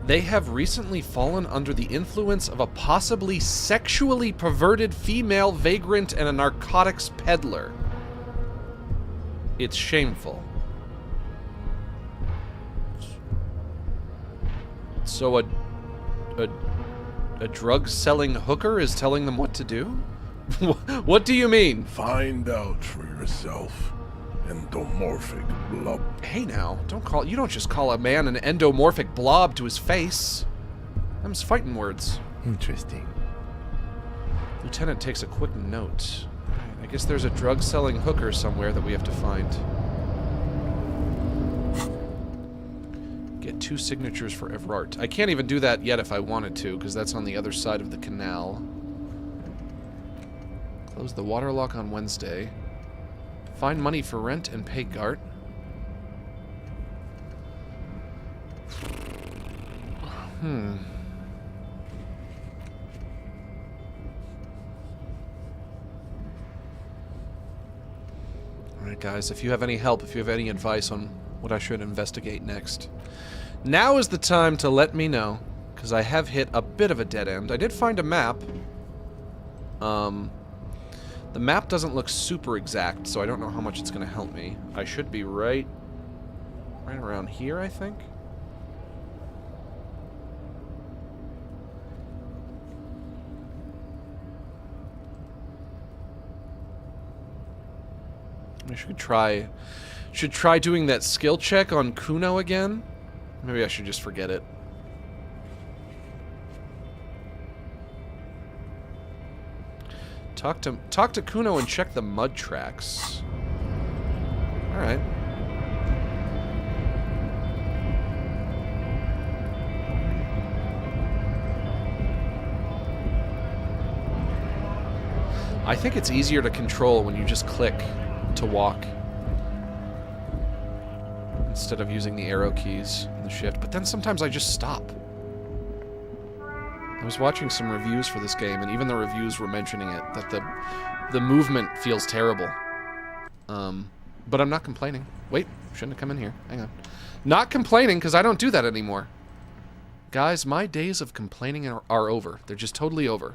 They have recently fallen under the influence of a possibly sexually perverted female vagrant and a narcotics peddler. It's shameful. So a drug-selling hooker is telling them what to do? What do you mean? Find out for yourself. Endomorphic blob. Hey now, you don't just call a man an endomorphic blob to his face. Them's fighting words. Interesting. Lieutenant takes a quick note. I guess there's a drug-selling hooker somewhere that we have to find. Get 2 signatures for Everard. I can't even do that yet if I wanted to, because that's on the other side of the canal. Close the water lock on Wednesday. Find money for rent and pay Gart. Alright guys, if you have any help, if you have any advice on what I should investigate next, now is the time to let me know, because I have hit a bit of a dead end. I did find a map. The map doesn't look super exact, so I don't know how much it's going to help me. I should be right around here, I think. I should try doing that skill check on Kuno again. Maybe I should just forget it. Talk to Kuno and check the mud tracks. All right. I think it's easier to control when you just click to walk instead of using the arrow keys and the shift. But then sometimes I just stop. I was watching some reviews for this game, and even the reviews were mentioning it, that the movement feels terrible. But I'm not complaining. Wait, shouldn't have come in here. Hang on. Not complaining, because I don't do that anymore. Guys, my days of complaining are over. They're just totally over.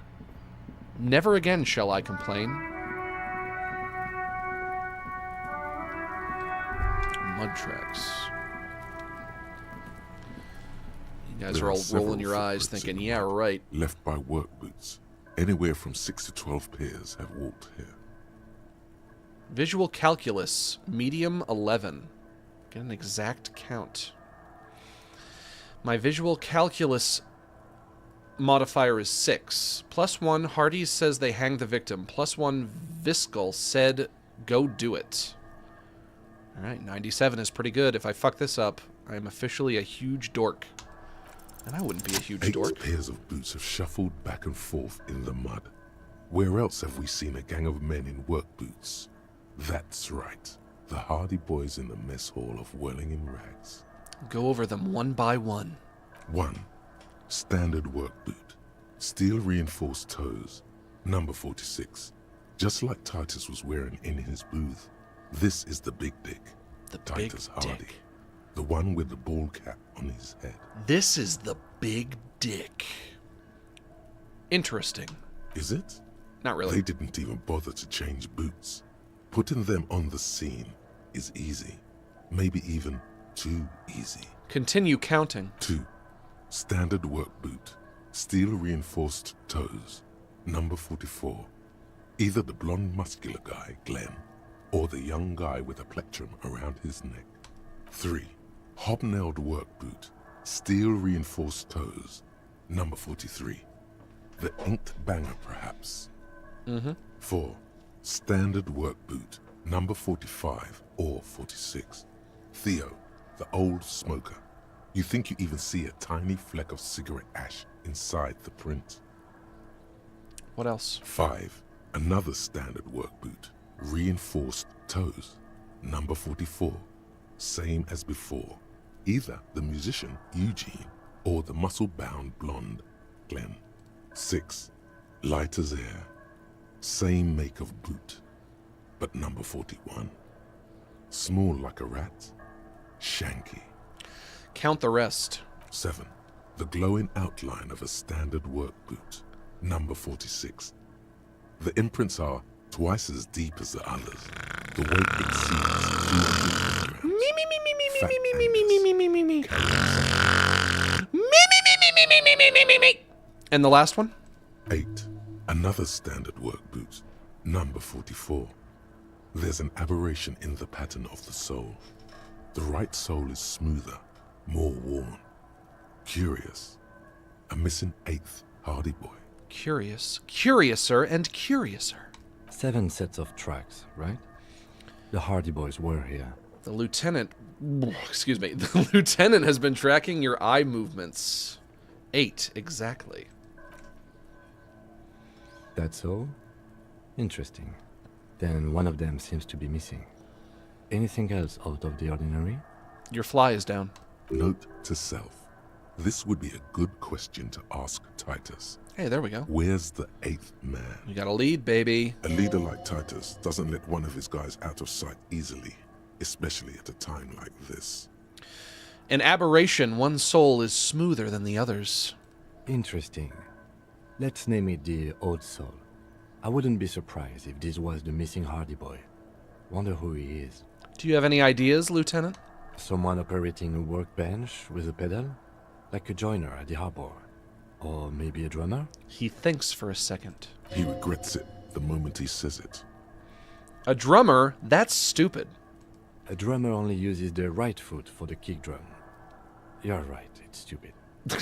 Never again shall I complain. Mud tracks. You guys are all rolling your eyes thinking, yeah, right. Left by work boots. Anywhere from 6 to 12 pairs have walked here. Visual calculus, medium 11. Get an exact count. My visual calculus modifier is 6. +1, Hardy's says they hang the victim. +1, Viscal said go do it. Alright, 97 is pretty good. If I fuck this up, I am officially a huge dork. And I wouldn't be a huge dork. 8 pairs of boots have shuffled back and forth in the mud. Where else have we seen a gang of men in work boots? That's right. The Hardy Boys in the mess hall of Welling in Rags. Go over them one by one. 1. Standard work boot. Steel reinforced toes. Number 46. Just like Titus was wearing in his booth. This is the big dick. The Titus big Hardy. dick. The one with the ball cap on his head. This is the big dick. Interesting. Is it? Not really. They didn't even bother to change boots. Putting them on the scene is easy. Maybe even too easy. Continue counting. 2. Standard work boot. Steel reinforced toes. Number 44. Either the blonde muscular guy, Glenn, or the young guy with a plectrum around his neck. 3. Hobnailed work boot. Steel reinforced toes. Number 43. The inked banger, perhaps. 4. Standard work boot. Number 45 or 46. Theo, the old smoker. You think you even see a tiny fleck of cigarette ash inside the print. What else? 5. Another standard work boot. Reinforced toes. Number 44. Same as before. Either the musician, Eugene, or the muscle-bound blonde, Glenn. 6. Light as air. Same make of boot. But number 41. Small like a rat. Shanky. Count the rest. 7. The glowing outline of a standard work boot. Number 46. The imprints are twice as deep as the others. The weight exceeds 200 kilograms. And the last one? 8. Another standard work boot. Number 44. There's an aberration in the pattern of the sole. The right sole is smoother, more worn. Curious. A missing 8th Hardy Boy. Curious. Curiouser and curiouser. 7 sets of tracks, right? The Hardy Boys were here. The lieutenant... Excuse me. The lieutenant has been tracking your eye movements. 8, exactly. That's all? Interesting. Then one of them seems to be missing. Anything else out of the ordinary? Your fly is down. Note to self. This would be a good question to ask Titus. Hey, there we go. Where's the 8th man? You got a lead, baby. A leader like Titus doesn't let one of his guys out of sight easily, especially at a time like this. An aberration, one soul is smoother than the others. Interesting. Let's name it the Odd Soul. I wouldn't be surprised if this was the missing Hardy Boy. Wonder who he is. Do you have any ideas, Lieutenant? Someone operating a workbench with a pedal? Like a joiner at the harbor. Or maybe a drummer? He thinks for a second. He regrets it the moment he says it. A drummer? That's stupid. A drummer only uses the right foot for the kick drum. You're right, it's stupid.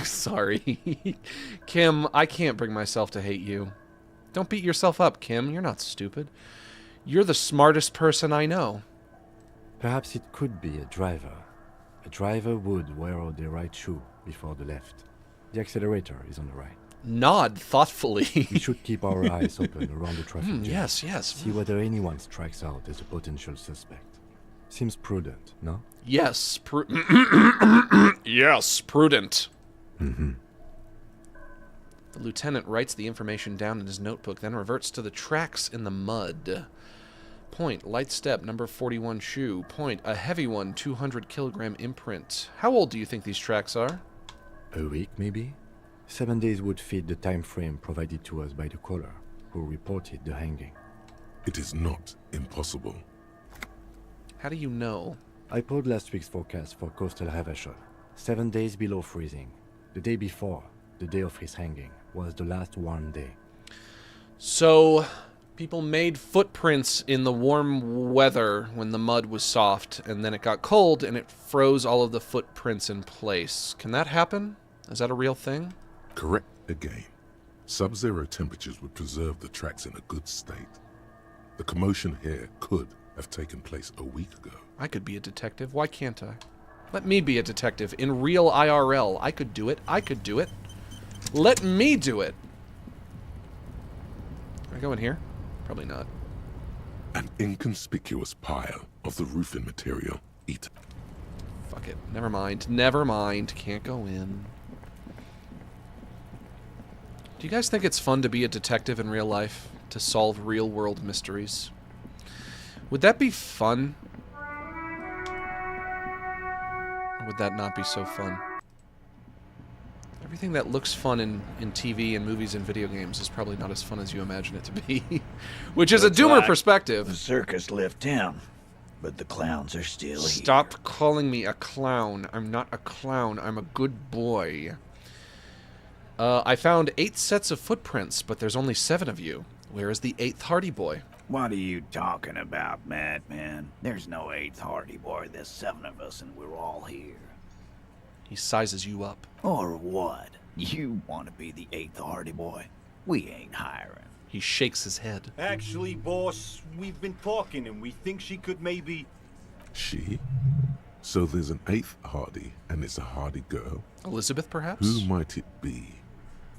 Sorry. Kim, I can't bring myself to hate you. Don't beat yourself up, Kim. You're not stupid. You're the smartest person I know. Perhaps it could be a driver. A driver would wear the right shoe before the left. The accelerator is on the right. Nod thoughtfully. We should keep our eyes open around the traffic jam. Yes, yes. See whether anyone strikes out as a potential suspect. Seems prudent, no? Yes, yes, prudent. Mm-hmm. The lieutenant writes the information down in his notebook, then reverts to the tracks in the mud. Point, light step, number 41 shoe. Point, a heavy one, 200 kilogram imprint. How old do you think these tracks are? A week, maybe? 7 days would fit the time frame provided to us by the caller, who reported the hanging. It is not impossible. How do you know? I pulled last week's forecast for coastal Havashol. 7 days below freezing. The day before, the day of his hanging, was the last warm day. So, people made footprints in the warm weather when the mud was soft, and then it got cold and it froze all of the footprints in place. Can that happen? Is that a real thing? Correct again. Sub-zero temperatures would preserve the tracks in a good state. The commotion here could have taken place a week ago. I could be a detective. Why can't I? Let me be a detective in real IRL. I could do it. I could do it. Let me do it. Can I go in here? Probably not. An inconspicuous pile of the roofing material eaten. Fuck it. Never mind. Never mind. Can't go in. Do you guys think it's fun to be a detective in real life? To solve real-world mysteries? Would that be fun? Or would that not be so fun? Everything that looks fun in TV and movies and video games is probably not as fun as you imagine it to be. Which is a doomer perspective. The circus left town, but the clowns are still here. Stop calling me a clown. I'm not a clown. I'm a good boy. I found 8 sets of footprints, but there's only 7 of you. Where is the 8th Hardy Boy? What are you talking about, madman? There's no 8th Hardy Boy. There's 7 of us, and we're all here. He sizes you up. Or what? You want to be the 8th Hardy Boy? We ain't hiring. He shakes his head. Actually, boss, we've been talking, and we think she could maybe... She? So there's an 8th Hardy, and it's a Hardy girl? Elizabeth, perhaps? Who might it be?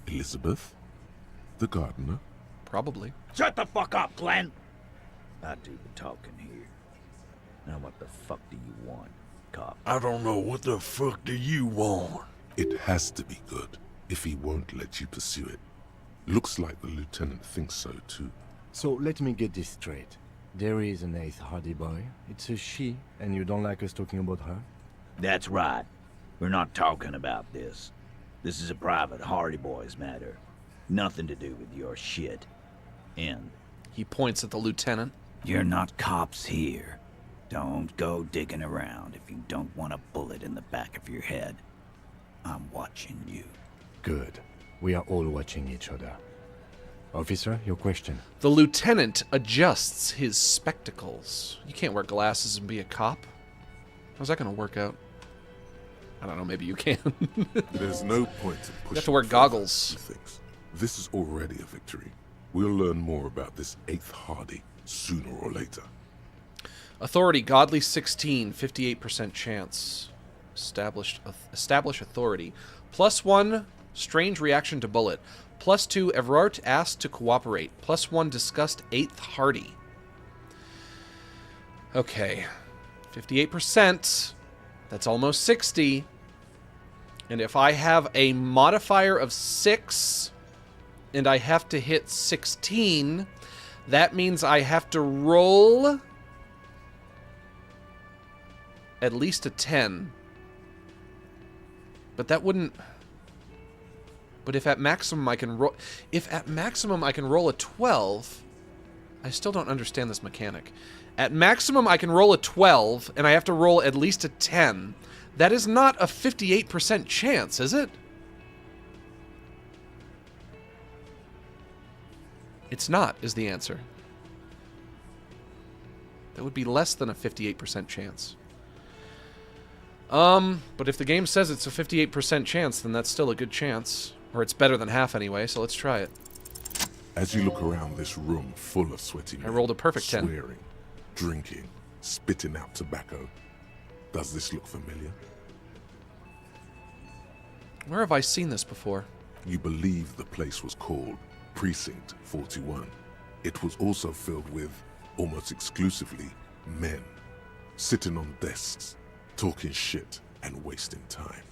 Elizabeth? The gardener? Probably. Shut the fuck up, Glenn! I do the talking here. Now what the fuck do you want, cop? I don't know. What the fuck do you want? It has to be good, if he won't let you pursue it. Looks like the lieutenant thinks so, too. So let me get this straight. There is an 8th Hardy Boy. It's a she, and you don't like us talking about her? That's right. We're not talking about this. This is a private Hardy Boys matter. Nothing to do with your shit. And he points at the lieutenant. You're not cops here. Don't go digging around if you don't want a bullet in the back of your head. I'm watching you. Good. We are all watching each other. Officer, your question. The lieutenant adjusts his spectacles. You can't wear glasses and be a cop. How's that going to work out? I don't know, maybe you can. There's no point in pushing. You have to wear goggles. This is already a victory. We'll learn more about this 8th Hardy sooner or later. Authority, godly 16, 58% chance. Establish authority. +1, strange reaction to bullet. +2, Everard asked to cooperate. +1, discussed 8th Hardy. Okay. 58%. That's almost 60. And if I have a modifier of 6, and I have to hit 16, that means I have to roll at least a 10. But that wouldn't... But if at maximum I can roll... If at maximum I can roll a 12... I still don't understand this mechanic. At maximum I can roll a 12, and I have to roll at least a 10. That is not a 58% chance, is it? It's not, is the answer. That would be less than a 58% chance. But if the game says it's a 58% chance, then that's still a good chance. Or it's better than half anyway, so let's try it. As you look around this room full of sweaty men, I rolled a perfect 10. swearing, drinking, spitting out tobacco, does this look familiar? Where have I seen this before? You believe the place was called Precinct 41. It was also filled with, almost exclusively, men, sitting on desks, talking shit and wasting time.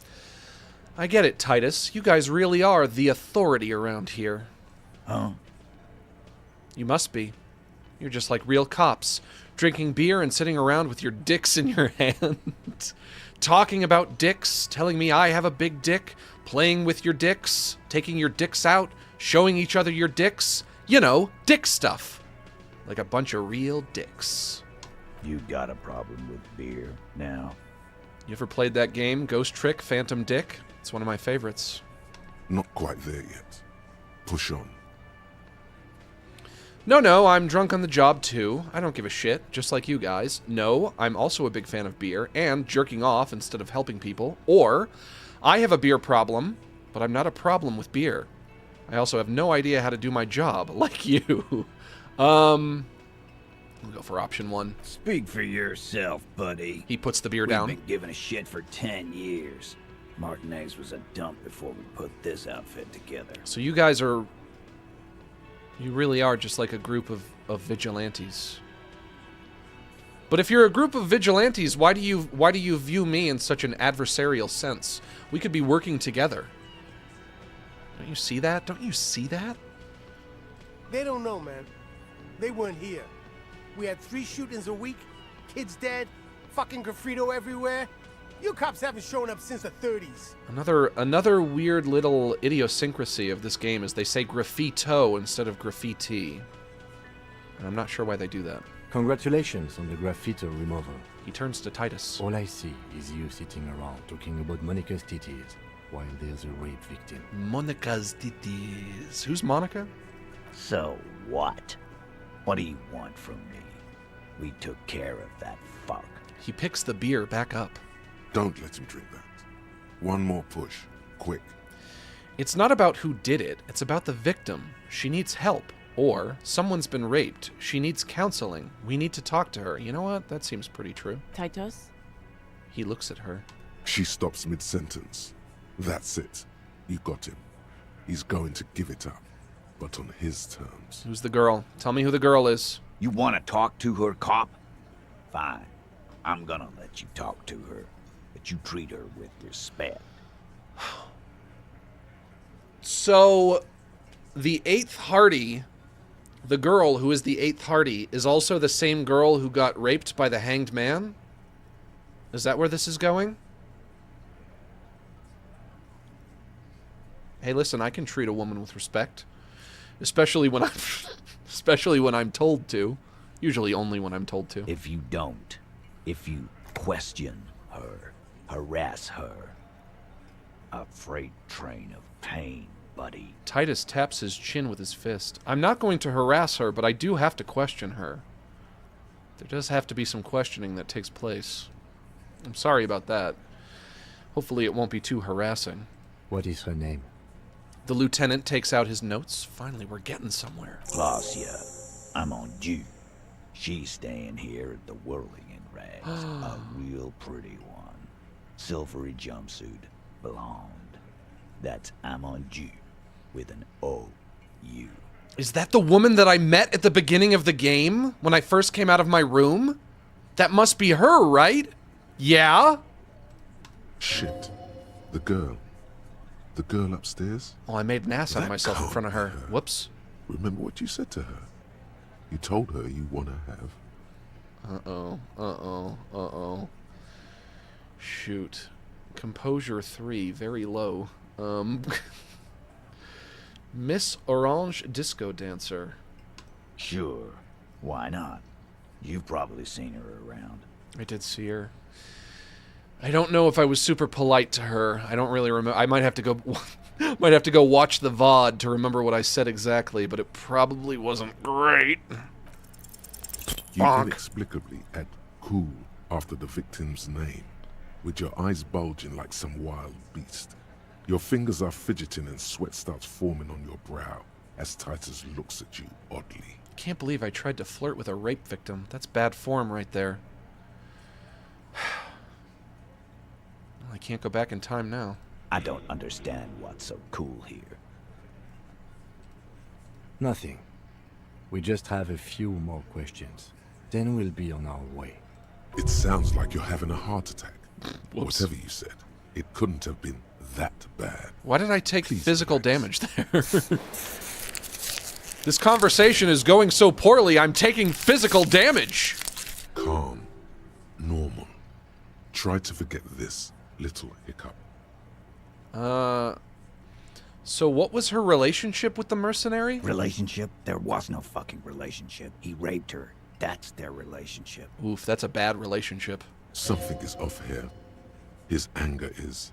I get it, Titus. You guys really are the authority around here. Huh? You must be. You're just like real cops, drinking beer and sitting around with your dicks in your hand. Talking about dicks, telling me I have a big dick, playing with your dicks, taking your dicks out, showing each other your dicks. You know, dick stuff. Like a bunch of real dicks. You got a problem with beer now? You ever played that game, Ghost Trick, Phantom Dick? It's one of my favorites. Not quite there yet. Push on. No, I'm drunk on the job too. I don't give a shit, just like you guys. No, I'm also a big fan of beer and jerking off instead of helping people. Or, I have a beer problem, but I'm not a problem with beer. I also have no idea how to do my job, like you. We'll go for option 1. Speak for yourself, buddy. He puts the beer down. We've been giving a shit for 10 years. Martinez was a dump before we put this outfit together. So you guys are... You really are just like a group of vigilantes. But if you're a group of vigilantes, why do you view me in such an adversarial sense? We could be working together. Don't you see that? Don't you see that? They don't know, man. They weren't here. We had 3 shootings a week, kids dead, fucking graffito everywhere. You cops haven't shown up since the 30s. Another weird little idiosyncrasy of this game is they say graffito instead of graffiti. And I'm not sure why they do that. Congratulations on the graffito removal. He turns to Titus. All I see is you sitting around talking about Monica's titties while there's a rape victim. Monica's titties. Who's Monica? So what? What do you want from me? We took care of that fuck. He picks the beer back up. Don't let him drink that. One more push. Quick. It's not about who did it. It's about the victim. She needs help. Or, someone's been raped. She needs counseling. We need to talk to her. You know what? That seems pretty true. Titus? He looks at her. She stops mid-sentence. That's it. You got him. He's going to give it up, but on his terms. Who's the girl? Tell me who the girl is. You want to talk to her, cop? Fine. I'm gonna let you talk to her, but you treat her with respect. So, the 8th Hardy, the girl who is the 8th Hardy, is also the same girl who got raped by the hanged man? Is that where this is going? Hey, listen, I can treat a woman with respect. Especially when I'm told to. Usually only when I'm told to. If you don't, if you question her, harass her, a freight train of pain, buddy. Titus taps his chin with his fist. I'm not going to harass her, but I do have to question her. There does have to be some questioning that takes place. I'm sorry about that. Hopefully it won't be too harassing. What is her name? The lieutenant takes out his notes. Finally, we're getting somewhere. Glacia, I'm on due. She's staying here at the Whirling in Rags. A real pretty one. Silvery jumpsuit, blonde. That's Amonju with an O-U. Is that the woman that I met at the beginning of the game when I first came out of my room? That must be her, right? Yeah? Shit. The girl. The girl upstairs? Oh, I made an ass out of myself in front of her. Whoops. Remember what you said to her? You told her you want to have. Uh-oh. Shoot. Composure 3, very low. Miss Orange Disco Dancer. Sure. Why not? You've probably seen her around. I did see her. I don't know if I was super polite to her. I don't really remember. I might have to go watch the VOD to remember what I said exactly, but it probably wasn't great. You inexplicably add cool after the victim's name, with your eyes bulging like some wild beast. Your fingers are fidgeting and sweat starts forming on your brow. as Titus looks at you oddly. Can't believe I tried to flirt with a rape victim. That's bad form right there. Well, I can't go back in time now. I don't understand what's so cool here. Nothing. We just have a few more questions. Then we'll be on our way. It sounds like you're having a heart attack. Whoops. Whatever you said, it couldn't have been that bad. Why did I take physical damage there? This conversation is going so poorly, I'm taking physical damage. Calm. Normal. Try to forget this little hiccup. So what was her relationship with the mercenary? Relationship? There was no fucking relationship. He raped her. That's their relationship. Oof, that's a bad relationship. Something is off here. His anger is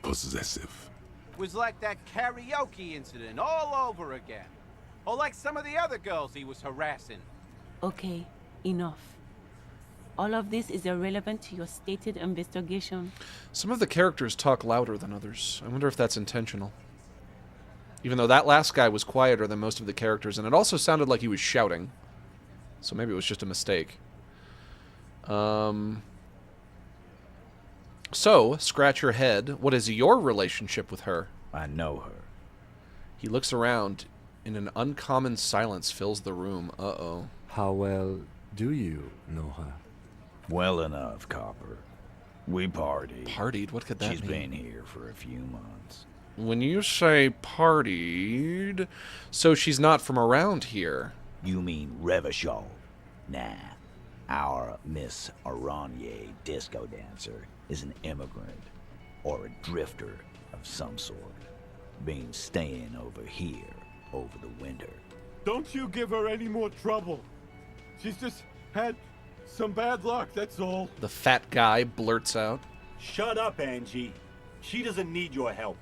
possessive. Was like that karaoke incident all over again. Or like some of the other girls he was harassing. Okay, enough. All of this is irrelevant to your stated investigation. Some of the characters talk louder than others. I wonder if that's intentional. Even though that last guy was quieter than most of the characters, and it also sounded like he was shouting. So maybe it was just a mistake. So, scratch your head. What is your relationship with her? I know her. He looks around, and an uncommon silence fills the room. Uh-oh. How well do you know her? Well enough, Copper. We partied. Partied? What could that She's mean? been here for a few months. When you say partied, so she's not from around here. You mean Revachol? Nah. Our Miss Aranye disco dancer is an immigrant or a drifter of some sort. Been staying over here over the winter. Don't you give her any more trouble. She's just had some bad luck, that's all. The fat guy blurts out. Shut up, Angie. She doesn't need your help.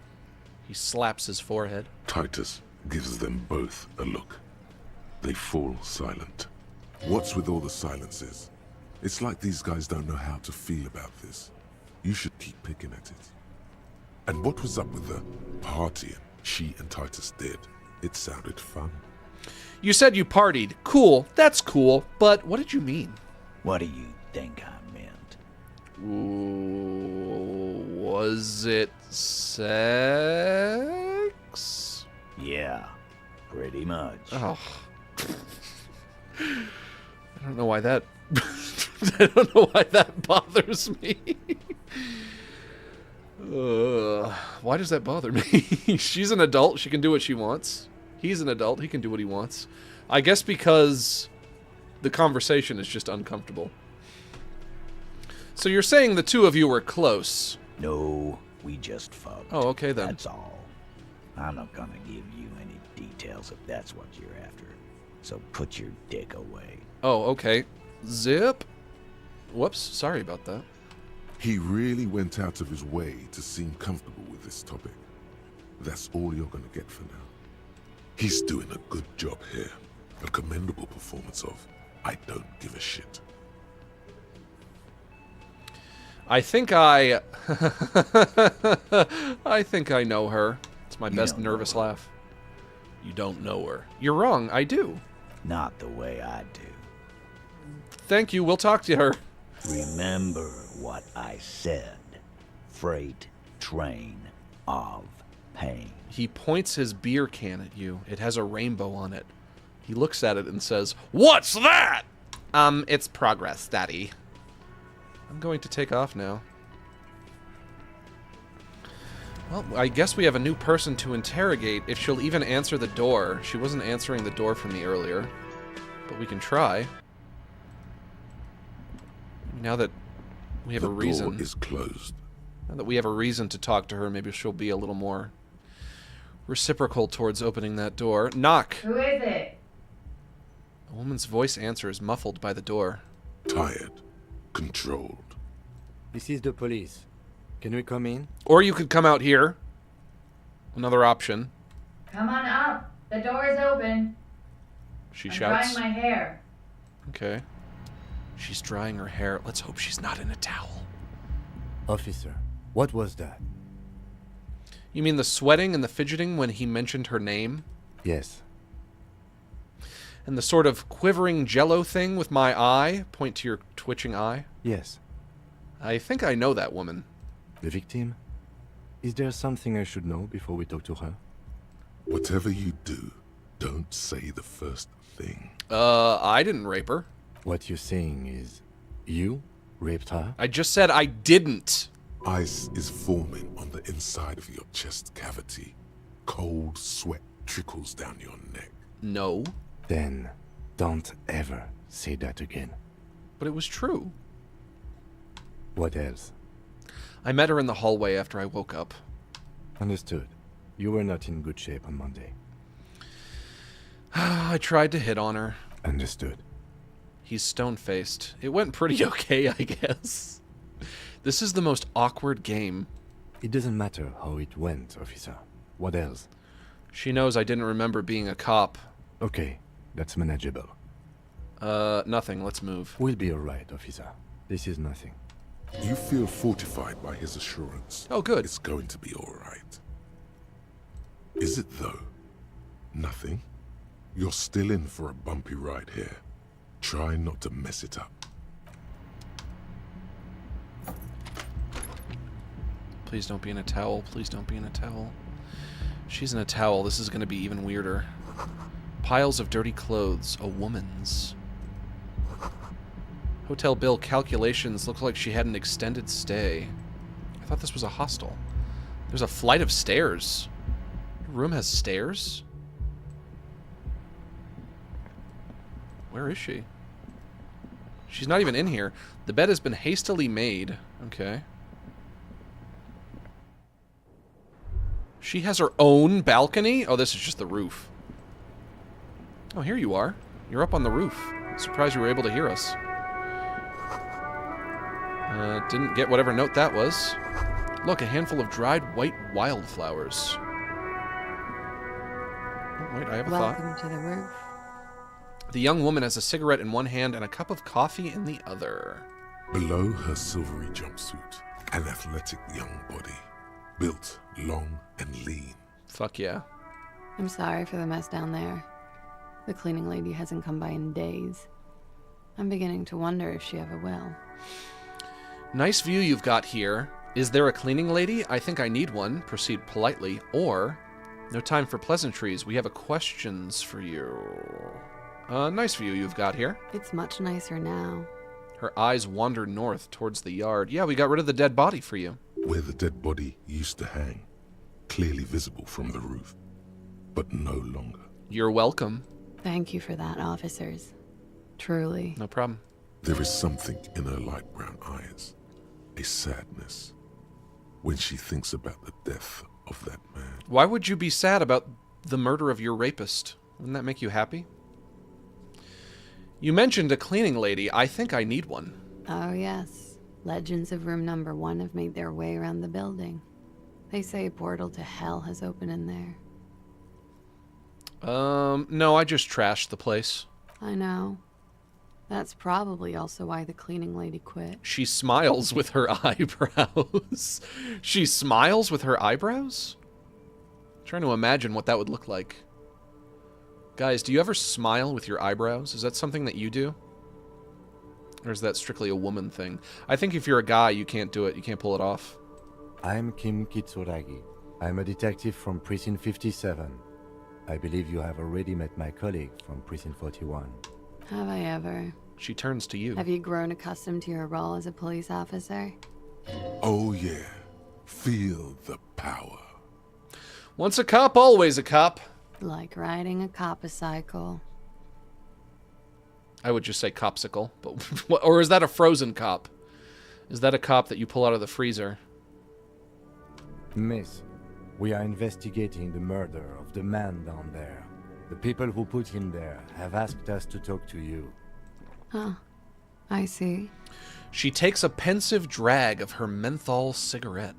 He slaps his forehead. Titus gives them both a look. They fall silent. What's with all the silences? It's like these guys don't know how to feel about this. You should keep picking at it. And what was up with the partying she and Titus did? It sounded fun. You said you partied. Cool. That's cool. But what did you mean? What do you think I meant? Ooh, was it sex? Yeah, pretty much. Oh. I don't know why that... I don't know why that bothers me. Why does that bother me? She's an adult. She can do what she wants. He's an adult. He can do what he wants. I guess because the conversation is just uncomfortable. So you're saying the two of you were close? No, we just fucked. Oh, okay then. That's all. I'm not gonna give you any details if that's what you're after. So put your dick away. Oh, okay. Zip. Whoops, sorry about that. He really went out of his way to seem comfortable with this topic. That's all you're gonna get for now. He's doing a good job here. A commendable performance of I don't give a shit. I think I think I know her. It's my best nervous laugh. You don't know her. You're wrong, I do. Not the way I do. Thank you, we'll talk to her. Remember what I said. Freight train of pain. He points his beer can at you. It has a rainbow on it. He looks at it and says, "What's that?" It's progress, Daddy. I'm going to take off now. Well, I guess we have a new person to interrogate, if she'll even answer the door. She wasn't answering the door for me earlier, but we can try. Now that we have a reason... The door is closed. Now that we have a reason to talk to her, maybe she'll be a little more reciprocal towards opening that door. Knock! Who is it? A woman's voice answers, muffled by the door. Tired. Controlled. This is the police. Can we come in? Or you could come out here. Another option. Come on up. The door is open. She I'm shouts. drying my hair. Okay. She's drying her hair. Let's hope she's not in a towel. Officer, what was that? You mean the sweating and the fidgeting when he mentioned her name? Yes, And the sort of quivering jello thing with my eye, point to your twitching eye. Yes. I think I know that woman. The victim? Is there something I should know before we talk to her? Whatever you do, don't say the first thing. I didn't rape her. What you're saying is, you raped her? I just said I didn't. Ice is forming on the inside of your chest cavity. Cold sweat trickles down your neck. No. Then, don't ever say that again. But it was true. What else? I met her in the hallway after I woke up. Understood. You were not in good shape on Monday. I tried to hit on her. Understood. He's stone-faced. It went pretty okay, I guess. This is the most awkward game. It doesn't matter how it went, officer. What else? She knows I didn't remember being a cop. Okay, that's manageable. Nothing. Let's move. We'll be alright, officer. This is nothing. You feel fortified by his assurance. Oh, good. It's going to be alright. Is it, though? Nothing? You're still in for a bumpy ride here. Try not to mess it up. Please don't be in a towel. Please don't be in a towel. She's in a towel. This is going to be even weirder. Piles of dirty clothes. A woman's. Hotel bill calculations. Looks like she had an extended stay. I thought this was a hostel. There's a flight of stairs. Your room has stairs? Where is she? She's not even in here. The bed has been hastily made. Okay. She has her own balcony? Oh, this is just the roof. Oh, here you are. You're up on the roof. Surprised you were able to hear us. Didn't get whatever note that was. Look, a handful of dried white wildflowers. Oh, wait, I have a thought. Welcome to the roof. The young woman has a cigarette in one hand and a cup of coffee in the other. Below her silvery jumpsuit, an athletic young body. Built, long, and lean. Fuck yeah. I'm sorry for the mess down there. The cleaning lady hasn't come by in days. I'm beginning to wonder if she ever will. Nice view you've got here. Is there a cleaning lady? I think I need one. Proceed politely. Or, no time for pleasantries. We have a questions for you. Nice view you've got here. It's much nicer now. Her eyes wander north towards the yard. Yeah, we got rid of the dead body for you. Where the dead body used to hang. Clearly visible from the roof. But no longer. You're welcome. Thank you for that, officers. Truly. No problem. There is something in her light brown eyes. A sadness. When she thinks about the death of that man. Why would you be sad about the murder of your rapist? Wouldn't that make you happy? You mentioned a cleaning lady. I think I need one. Oh, yes. Legends of room number 1 have made their way around the building. They say a portal to hell has opened in there. No, I just trashed the place. I know. That's probably also why the cleaning lady quit. She smiles with her eyebrows. She smiles with her eyebrows? I'm trying to imagine what that would look like. Guys, do you ever smile with your eyebrows? Is that something that you do? Or is that strictly a woman thing? I think if you're a guy, you can't do it. You can't pull it off. I'm Kim Kitsuragi. I'm a detective from Precinct 57. I believe you have already met my colleague from Precinct 41. Have I ever? She turns to you. Have you grown accustomed to your role as a police officer? Oh yeah. Feel the power. Once a cop, always a cop. Like riding a copacycle. I would just say copsicle, but or is that a frozen cop? Is that a cop that you pull out of the freezer? Miss, we are investigating the murder of the man down there. The people who put him there have asked us to talk to you. Huh. I see. She takes a pensive drag of her menthol cigarette.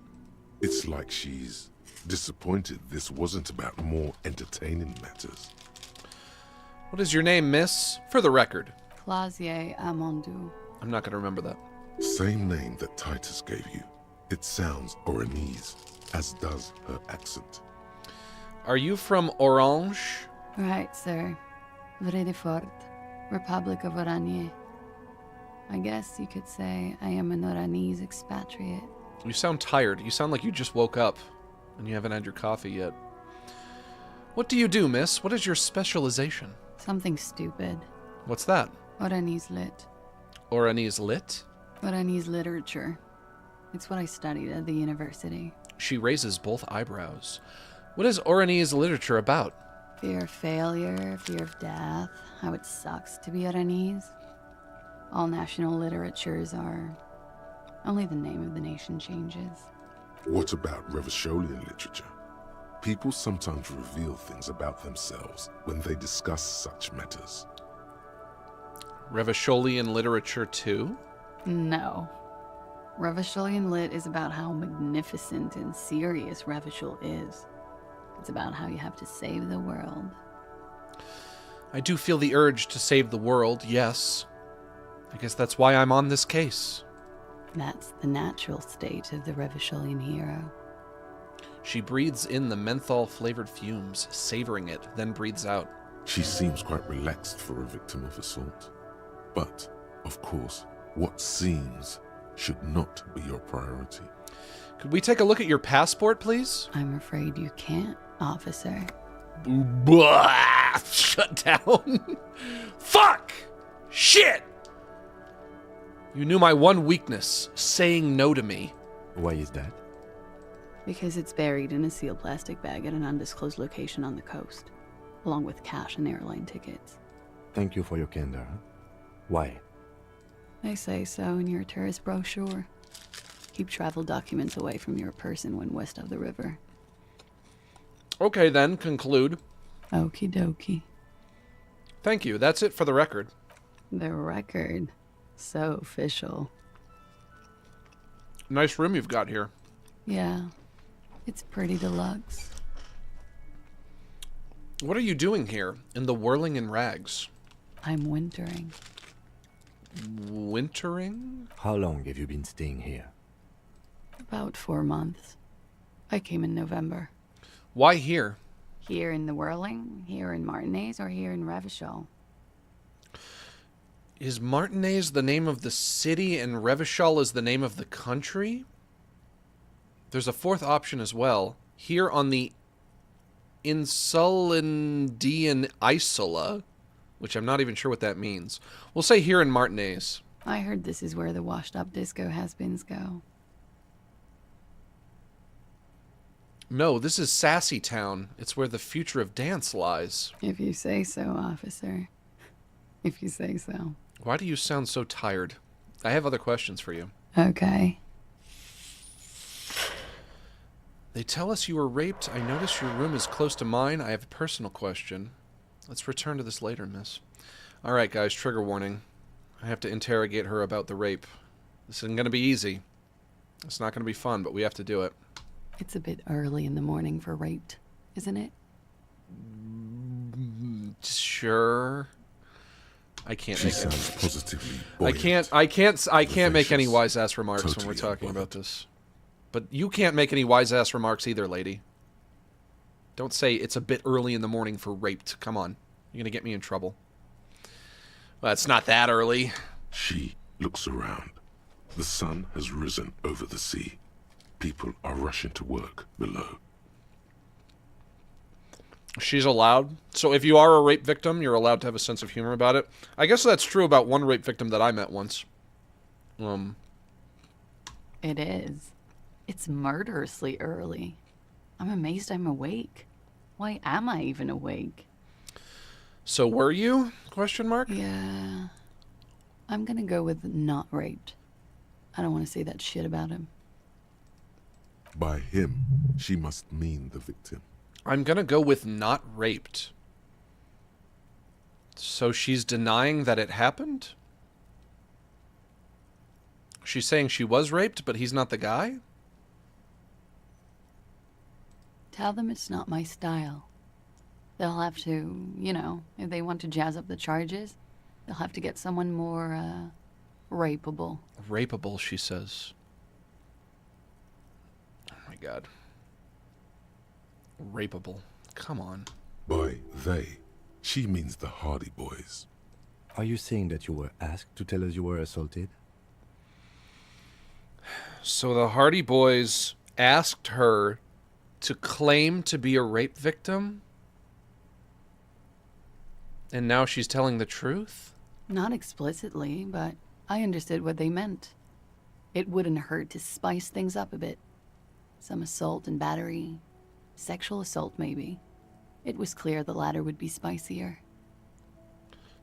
It's like she's disappointed this wasn't about more entertaining matters. What is your name, miss? For the record. Clausier Amondou. I'm not going to remember that. Same name that Titus gave you. It sounds Oranese, as does her accent. Are you from Orange? Right, sir. Vredefort, Republic of Oranje. I guess you could say I am an Oranese expatriate. You sound tired. You sound like you just woke up and you haven't had your coffee yet. What do you do, miss? What is your specialization? Something stupid. What's that? Oranese lit. Oranese lit? Oranese literature. It's what I studied at the university. She raises both eyebrows. What is Oranese literature about? Fear of failure, fear of death, how it sucks to be Oranese. All national literatures are... Only the name of the nation changes. What about Revacholian literature? People sometimes reveal things about themselves when they discuss such matters. Revacholian literature too? No. Revacholian lit is about how magnificent and serious Revachol is. It's about how you have to save the world. I do feel the urge to save the world, yes. I guess that's why I'm on this case. That's the natural state of the Revacholian hero. She breathes in the menthol-flavored fumes, savoring it, then breathes out. She seems quite relaxed for a victim of assault. But, of course, what seems should not be your priority. Could we take a look at your passport, please? I'm afraid you can't, officer. Blah! Shut down. Fuck! Shit! You knew my one weakness, saying no to me. Why is that? Because it's buried in a sealed plastic bag at an undisclosed location on the coast, along with cash and airline tickets. Thank you for your candor. Why? They say so in your tourist brochure. Keep travel documents away from your person when west of the river. Okay then, conclude. Okie dokie. Thank you, that's it for the record. The record? So official. Nice room you've got here. Yeah, it's pretty deluxe. What are you doing here, in the whirling in rags? I'm wintering. Wintering? How long have you been staying here? About 4 months. I came in November. Why here? Here in the Whirling, here in Martinez, or here in Revachol? Is Martinez the name of the city and Revachol is the name of the country? There's a fourth option as well. Here on the Insulindian Isola, which I'm not even sure what that means. We'll say here in Martinez. I heard this is where the washed-up disco has-beens go. No, this is Sassy Town. It's where the future of dance lies. If you say so, officer. If you say so. Why do you sound so tired? I have other questions for you. Okay. They tell us you were raped. I notice your room is close to mine. I have a personal question. Let's return to this later, miss. Alright, guys, trigger warning. I have to interrogate her about the rape. This isn't going to be easy. It's not going to be fun, but we have to do it. It's a bit early in the morning for raped, isn't it? Sure. I can't make any. Positively I can't make any wise ass remarks when we're talking about this. But you can't make any wise ass remarks either, lady. Don't say it's a bit early in the morning for raped. Come on. You're gonna get me in trouble. Well, it's not that early. She looks around. The sun has risen over the sea. People are rushing to work below. She's allowed. So if you are a rape victim, you're allowed to have a sense of humor about it. I guess that's true about one rape victim that I met once. It is. It's murderously early. I'm amazed I'm awake. Why am I even awake? So were you? Question mark? Yeah. I'm gonna go with not raped. I don't want to say that shit about him. By him, she must mean the victim. I'm gonna go with not raped. So she's denying that it happened? She's saying she was raped, but he's not the guy? Tell them it's not my style. They'll have to, you know, if they want to jazz up the charges, they'll have to get someone more, rapeable. Rapeable, she says. Oh my god. Rapeable. Come on. By they, She means the Hardy Boys. Are you saying that you were asked to tell us you were assaulted? So the Hardy Boys asked her to claim to be a rape victim? And now she's telling the truth? Not explicitly, but I understood what they meant. It wouldn't hurt to spice things up a bit. Some assault and battery. Sexual assault, maybe. It was clear the latter would be spicier.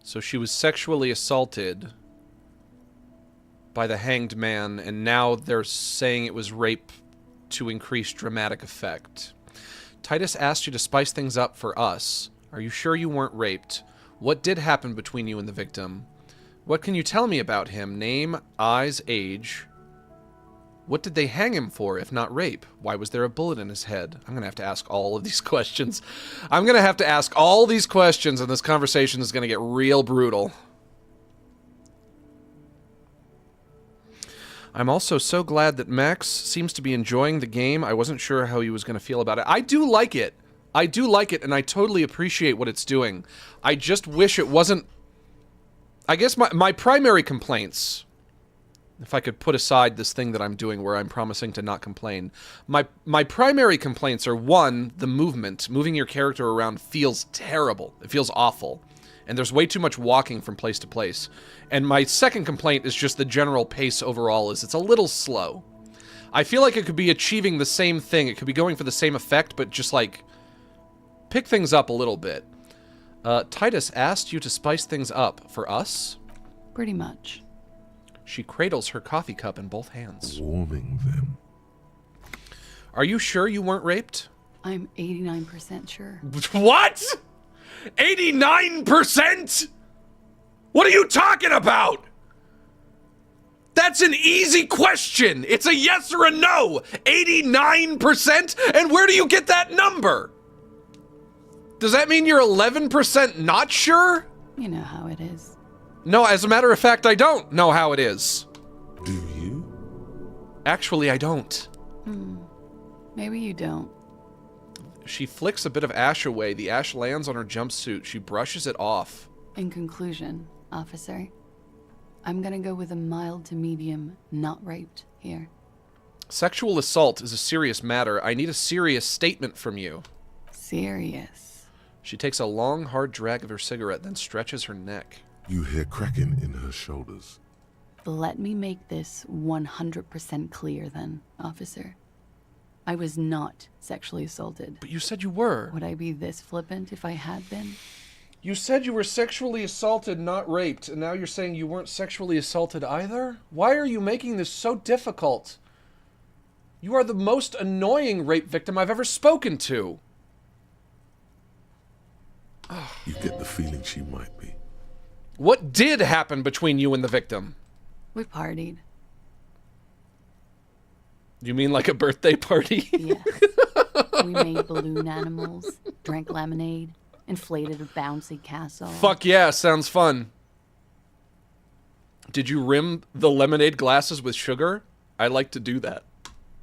So she was sexually assaulted by the hanged man, and now they're saying it was rape to increase dramatic effect. Titus asked you to spice things up for us. Are you sure you weren't raped? What did happen between you and the victim? What can you tell me about him? Name, eyes, age. What did they hang him for, if not rape? Why was there a bullet in his head? I'm going to have to ask all of these questions. I'm going to have to ask all these questions, and this conversation is going to get real brutal. I'm also so glad that Max seems to be enjoying the game. I wasn't sure how he was going to feel about it. I do like it. I do like it, and I totally appreciate what it's doing. I just wish it wasn't... I guess my primary complaints, if I could put aside this thing that I'm doing where I'm promising to not complain, my primary complaints are, one, the movement. Moving your character around feels terrible. It feels awful. And there's way too much walking from place to place. And my second complaint is just the general pace overall is it's a little slow. I feel like it could be achieving the same thing. It could be going for the same effect, but just like pick things up a little bit. Titus asked you to spice things up for us? Pretty much. She cradles her coffee cup in both hands. Warming them. Are you sure you weren't raped? I'm 89% sure. What? 89%? What are you talking about? That's an easy question. It's a yes or a no. 89%? And where do you get that number? Does that mean you're 11% not sure? You know how it is. No, as a matter of fact, I don't know how it is. Do you? Actually, I don't. Maybe you don't. She flicks a bit of ash away. The ash lands on her jumpsuit. She brushes it off. In conclusion, officer, I'm gonna go with a mild to medium, not raped here. Sexual assault is a serious matter. I need a serious statement from you. Serious. She takes a long, hard drag of her cigarette, then stretches her neck. You hear cracking in her shoulders. Let me make this 100% clear then, officer. I was not sexually assaulted. But you said you were. Would I be this flippant if I had been? You said you were sexually assaulted, not raped, and now you're saying you weren't sexually assaulted either? Why are you making this so difficult? You are the most annoying rape victim I've ever spoken to. You get the feeling she might be. What did happen between you and the victim? We partied. You mean like a birthday party? Yes. We made balloon animals, drank lemonade, inflated a bouncy castle. Fuck yeah, sounds fun. Did you rim the lemonade glasses with sugar? I like to do that.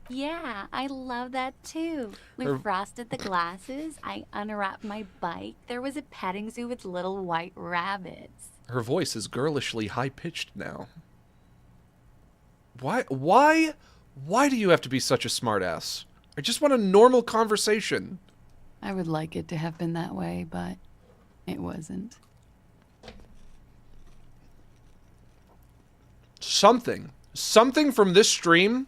Yeah, I love that too. We frosted the glasses. I unwrapped my bike. There was a petting zoo with little white rabbits. Her voice is girlishly high-pitched now. Why do you have to be such a smartass? I just want a normal conversation. I would like it to have been that way, but it wasn't. Something from this stream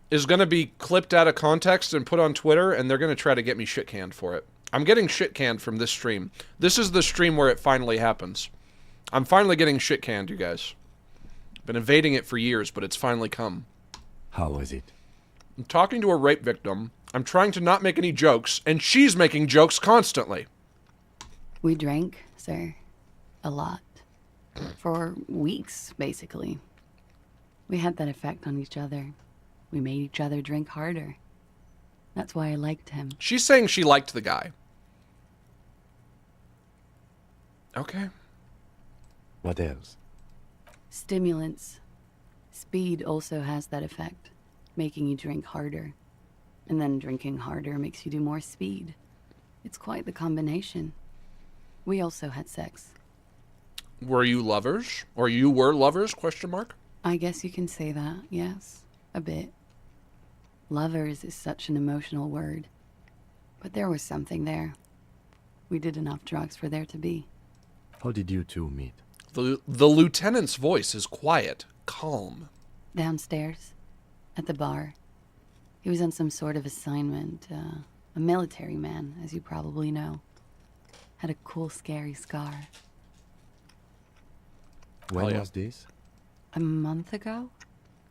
is going to be clipped out of context and put on Twitter, and they're going to try to get me shit-canned for it. I'm getting shit-canned from this stream. This is the stream where it finally happens. I'm finally getting shit-canned, you guys. Been evading it for years, but it's finally come. How was it? I'm talking to a rape victim. I'm trying to not make any jokes, and she's making jokes constantly. We drank, sir. A lot. For weeks, basically. We had that effect on each other. We made each other drink harder. That's why I liked him. She's saying she liked the guy. Okay. What else? Stimulants. Speed also has that effect, making you drink harder. And then drinking harder makes you do more speed. It's quite the combination. We also had sex. Were you lovers? Or you were lovers, question mark? I guess you can say that, yes. A bit. Lovers is such an emotional word. But there was something there. We did enough drugs for there to be. How did you two meet? The lieutenant's voice is quiet, calm. Downstairs. At the bar. He was on some sort of assignment. A military man, as you probably know. Had a cool, scary scar. When was this? A month ago?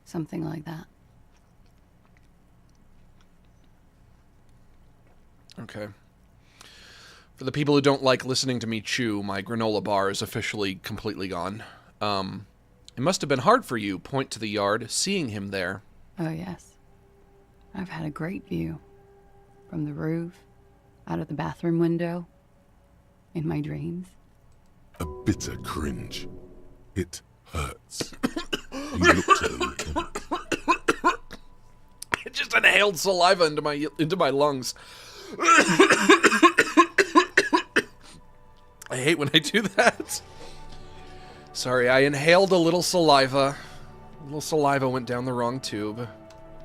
Something like that. Okay. For the people who don't like listening to me chew, my granola bar is officially completely gone. It must have been hard for you, point to the yard, seeing him there. Oh, yes. I've had a great view. From the roof, out of the bathroom window, in my dreams. A bitter cringe. It hurts. You looked at the lieutenant. I just inhaled saliva into my lungs. I hate when I do that. Sorry, I inhaled a little saliva. A little saliva went down the wrong tube.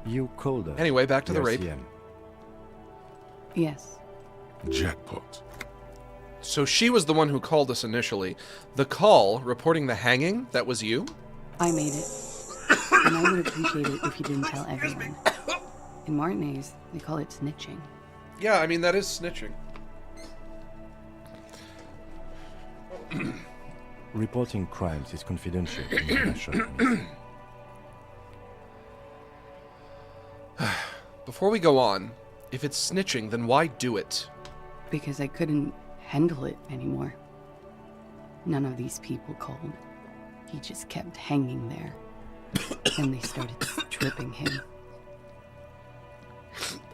You called us. Anyway, back to the rape. Yes. Jackpot. So she was the one who called us initially. The call reporting the hanging, that was you? I made it. And I would appreciate it if you didn't tell everyone. In Martinez, they call it snitching. Yeah, I mean, that is snitching. Reporting crimes is confidential. International. Before we go on, if it's snitching, then why do it? Because I couldn't handle it anymore. None of these people called. He just kept hanging there. And they started stripping him.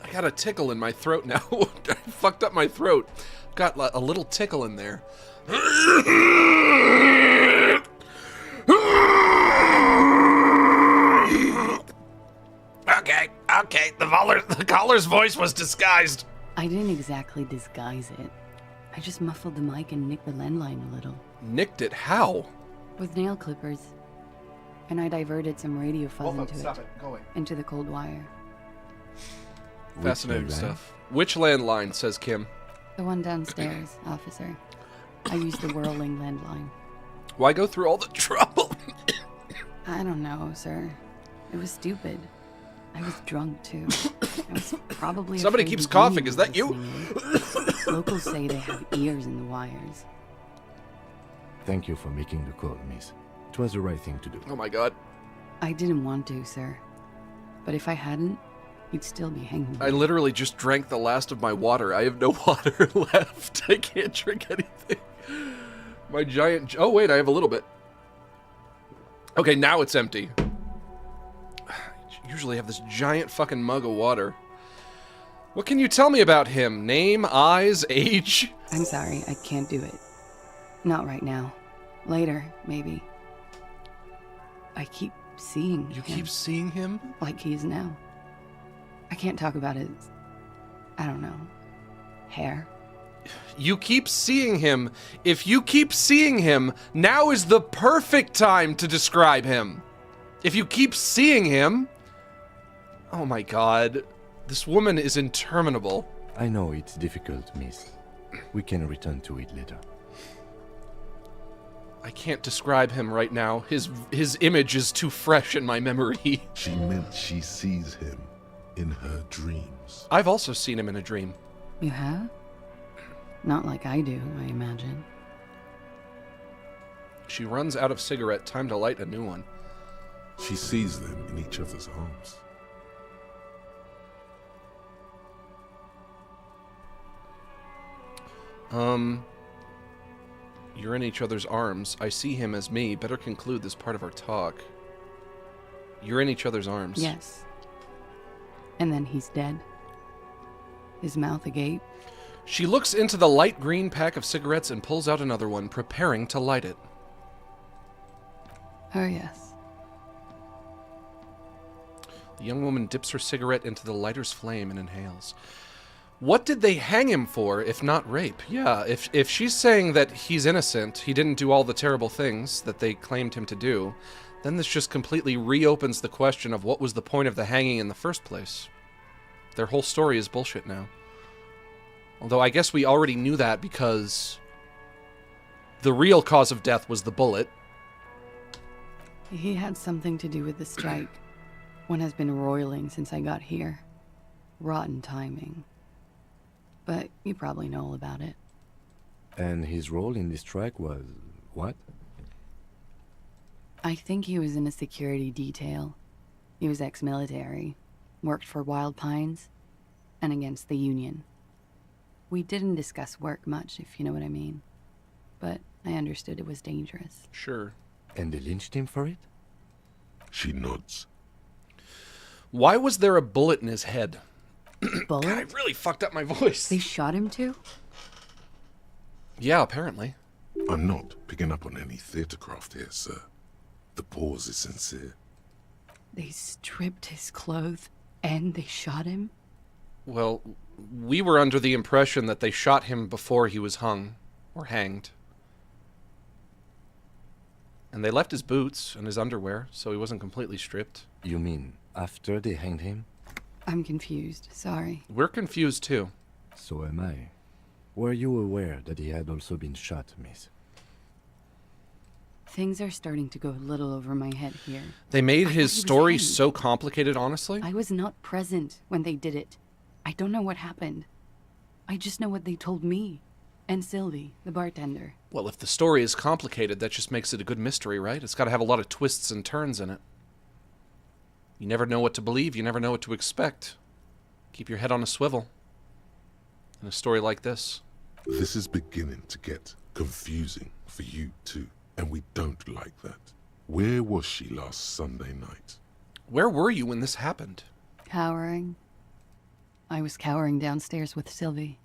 I got a tickle in my throat now. I fucked up my throat. Got a little tickle in there. Okay. The caller's voice was disguised. I didn't exactly disguise it. I just muffled the mic and nicked the landline a little. Nicked it? How? With nail clippers. And I diverted some radio fuzz into Stop it. Go away. into the cold wire. Fascinating stuff. Which landline, says Kim? The one downstairs, officer. I used the whirling landline. Why go through all the trouble? I don't know, sir. It was stupid. I was drunk, too. I was probably Somebody afraid keeps the coughing. union Is that was you? listening. Locals say they have ears in the wires. Thank you for making the call, miss. It was the right thing to do. Oh my god. I didn't want to, sir. But if I hadn't, he'd still be hanging. I literally just drank the last of my water. I have no water left. I can't drink anything. My giant... Oh, wait, I have a little bit. Okay, now it's empty. I usually have this giant fucking mug of water. What can you tell me about him? Name, eyes, age? I'm sorry, I can't do it. Not right now. Later, maybe. I keep seeing him. You keep seeing him? Like he is now. I can't talk about his... I don't know. Hair. You keep seeing him. If you keep seeing him, now is the perfect time to describe him. If you keep seeing him... Oh my god. This woman is interminable. I know it's difficult, miss. We can return to it later. I can't describe him right now. His image is too fresh in my memory. She meant she sees him in her dreams. I've also seen him in a dream. You have? Not like I do, I imagine. She runs out of cigarette. Time to light a new one. She sees them in each other's arms. You're in each other's arms. I see him as me. Better conclude this part of our talk. You're in each other's arms. Yes. And then he's dead. His mouth agape. She looks into the light green pack of cigarettes and pulls out another one, preparing to light it. Oh, yes. The young woman dips her cigarette into the lighter's flame and inhales. What did they hang him for, if not rape? Yeah, if she's saying that he's innocent, he didn't do all the terrible things that they claimed him to do, then this just completely reopens the question of what was the point of the hanging in the first place. Their whole story is bullshit now. Although I guess we already knew that because the real cause of death was the bullet. He had something to do with the strike. One has been roiling since I got here. Rotten timing. But you probably know all about it. And his role in this strike was what? I think he was in a security detail. He was ex-military, worked for Wild Pines, and against the Union. We didn't discuss work much, if you know what I mean. But I understood it was dangerous. Sure. And they lynched him for it? She nods. Why was there a bullet in his head? Bullet? God, I really fucked up my voice. They shot him too? Yeah, apparently. I'm not picking up on any theatre craft here, sir. The pause is sincere. They stripped his clothes and they shot him? Well, we were under the impression that they shot him before he was hung, or hanged. And they left his boots and his underwear, so he wasn't completely stripped. You mean after they hanged him? I'm confused, sorry. We're confused too. So am I. Were you aware that he had also been shot, miss? Things are starting to go a little over my head here. They made his story so complicated, honestly. I was not present when they did it. I don't know what happened. I just know what they told me. And Sylvie, the bartender. Well, if the story is complicated, that just makes it a good mystery, right? It's got to have a lot of twists and turns in it. You never know what to believe, you never know what to expect. Keep your head on a swivel. In a story like this. This is beginning to get confusing for you too, and we don't like that. Where was she last Sunday night? Where were you when this happened? Cowering. I was cowering downstairs with Sylvie.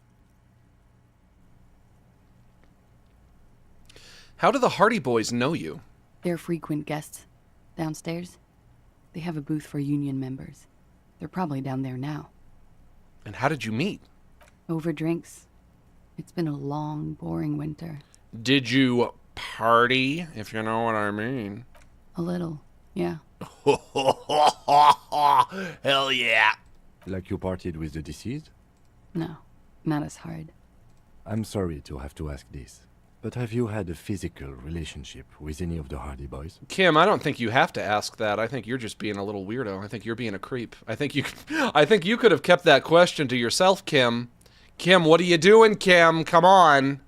How do the Hardy Boys know you? They're frequent guests. Downstairs. They have a booth for union members. They're probably down there now. And how did you meet? Over drinks. It's been a long, boring winter. Did you party, if you know what I mean? A little, yeah. Hell yeah. Like you partied with the deceased? No, not as hard. I'm sorry to have to ask this, but have you had a physical relationship with any of the Hardy Boys? Kim, I don't think you have to ask that. I think you're just being a little weirdo. I think you're being a creep. I think you could have kept that question to yourself, Kim. Kim, what are you doing, Kim? Come on.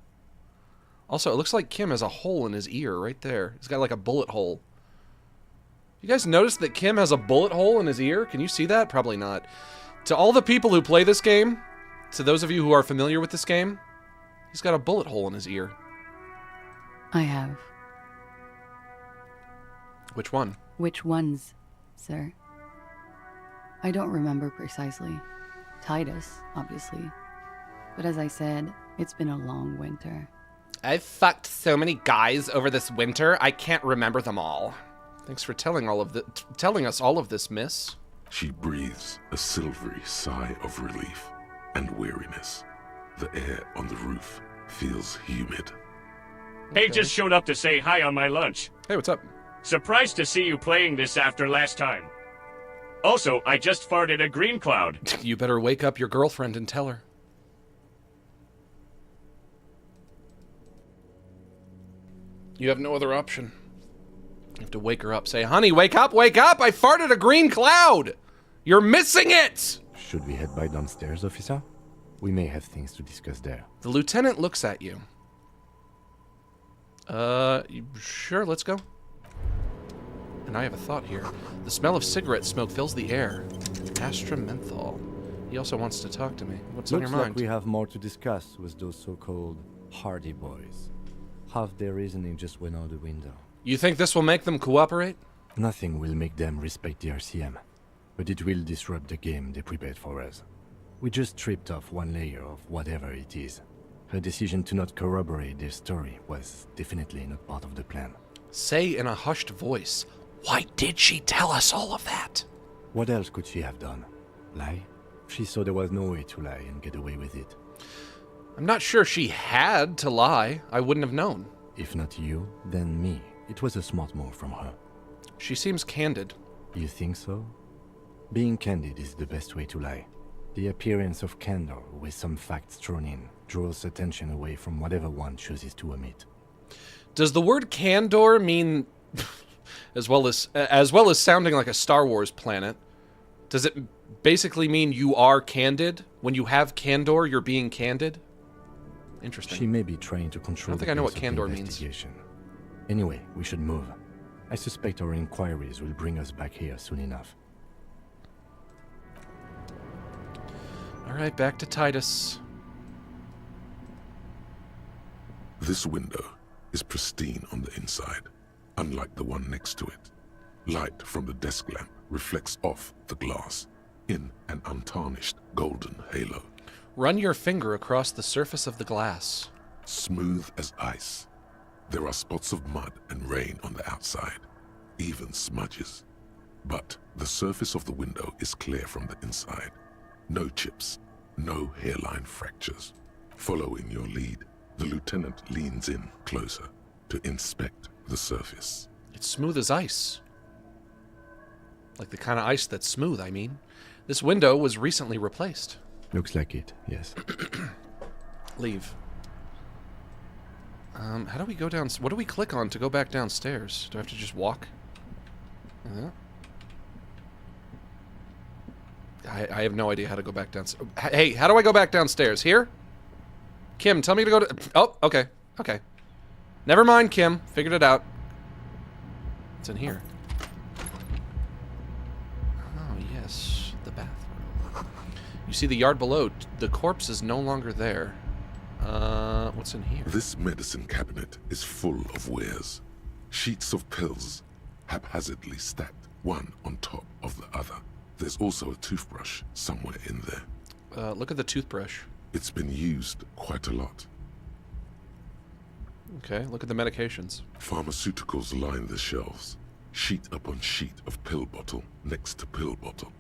Also, it looks like Kim has a hole in his ear right there. He's got like a bullet hole. You guys notice that Kim has a bullet hole in his ear? Can you see that? Probably not. To all the people who play this game, to those of you who are familiar with this game, he's got a bullet hole in his ear. I have. Which one? Which ones, sir? I don't remember precisely. Titus, obviously. But as I said, it's been a long winter. I've fucked so many guys over this winter, I can't remember them all. Thanks for telling us all of this, miss. She breathes a silvery sigh of relief and weariness. The air on the roof feels humid. Hey, just showed up to say hi on my lunch. Hey, what's up? Surprised to see you playing this after last time. Also, I just farted a green cloud. You better wake up your girlfriend and tell her. You have no other option. You have to wake her up. Say, honey, wake up, I farted a green cloud. You're missing it. Should we head by downstairs, officer? We may have things to discuss there. The lieutenant looks at you. Sure, let's go. And I have a thought here. The smell of cigarette smoke fills the air. Astra menthol. He also wants to talk to me. What's on your mind? Looks like we have more to discuss with those so-called Hardy Boys. Half their reasoning just went out the window. You think this will make them cooperate? Nothing will make them respect the RCM, but it will disrupt the game they prepared for us. We just stripped off one layer of whatever it is. Her decision to not corroborate their story was definitely not part of the plan. Say in a hushed voice, why did she tell us all of that? What else could she have done? Lie? She saw there was no way to lie and get away with it. I'm not sure she had to lie. I wouldn't have known. If not you, then me. It was a smart move from her. She seems candid. You think so? Being candid is the best way to lie. The appearance of candor with some facts thrown in draws attention away from whatever one chooses to omit. Does the word candor mean, as well as sounding like a Star Wars planet, does it basically mean you are candid? When you have candor, you're being candid? Interesting. She may be trying to control. I don't think I know what candor means. Anyway, we should move. I suspect our inquiries will bring us back here soon enough. All right, back to Titus. This window is pristine on the inside, unlike the one next to it. Light from the desk lamp reflects off the glass in an untarnished golden halo. Run your finger across the surface of the glass. Smooth as ice. There are spots of mud and rain on the outside, even smudges. But the surface of the window is clear from the inside. No chips, no hairline fractures. Following your lead, the lieutenant leans in closer to inspect the surface. It's smooth as ice. Like the kind of ice that's smooth, I mean. This window was recently replaced. Looks like it, yes. Leave. How do we go down? What do we click on to go back downstairs? Do I have to just walk? I have no idea how to go back downstairs. Hey, how do I go back downstairs? Here? Kim, tell me to go to... Oh, okay. Okay. Never mind, Kim. Figured it out. It's in here. Oh, yes. The bathroom. You see the yard below. The corpse is no longer there. What's in here? This medicine cabinet is full of wares. Sheets of pills, haphazardly stacked, one on top of the other. There's also a toothbrush somewhere in there. Look at the toothbrush. It's been used quite a lot. Okay, look at the medications. Pharmaceuticals line the shelves. Sheet upon sheet of pill bottle next to pill bottle.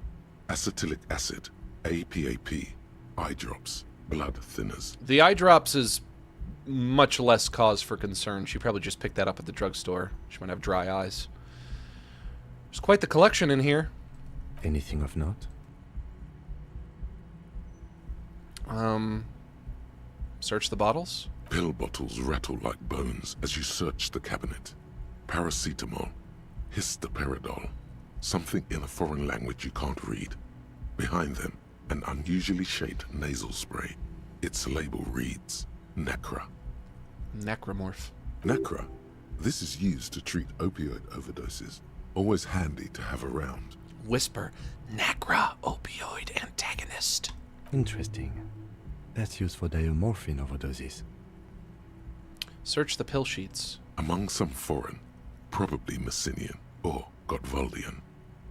Acetylic acid, APAP, eye drops, blood thinners. The eye drops is much less cause for concern. She probably just picked that up at the drugstore. She might have dry eyes. There's quite the collection in here. Anything of note? Search the bottles? Pill bottles rattle like bones as you search the cabinet. Paracetamol, histoperidol, something in a foreign language you can't read. Behind them, an unusually shaped nasal spray. Its label reads, Nacra. Necromorph. Nacra. This is used to treat opioid overdoses. Always handy to have around. Whisper, Nacra opioid antagonist. Interesting. That's used for diamorphine overdoses. Search the pill sheets. Among some foreign, probably Messinian or Gotwaldian,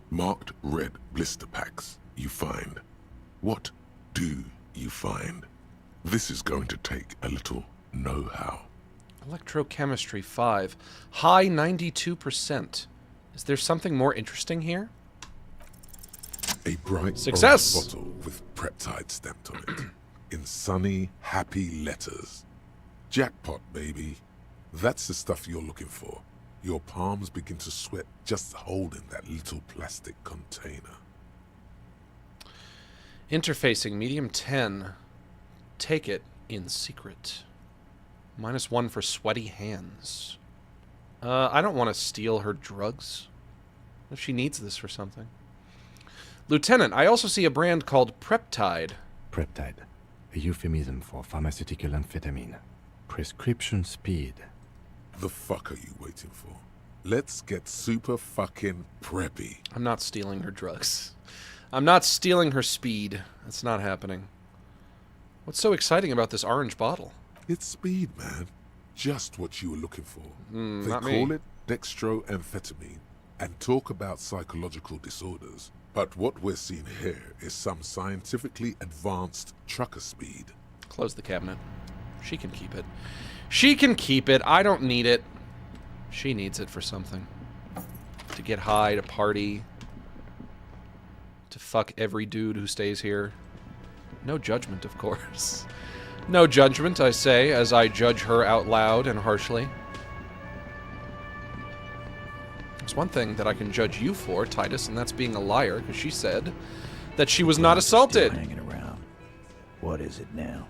marked red blister packs you find. What do you find? This is going to take a little know-how. Electrochemistry 5. High 92%. Is there something more interesting here? A bright Success! orange bottle with peptide stamped on it. In sunny, happy letters. Jackpot, baby. That's the stuff you're looking for. Your palms begin to sweat just holding that little plastic container. Interfacing, medium 10. Take it in secret. -1 for sweaty hands. I don't want to steal her drugs. What if she needs this for something? Lieutenant, I also see a brand called Preptide. Preptide, a euphemism for pharmaceutical amphetamine. Prescription speed. The fuck are you waiting for? Let's get super fucking preppy. I'm not stealing her drugs. I'm not stealing her speed. That's not happening. What's so exciting about this orange bottle? It's speed, man. Just what you were looking for. They not call me. it dextroamphetamine and talk about psychological disorders. But what we're seeing here is some scientifically advanced trucker speed. Close the cabinet. She can keep it. She can keep it. I don't need it. She needs it for something. To get high, to party, to fuck every dude who stays here. No judgment, of course. No judgment, I say, as I judge her out loud and harshly. There's one thing that I can judge you for, Titus, and that's being a liar, because she said that she was not assaulted. Still hanging around. What is it now?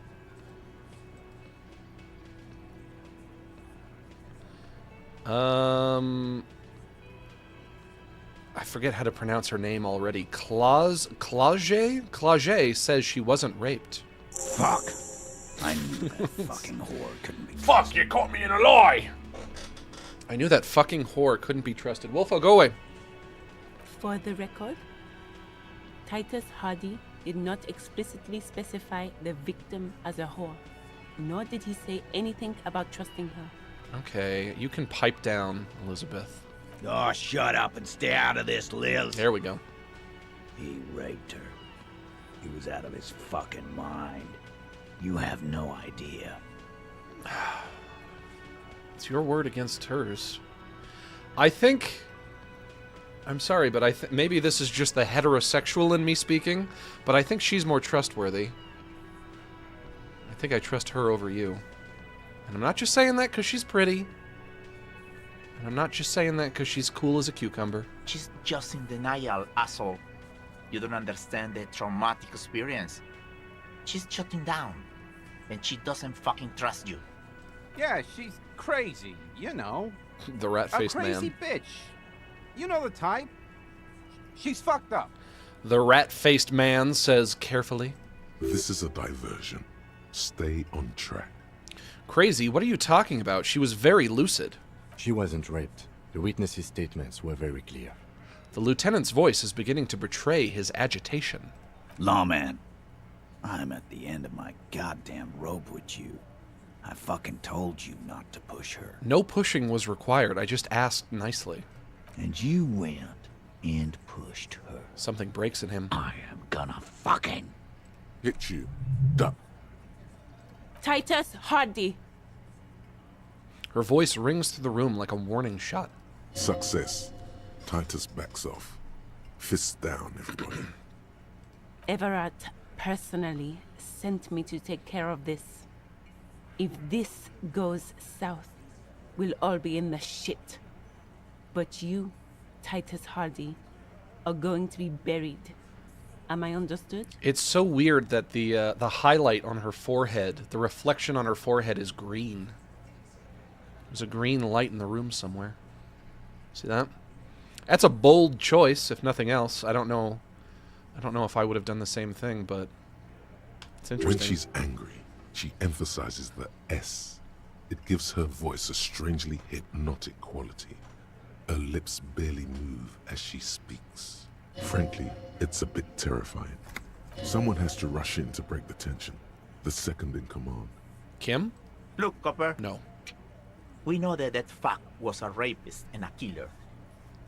I forget how to pronounce her name already. Claude says she wasn't raped. Fuck. I knew that fucking whore couldn't be Fuck, you caught me in a lie! I knew that fucking whore couldn't be trusted. Wolfo, go away. For the record, Titus Hardy did not explicitly specify the victim as a whore, nor did he say anything about trusting her. Okay, you can pipe down, Elizabeth. Oh, shut up and stay out of this, Liz. There we go. He raped her. He was out of his fucking mind. You have no idea. It's your word against hers. I think... I'm sorry, but maybe this is just the heterosexual in me speaking, but I think she's more trustworthy. I think I trust her over you. And I'm not just saying that because she's pretty. And I'm not just saying that because she's cool as a cucumber. She's just in denial, asshole. You don't understand the traumatic experience. She's shutting down. And she doesn't fucking trust you. Yeah, she's crazy, you know. The rat-faced A man. crazy bitch. You know the type. She's fucked up. The rat-faced man says carefully. This is a diversion. Stay on track. Crazy? What are you talking about? She was very lucid. She wasn't raped. The witnesses' statements were very clear. The lieutenant's voice is beginning to betray his agitation. Lawman, I'm at the end of my goddamn rope with you. I fucking told you not to push her. No pushing was required. I just asked nicely. And you went and pushed her. Something breaks in him. I am gonna fucking... Hit you. Duck. Titus Hardy. Her voice rings through the room like a warning shot. Success. Titus backs off. Fists down, everybody. Everard personally sent me to take care of this. If this goes south, we'll all be in the shit. But you, Titus Hardy, are going to be buried. Am I understood? It's so weird that the highlight on her forehead, the reflection on her forehead is green. There's a green light in the room somewhere. See that? That's a bold choice, if nothing else. I don't know if I would have done the same thing, but it's interesting. When she's angry, she emphasizes the S. It gives her voice a strangely hypnotic quality. Her lips barely move as she speaks. Frankly, it's a bit terrifying. Someone has to rush in to break the tension. The second in command. Kim? Look, Copper. No. We know that that fuck was a rapist and a killer.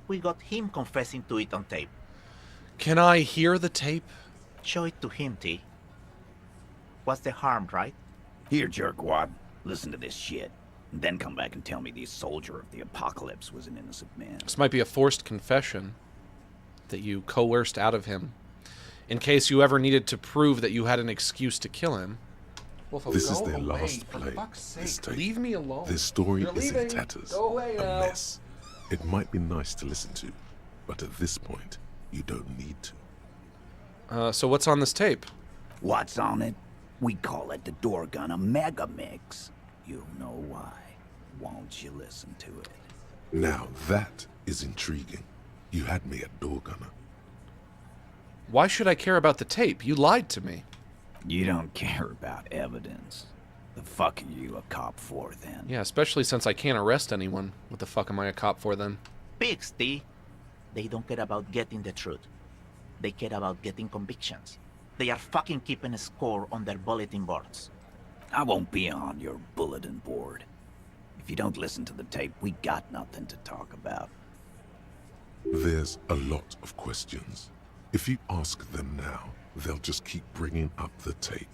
We got him confessing to it on tape. Can I hear the tape? Show it to him, T. What's the harm, right? Here, jerkwad. Listen to this shit. And then come back and tell me the soldier of the apocalypse was an innocent man. This might be a forced confession that you coerced out of him, in case you ever needed to prove that you had an excuse to kill him. Wolfo, This is go their away, last for play. fuck's sake. This tape. Leave me alone. Their story You're is in leaving. tatters. Go away a now. mess. It might be nice to listen to, but at this point, you don't need to. So what's on this tape? What's on it? We call it the door gun a mega mix. You'll know why. Won't you listen to it? Now that is intriguing. You had me at door gunner. Why should I care about the tape? You lied to me. You don't care about evidence. The fuck are you a cop for, then? Yeah, especially since I can't arrest anyone. What the fuck am I a cop for, then? Pigs, T. They don't care about getting the truth. They care about getting convictions. They are fucking keeping a score on their bulletin boards. I won't be on your bulletin board. If you don't listen to the tape, we got nothing to talk about. There's a lot of questions. If you ask them now, they'll just keep bringing up the tape.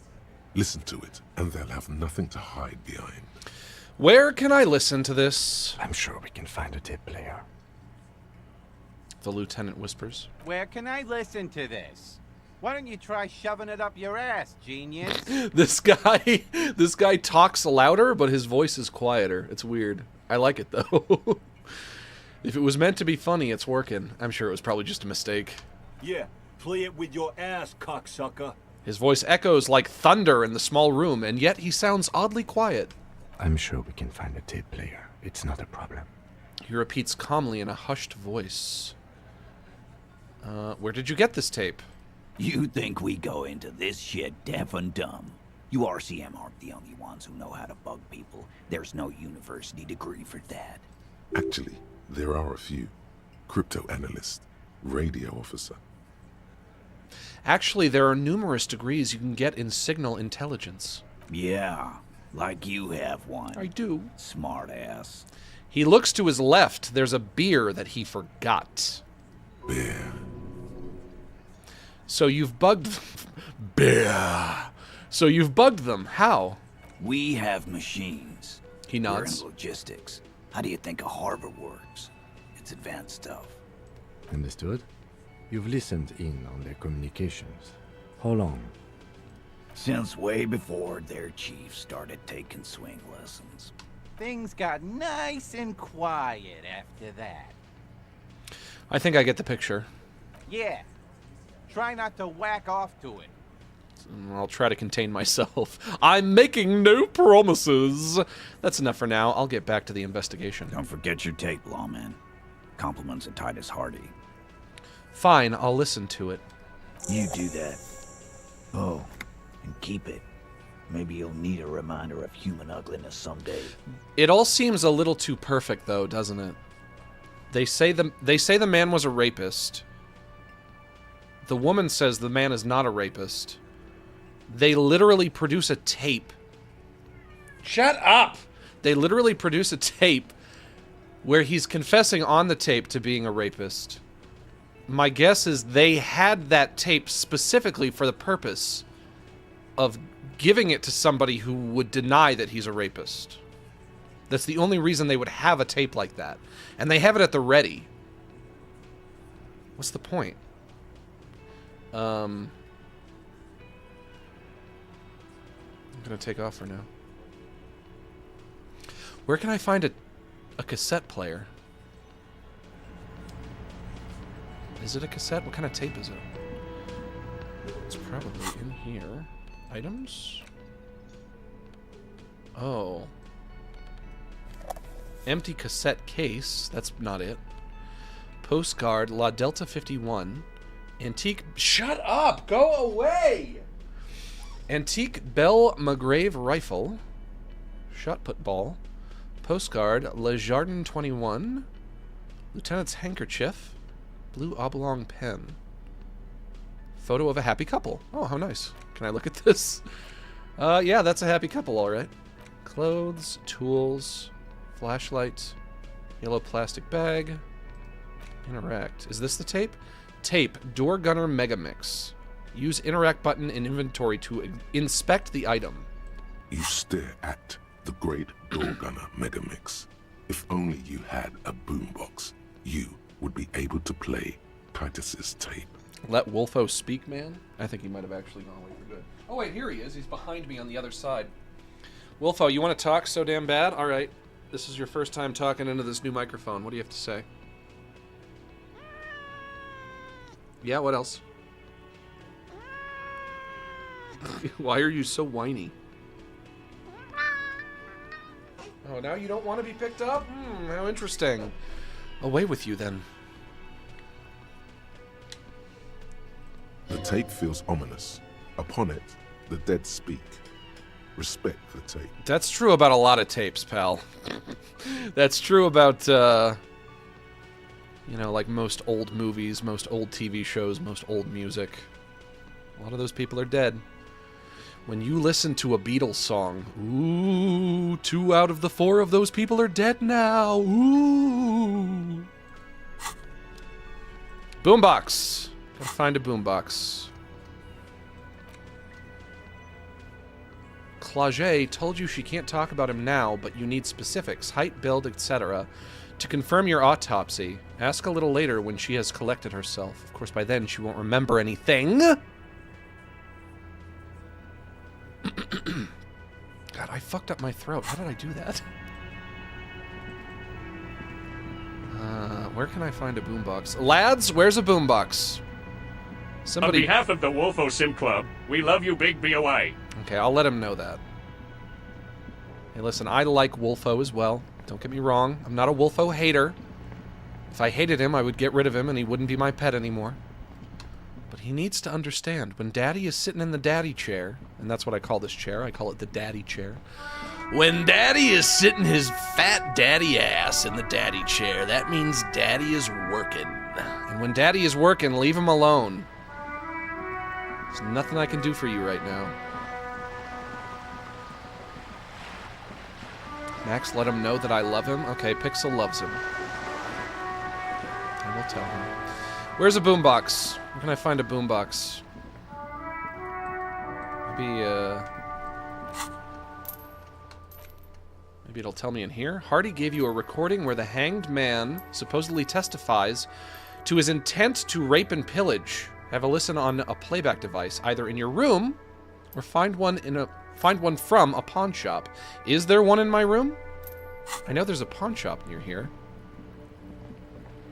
Listen to it, and they'll have nothing to hide behind. Where can I listen to this? I'm sure we can find a tape player. The lieutenant whispers. Where can I listen to this? Why don't you try shoving it up your ass, genius? This guy talks louder, but his voice is quieter. It's weird. I like it, though. If it was meant to be funny, it's working. I'm sure it was probably just a mistake. Yeah, play it with your ass, cocksucker. His voice echoes like thunder in the small room, and yet he sounds oddly quiet. I'm sure we can find a tape player. It's not a problem. He repeats calmly in a hushed voice. Where did you get this tape? You think we go into this shit deaf and dumb? You RCM aren't the only ones who know how to bug people. There's no university degree for that. Actually, there are a few. Crypto analyst, radio officer. Actually, there are numerous degrees you can get in signal intelligence. Yeah, like you have one. I do. Smart ass. He looks to his left. There's a beer that he forgot. Beer. So you've bugged... Beer. So you've bugged them. How? We have machines. He nods. We're in logistics. How do you think a harbor works? It's advanced stuff. Understood? You've listened in on their communications. How long? Since way before their chief started taking swing lessons. Things got nice and quiet after that. I think I get the picture. Yeah. Try not to whack off to it. I'll try to contain myself. I'm making no promises. That's enough for now. I'll get back to the investigation. Don't forget your tape, lawman. Compliments of Titus Hardy. Fine, I'll listen to it. You do that. Oh, and keep it. Maybe you'll need a reminder of human ugliness someday. It all seems a little too perfect, though, doesn't it? They say the man was a rapist. The woman says the man is not a rapist. They literally produce a tape. Shut up! They literally produce a tape where he's confessing on the tape to being a rapist. My guess is they had that tape specifically for the purpose of giving it to somebody who would deny that he's a rapist. That's the only reason they would have a tape like that. And they have it at the ready. What's the point? I'm gonna take off for now. Where can I find a cassette player? Is it a cassette? What kind of tape is it? It's probably in here. Items? Oh. Empty cassette case. That's not it. Postcard. La Delta 51. Antique... Shut up! Go away! Antique Belle McGrave rifle. Shot put ball. Postcard. Le Jardin 21. Lieutenant's handkerchief. Blue oblong pen. Photo of a happy couple. Oh, how nice. Can I look at this? Yeah, that's a happy couple, all right. Clothes, tools, flashlight, yellow plastic bag. Interact. Is this the tape? Tape, Door Gunner Megamix. Use interact button in inventory to inspect the item. You stare at the great Door Gunner Megamix. If only you had a boombox, you would be able to play Titus's tape. Let Wolfo speak, man? I think he might have actually gone away for good. Oh, wait, here he is. He's behind me on the other side. Wolfo, you want to talk so damn bad? All right. This is your first time talking into this new microphone. What do you have to say? Yeah, what else? Why are you so whiny? Oh, now you don't want to be picked up? How interesting. Away with you, then. The tape feels ominous. Upon it, the dead speak. Respect the tape. That's true about a lot of tapes, pal. That's true about, you know, like most old movies, most old TV shows, most old music. A lot of those people are dead. When you listen to a Beatles song, ooh, 2 out of the 4 of those people are dead now. Ooh. Boombox. Gotta find a boombox. Claget told you she can't talk about him now, but you need specifics, height, build, etc. To confirm your autopsy. Ask a little later when she has collected herself. Of course, by then she won't remember anything. fucked up my throat. How did I do that? Where can I find a boombox? Lads, where's a boombox? Somebody... On behalf of the Wolfo Sim Club, we love you, Big BOI. Okay, I'll let him know that. Hey, listen, I like Wolfo as well. Don't get me wrong. I'm not a Wolfo hater. If I hated him, I would get rid of him and he wouldn't be my pet anymore. But he needs to understand, when Daddy is sitting in the daddy chair, and that's what I call this chair, I call it the daddy chair. When Daddy is sitting his fat daddy ass in the daddy chair, that means Daddy is working. And when Daddy is working, leave him alone. There's nothing I can do for you right now. Max, let him know that I love him. Okay, Pixel loves him. I will tell him. Where's a boombox? Where can I find a boombox? Maybe it'll tell me in here. Hardy gave you a recording where the hanged man supposedly testifies to his intent to rape and pillage. Have a listen on a playback device, either in your room or find one from a pawn shop. Is there one in my room? I know there's a pawn shop near here.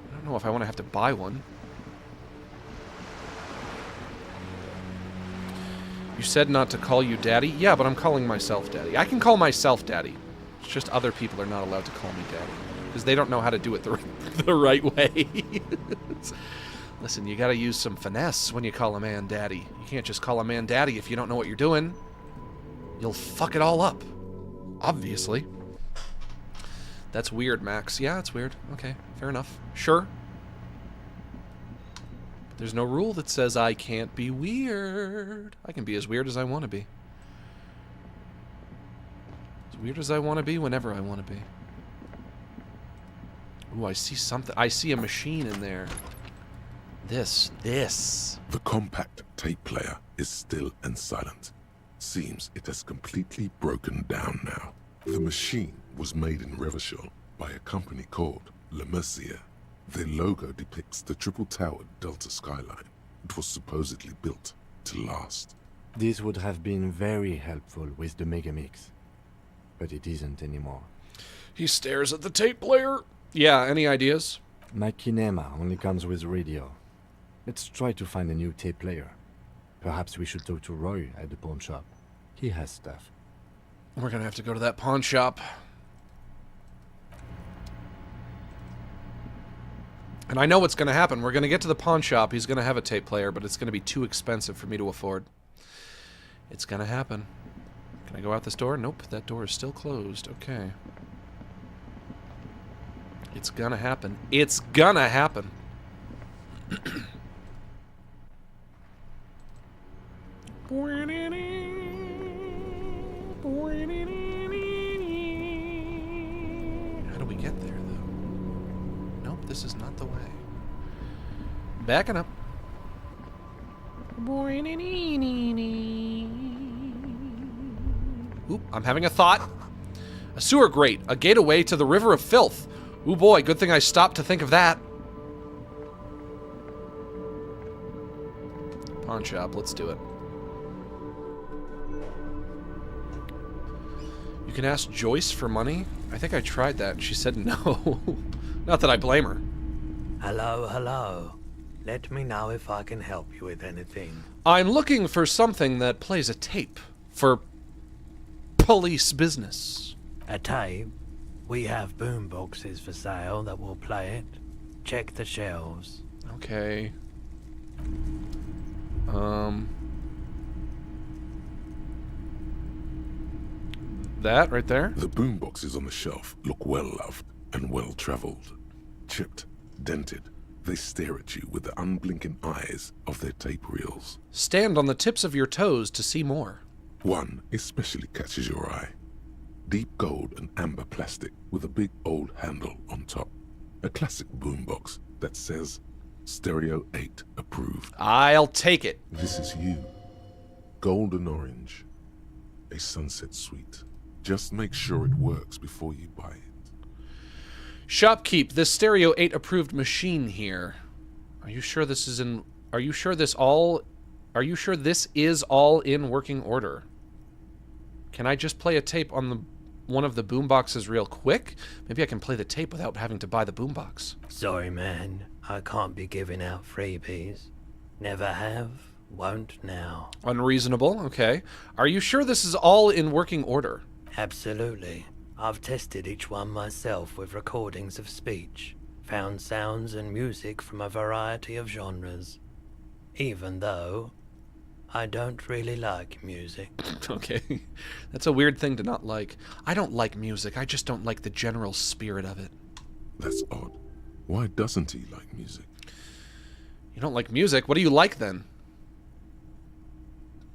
I don't know if I want to have to buy one. You said not to call you Daddy? Yeah, but I'm calling myself Daddy. I can call myself Daddy. It's just other people are not allowed to call me Daddy. Because they don't know how to do it the right way. Listen, you gotta use some finesse when you call a man Daddy. You can't just call a man Daddy if you don't know what you're doing. You'll fuck it all up. Obviously. That's weird, Max. Yeah, it's weird. Okay, fair enough. Sure. But there's no rule that says I can't be weird. I can be as weird as I want to be. As weird as I want to be whenever I want to be. Ooh, I see something. I see a machine in there. This. The compact tape player is still and silent. Seems it has completely broken down now. The machine was made in Revachol by a company called Le Mercier. Their logo depicts the triple-towered Delta skyline. It was supposedly built to last. This would have been very helpful with the Megamix, but it isn't anymore. He stares at the tape player. Yeah, any ideas? My Kinema only comes with radio. Let's try to find a new tape player. Perhaps we should talk to Roy at the pawn shop. He has stuff. We're gonna have to go to that pawn shop. And I know what's gonna happen. We're gonna get to the pawn shop. He's gonna have a tape player, but it's gonna be too expensive for me to afford. It's gonna happen. Can I go out this door? Nope, that door is still closed. Okay. It's gonna happen. It's gonna happen. How do we get there, though? Nope, this is not the way. Backing up. Oop, I'm having a thought. A sewer grate, a gateway to the river of filth. Ooh boy, good thing I stopped to think of that. Pawn shop, let's do it. You can ask Joyce for money? I think I tried that and she said no. Not that I blame her. Hello, hello. Let me know if I can help you with anything. I'm looking for something that plays a tape for police business. A tape? We have boom boxes for sale that will play it. Check the shelves. Okay. That right there? The boomboxes on the shelf look well-loved and well-traveled. Chipped, dented, they stare at you with the unblinking eyes of their tape reels. Stand on the tips of your toes to see more. One especially catches your eye. Deep gold and amber plastic with a big old handle on top. A classic boombox that says Stereo 8 approved. I'll take it. This is you. Golden orange. A sunset suite. Just make sure it works before you buy it. Shopkeep, this Stereo 8 approved machine here. Are you sure this is in... Are you sure this is all in working order? Can I just play a tape on one of the boomboxes real quick? Maybe I can play the tape without having to buy the boombox. Sorry, man. I can't be giving out freebies. Never have, won't now. Unreasonable, okay. Are you sure this is all in working order? Absolutely. I've tested each one myself with recordings of speech, found sounds and music from a variety of genres. Even though I don't really like music. Okay. That's a weird thing to not like. I don't like music, I just don't like the general spirit of it. That's odd. Why doesn't he like music? You don't like music? What do you like then?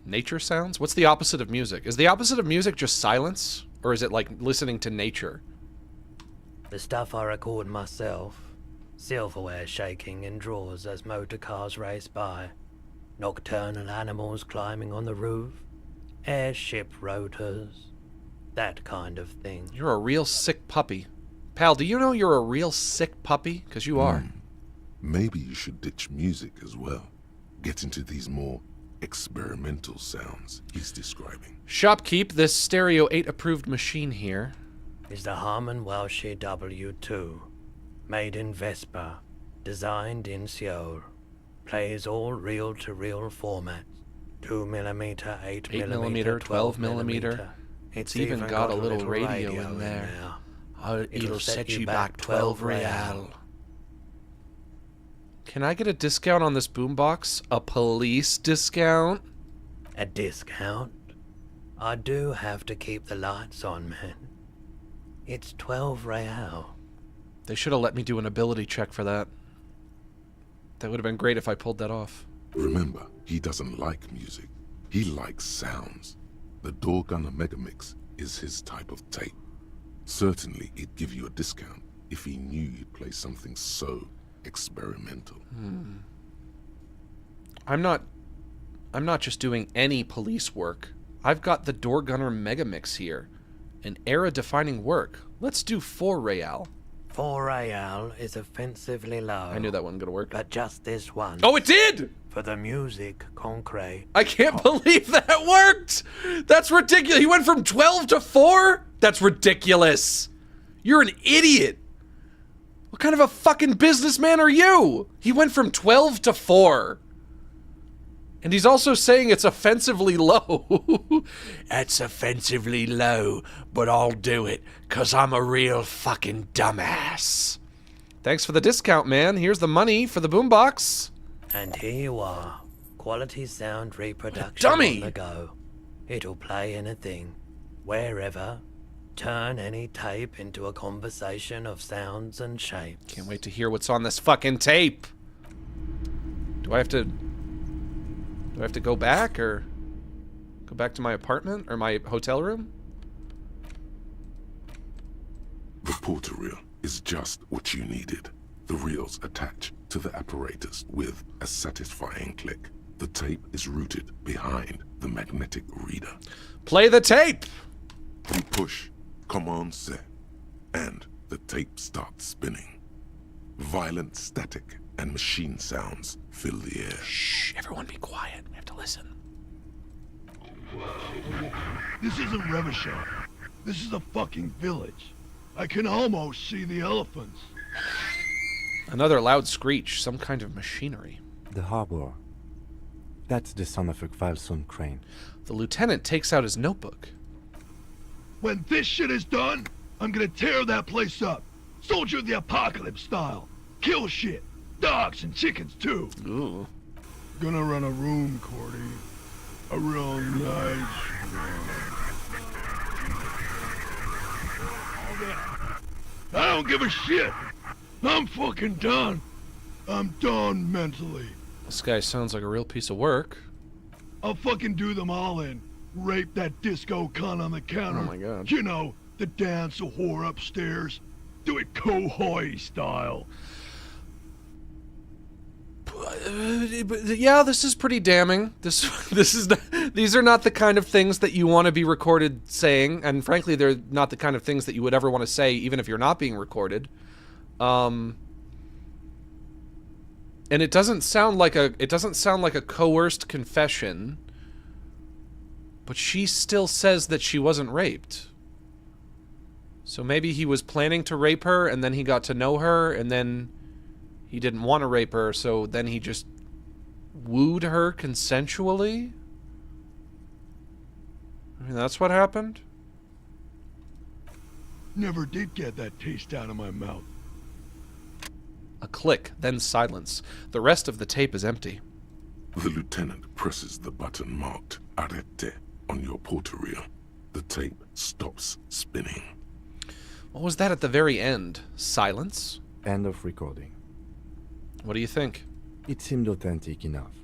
Nature sounds? What's the opposite of music? Is the opposite of music just silence? Or is it like listening to nature? The stuff I record myself. Silverware shaking in drawers as motor cars race by. Nocturnal animals climbing on the roof. Airship rotors. That kind of thing. You're a real sick puppy. Pal, do you know you're a real sick puppy? Because you are. Maybe you should ditch music as well. Get into these more experimental sounds he's describing. Shopkeep, this Stereo 8 approved machine here. Is the Harman Welsh W2. Made in Vespa. Designed in Seoul. Plays all reel-to-reel formats. 2mm, 8mm, 12mm. It's even got a little radio in there. It'll set you back 12 real. Can I get a discount on this boombox? A police discount? A discount? I do have to keep the lights on, man. It's 12 real. They should have let me do an ability check for that. That would have been great if I pulled that off. Remember, he doesn't like music. He likes sounds. The Door Gunner Megamix is his type of tape. Certainly, he'd give you a discount if he knew you'd play something so experimental. I'm not just doing any police work. I've got the Door Gunner Megamix here. An era-defining work. Let's do 4 real. 4 real is offensively low. I knew that wasn't gonna work. But just this one. Oh, it did! For the music, concrete. I can't believe that worked! That's ridiculous. He went from 12 to 4? That's ridiculous. You're an idiot. What kind of a fucking businessman are you? He went from 12 to 4. And he's also saying it's offensively low. It's offensively low, but I'll do it, 'cause I'm a real fucking dumbass. Thanks for the discount, man. Here's the money for the boombox. And here you are. Quality sound reproduction Dummy! on the go. It'll play anything, wherever. Turn any tape into a conversation of sounds and shapes. Can't wait to hear what's on this fucking tape. Do I have to go back, or go back to my apartment or my hotel room? The porter reel is just what you needed. The reels attach to the apparatus with a satisfying click. The tape is routed behind the magnetic reader. Play the tape! You push Command set, and the tape starts spinning. Violent static and machine sounds fill the air. Shh, everyone be quiet. We have to listen. This isn't Revachon. This is a fucking village. I can almost see the elephants. Another loud screech, some kind of machinery. The harbor. That's the son of a Kvalson crane. The lieutenant takes out his notebook. When this shit is done, I'm gonna tear that place up. Soldier of the apocalypse style. Kill shit. Dogs and chickens too. Ooh. Gonna run a room, Cordy. A real nice room. I don't give a shit. I'm fucking done. I'm done mentally. This guy sounds like a real piece of work. I'll fucking do them all in. Rape that disco cunt on the counter. Oh my god. You know, the dance a whore upstairs. Do it Kohoi style. Yeah, this is pretty damning. This is these are not the kind of things that you want to be recorded saying, and frankly, they're not the kind of things that you would ever want to say, even if you're not being recorded. And it doesn't sound like a coerced confession. But she still says that she wasn't raped. So maybe he was planning to rape her, and then he got to know her, and then he didn't want to rape her, so then he just wooed her consensually? I mean, that's what happened? Never did get that taste out of my mouth. A click, then silence. The rest of the tape is empty. The lieutenant presses the button marked Arrête on your portal-reel. The tape stops spinning. What was that at the very end? Silence? End of recording. What do you think? It seemed authentic enough.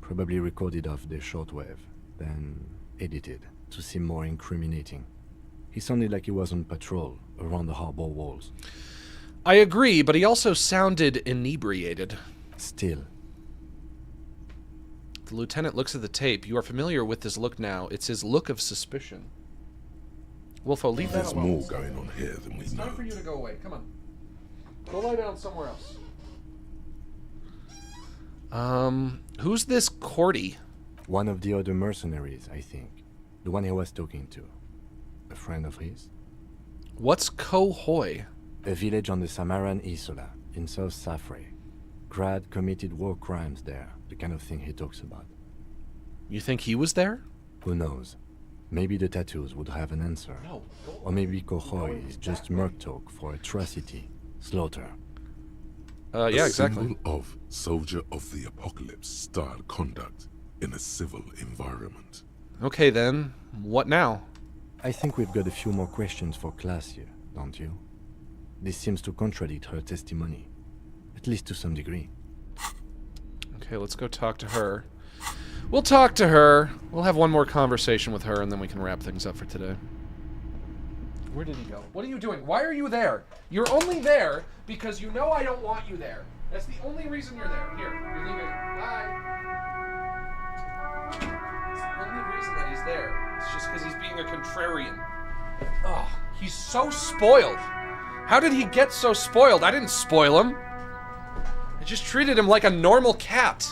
Probably recorded off the shortwave, then edited to seem more incriminating. He sounded like he was on patrol around the harbor walls. I agree, but he also sounded inebriated. Still. The lieutenant looks at the tape. You are familiar with this look now. It's his look of suspicion. Wolfo, leave that alone. There's more going on here than we know. It's time for you to go away. Come on. Go lie down somewhere else. Who's this Cordy? One of the other mercenaries, I think. The one he was talking to. A friend of his? What's Kohoi? A village on the Samaran Isola, in South Safre. Grad committed war crimes there, the kind of thing he talks about. You think he was there? Who knows? Maybe the tattoos would have an answer. No. Or maybe Kohoi is just merc talk for atrocity, slaughter. Yeah, exactly. A symbol of soldier of the apocalypse style conduct in a civil environment. Okay then, what now? I think we've got a few more questions for class here, don't you? This seems to contradict her testimony, at least to some degree. Okay, let's go talk to her. We'll talk to her. We'll have one more conversation with her, and then we can wrap things up for today. Where did he go? What are you doing? Why are you there? You're only there because you know I don't want you there. That's the only reason you're there. Here, you're leaving. Bye. It's the only reason that he's there. It's just because he's being a contrarian. Oh, he's so spoiled. How did he get so spoiled? I didn't spoil him. I just treated him like a normal cat.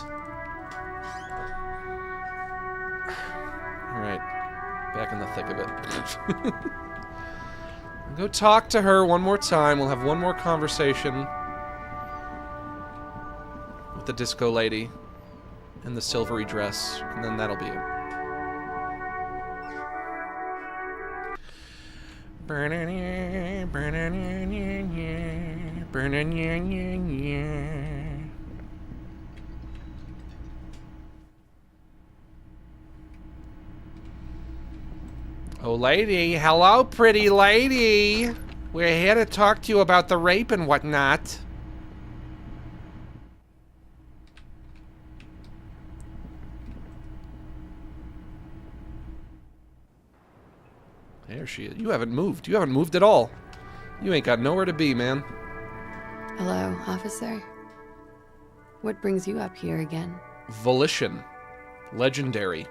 Alright. Back in the thick of it. Go talk to her one more time. We'll have one more conversation with the disco lady in the silvery dress, and then that'll be it. Oh, lady. Hello, pretty lady. We're here to talk to you about the rape and whatnot. There she is. You haven't moved. You haven't moved at all. You ain't got nowhere to be, man. Hello, officer. What brings you up here again? Volition. Legendary.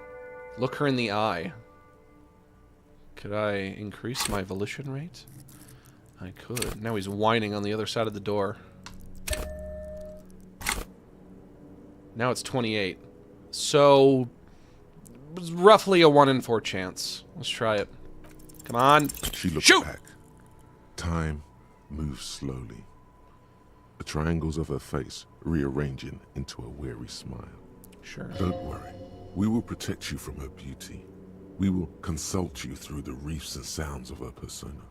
Look her in the eye. Could I increase my volition rate? I could. Now he's whining on the other side of the door. Now it's 28. So, roughly a 1 in 4 chance. Let's try it. Come on. She looks back. Time moves slowly. The triangles of her face rearranging into a weary smile. Sure. Don't worry. We will protect you from her beauty. We will consult you through the reefs and sounds of her persona.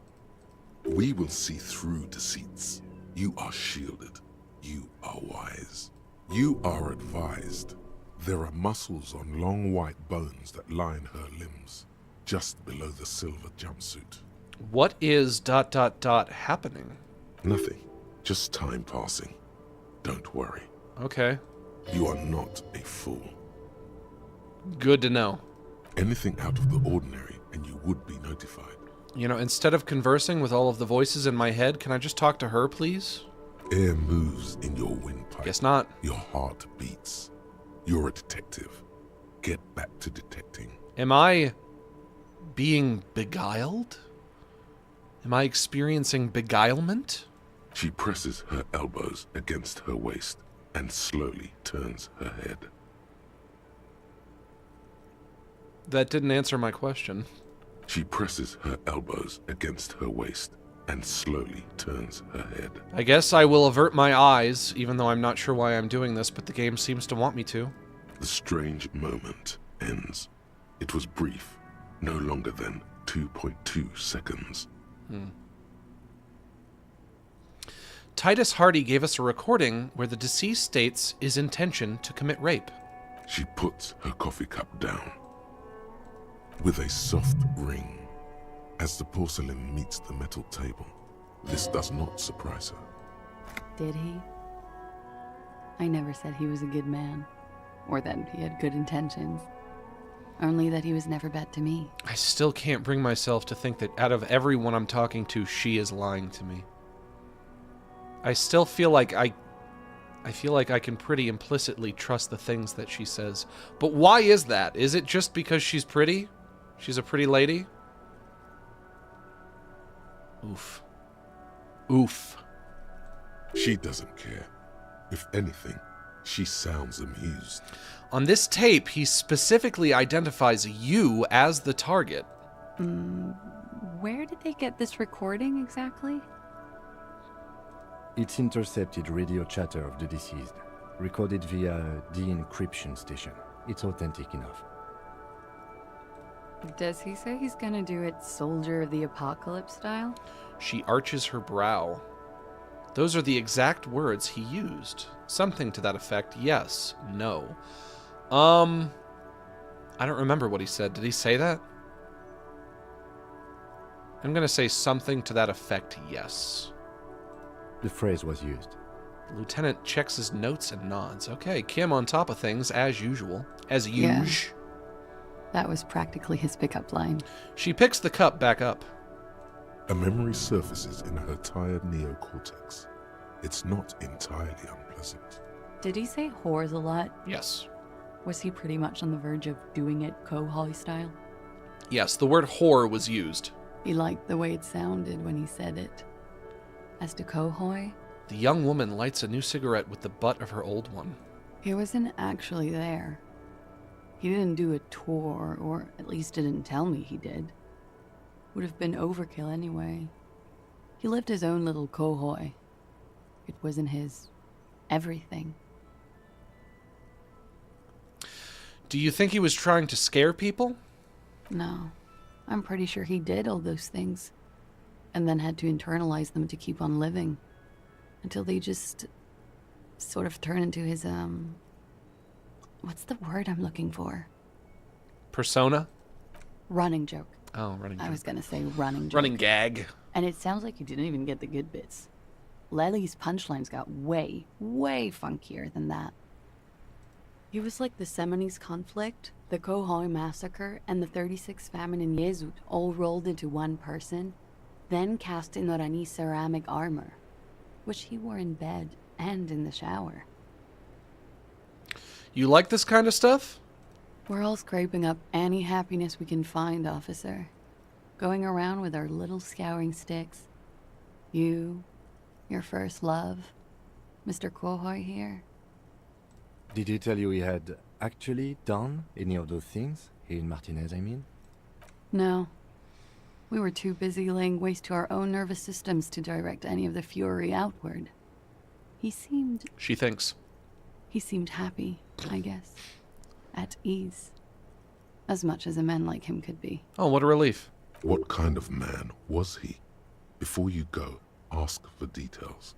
We will see through deceits. You are shielded. You are wise. You are advised. There are muscles on long white bones that line her limbs, just below the silver jumpsuit. What is ... happening? Nothing. Just time passing. Don't worry. Okay. You are not a fool. Good to know. Anything out of the ordinary, and you would be notified. You know, instead of conversing with all of the voices in my head, can I just talk to her, please? Air moves in your windpipe. Guess not. Your heart beats. You're a detective. Get back to detecting. Am I being beguiled? Am I experiencing beguilement? She presses her elbows against her waist and slowly turns her head. That didn't answer my question. She presses her elbows against her waist and slowly turns her head. I guess I will avert my eyes, even though I'm not sure why I'm doing this, but the game seems to want me to. The strange moment ends. It was brief, no longer than 2.2 seconds. Titus Hardy gave us a recording where the deceased states his intention to commit rape. She puts her coffee cup down with a soft ring as the porcelain meets the metal table. This does not surprise her. Did he? I never said he was a good man, or that he had good intentions. Only that he was never bad to me. I still can't bring myself to think that out of everyone I'm talking to, she is lying to me. I still feel like I can pretty implicitly trust the things that she says. But why is that? Is it just because she's pretty? She's a pretty lady? Oof. Oof. She doesn't care. If anything, she sounds amused. On this tape, he specifically identifies you as the target. Where did they get this recording exactly? It's intercepted radio chatter of the deceased, recorded via de-encryption station. It's authentic enough. Does he say he's gonna do it Soldier of the Apocalypse style? She arches her brow. Those are the exact words he used. Something to that effect, yes, no. I don't remember what he said. Did he say that? I'm gonna say something to that effect, yes. The phrase was used. The lieutenant checks his notes and nods. Okay, Kim on top of things, as usual. As usual. That was practically his pickup line. She picks the cup back up. A memory surfaces in her tired neocortex. It's not entirely unpleasant. Did he say whores a lot? Yes. Was he pretty much on the verge of doing it Kohoi style? Yes, the word whore was used. He liked the way it sounded when he said it. As to Kohoi, The young woman lights a new cigarette with the butt of her old one. he wasn't actually there. He didn't do a tour, or at least didn't tell me he did. Would have been overkill anyway. He lived his own little Kohoi. It wasn't his everything. Do you think he was trying to scare people? No. I'm pretty sure he did all those things. And then had to internalize them to keep on living. Until they just sort of turn into his, what's the word I'm looking for? Persona? Running joke. Oh, running joke. I was gonna say running joke. Running gag. And it sounds like you didn't even get the good bits. Lely's punchlines got way, way funkier than that. He was like the Seminese conflict, the Kohoi massacre, and the 36 famine in Yezut all rolled into one person, then cast in Orani ceramic armor, which he wore in bed and in the shower. You like this kind of stuff? We're all scraping up any happiness we can find, officer. Going around with our little scouring sticks. You, your first love, Mr. Kohoi here. Did he tell you he had actually done any of those things? Here in Martinez, I mean? No. We were too busy laying waste to our own nervous systems to direct any of the fury outward. He seemed... She thinks. He seemed happy, I guess. At ease. As much as a man like him could be. Oh, what a relief. What kind of man was he? Before you go, ask for details.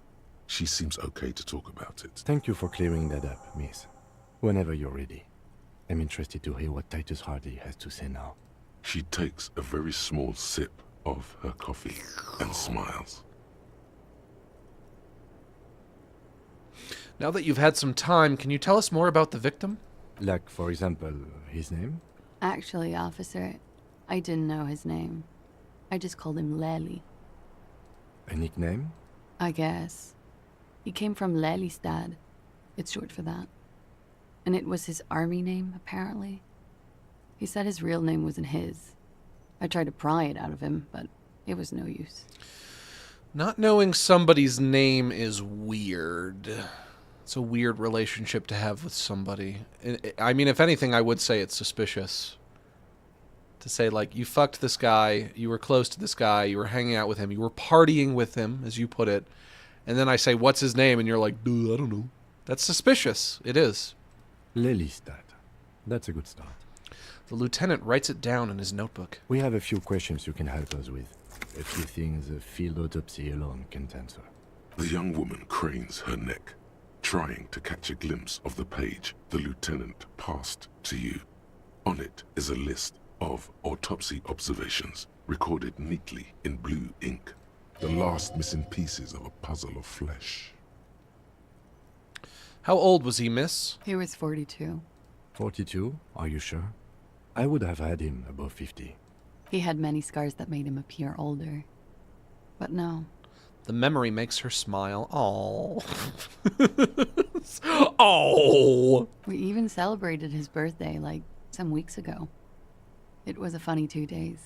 She seems okay to talk about it. Thank you for clearing that up, miss. Whenever you're ready. I'm interested to hear what Titus Hardy has to say now. She takes a very small sip of her coffee and smiles. Now that you've had some time, can you tell us more about the victim? Like, for example, his name? Actually, officer, I didn't know his name. I just called him Lely. A nickname? I guess. He came from Lelystad. It's short for that. And it was his army name, apparently. He said his real name wasn't his. I tried to pry it out of him, but it was no use. Not knowing somebody's name is weird. It's a weird relationship to have with somebody. I mean, if anything, I would say it's suspicious. to say, like, you fucked this guy, you were close to this guy, you were hanging out with him, you were partying with him, as you put it, and then I say, what's his name? And you're like, dude, I don't know. That's suspicious. It is. Lelystad. That's a good start. The lieutenant writes it down in his notebook. We have a few questions you can help us with. A few things a field autopsy alone can't answer. The young woman cranes her neck, trying to catch a glimpse of the page the lieutenant passed to you. On it is a list of autopsy observations, recorded neatly in blue ink. The last missing pieces of a puzzle of flesh. How old was he, miss? He was 42. 42? Are you sure? I would have had him above 50. He had many scars that made him appear older. But no. The memory makes her smile. Oh. Oh. We even celebrated his birthday, like, some weeks ago. It was a funny 2 days.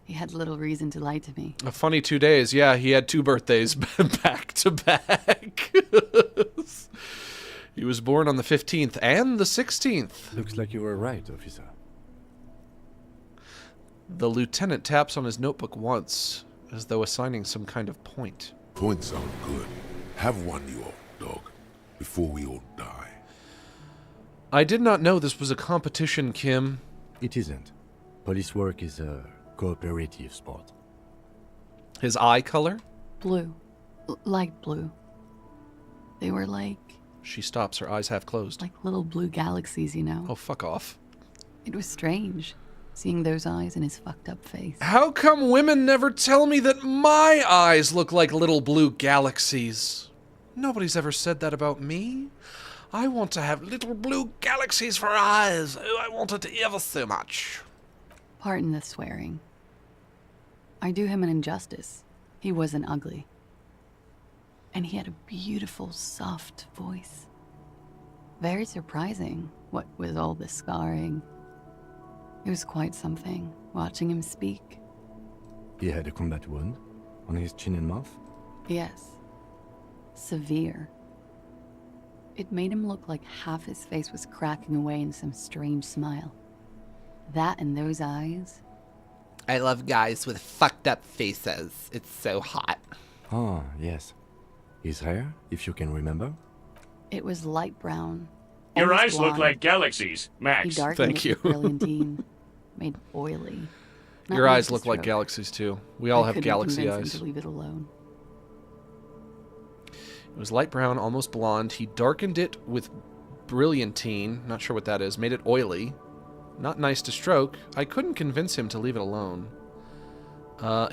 He had little reason to lie to me. A funny 2 days. Yeah, he had 2 birthdays back to back. He was born on the 15th and the 16th. Looks like you were right, officer. The lieutenant taps on his notebook once, as though assigning some kind of point. Points are good. Have one, you old dog, before we all die. I did not know this was a competition, Kim. It isn't. Police work is a cooperative sport. His eye color? Blue. Light blue. They were like... She stops, her eyes half closed. Like little blue galaxies, you know? Oh, fuck off. It was strange, seeing those eyes in his fucked up face. How come women never tell me that my eyes look like little blue galaxies? Nobody's ever said that about me. I want to have little blue galaxies for eyes. Oh, I want it ever so much. Pardon the swearing. I do him an injustice. He wasn't ugly. And he had a beautiful, soft voice. Very surprising, what with all the scarring. It was quite something, watching him speak. He had a combat wound on his chin and mouth? Yes. Severe. It made him look like half his face was cracking away in some strange smile. That and those eyes. I love guys with fucked up faces. It's so hot. Ah, yes. His hair, if you can remember? It was light brown. Your eyes blonde. look like galaxies, He Max. darkened Thank it with you. brilliantine, made oily. Not Your like eyes a look like stroke. galaxies, too. We all I have couldn't galaxy convince him eyes. to leave it alone. It was light brown, almost blonde. He darkened it with brilliantine. Not sure what that is. Made it oily. Not nice to stroke. I couldn't convince him to leave it alone.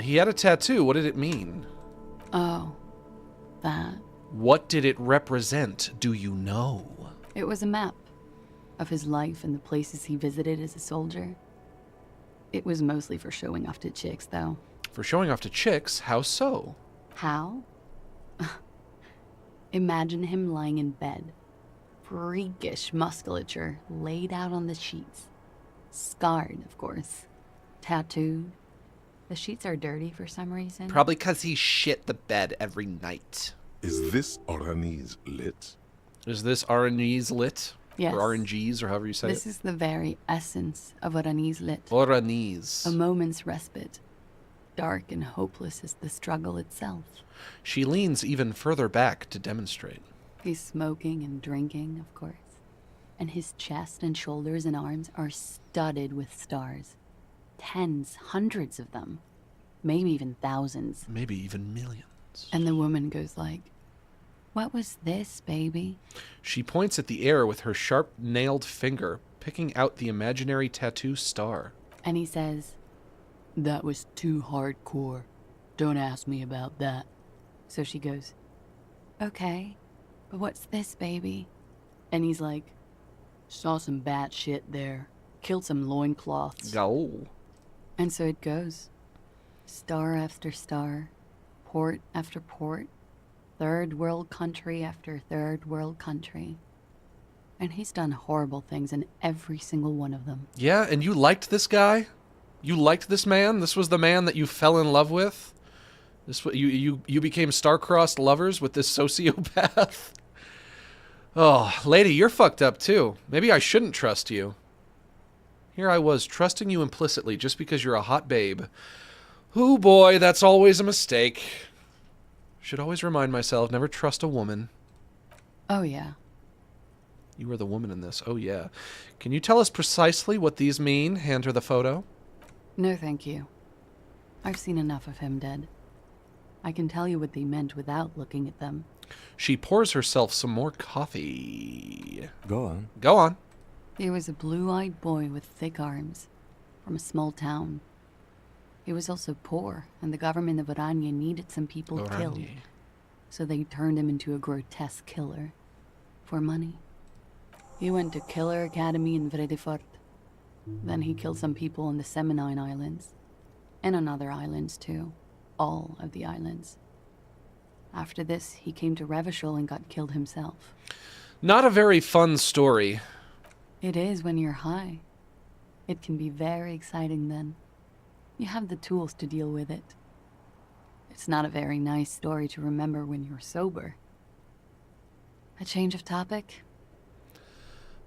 He had a tattoo. What did it mean? Oh, that. What did it represent? Do you know? It was a map of his life and the places he visited as a soldier. It was mostly for showing off to chicks, though. For showing off to chicks? How so? How? Imagine him lying in bed. Freakish musculature laid out on the sheets. Scarred, of course. Tattooed. The sheets are dirty for some reason. Probably because he shit the bed every night. Is this Oranese lit? Is this RNG's lit? Yes. Or RNGs, or however you say This it? is the very essence of Oranese lit. Oranese. A moment's respite. Dark and hopeless as the struggle itself. She leans even further back to demonstrate. He's smoking and drinking, of course. And his chest and shoulders and arms are studded with stars. Tens, hundreds of them. Maybe even thousands. Maybe even millions. And the woman goes like, "What was this, baby?" She points at the air with her sharp-nailed finger, picking out the imaginary tattoo star. And he says, "That was too hardcore. Don't ask me about that." So she goes, "Okay, but what's this, baby?" And he's like, "Saw some bat shit there. Killed some loincloths." Go. And so it goes. Star after star, port after port, third world country after third world country. And he's done horrible things in every single one of them. Yeah, and you liked this guy? You liked this man? This was the man that you fell in love with? You became star-crossed lovers with this sociopath? Oh, lady, you're fucked up too. Maybe I shouldn't trust you. Here I was, trusting you implicitly just because you're a hot babe. Oh boy, that's always a mistake. Should always remind myself, never trust a woman. Oh, yeah. You are the woman in this. Oh, yeah. Can you tell us precisely what these mean? Hand her the photo. No, thank you. I've seen enough of him dead. I can tell you what they meant without looking at them. She pours herself some more coffee. Go on. Go on. He was a blue-eyed boy with thick arms, from a small town. He was also poor, and the government of Oranje needed some people killed. So they turned him into a grotesque killer. For money. He went to Killer Academy in Vredefort. Then he killed some people on the Seminine Islands. And on other islands, too. All of the islands. After this, he came to Revachol and got killed himself. Not a very fun story. It is when you're high. It can be very exciting then. You have the tools to deal with it. It's not a very nice story to remember when you're sober. A change of topic?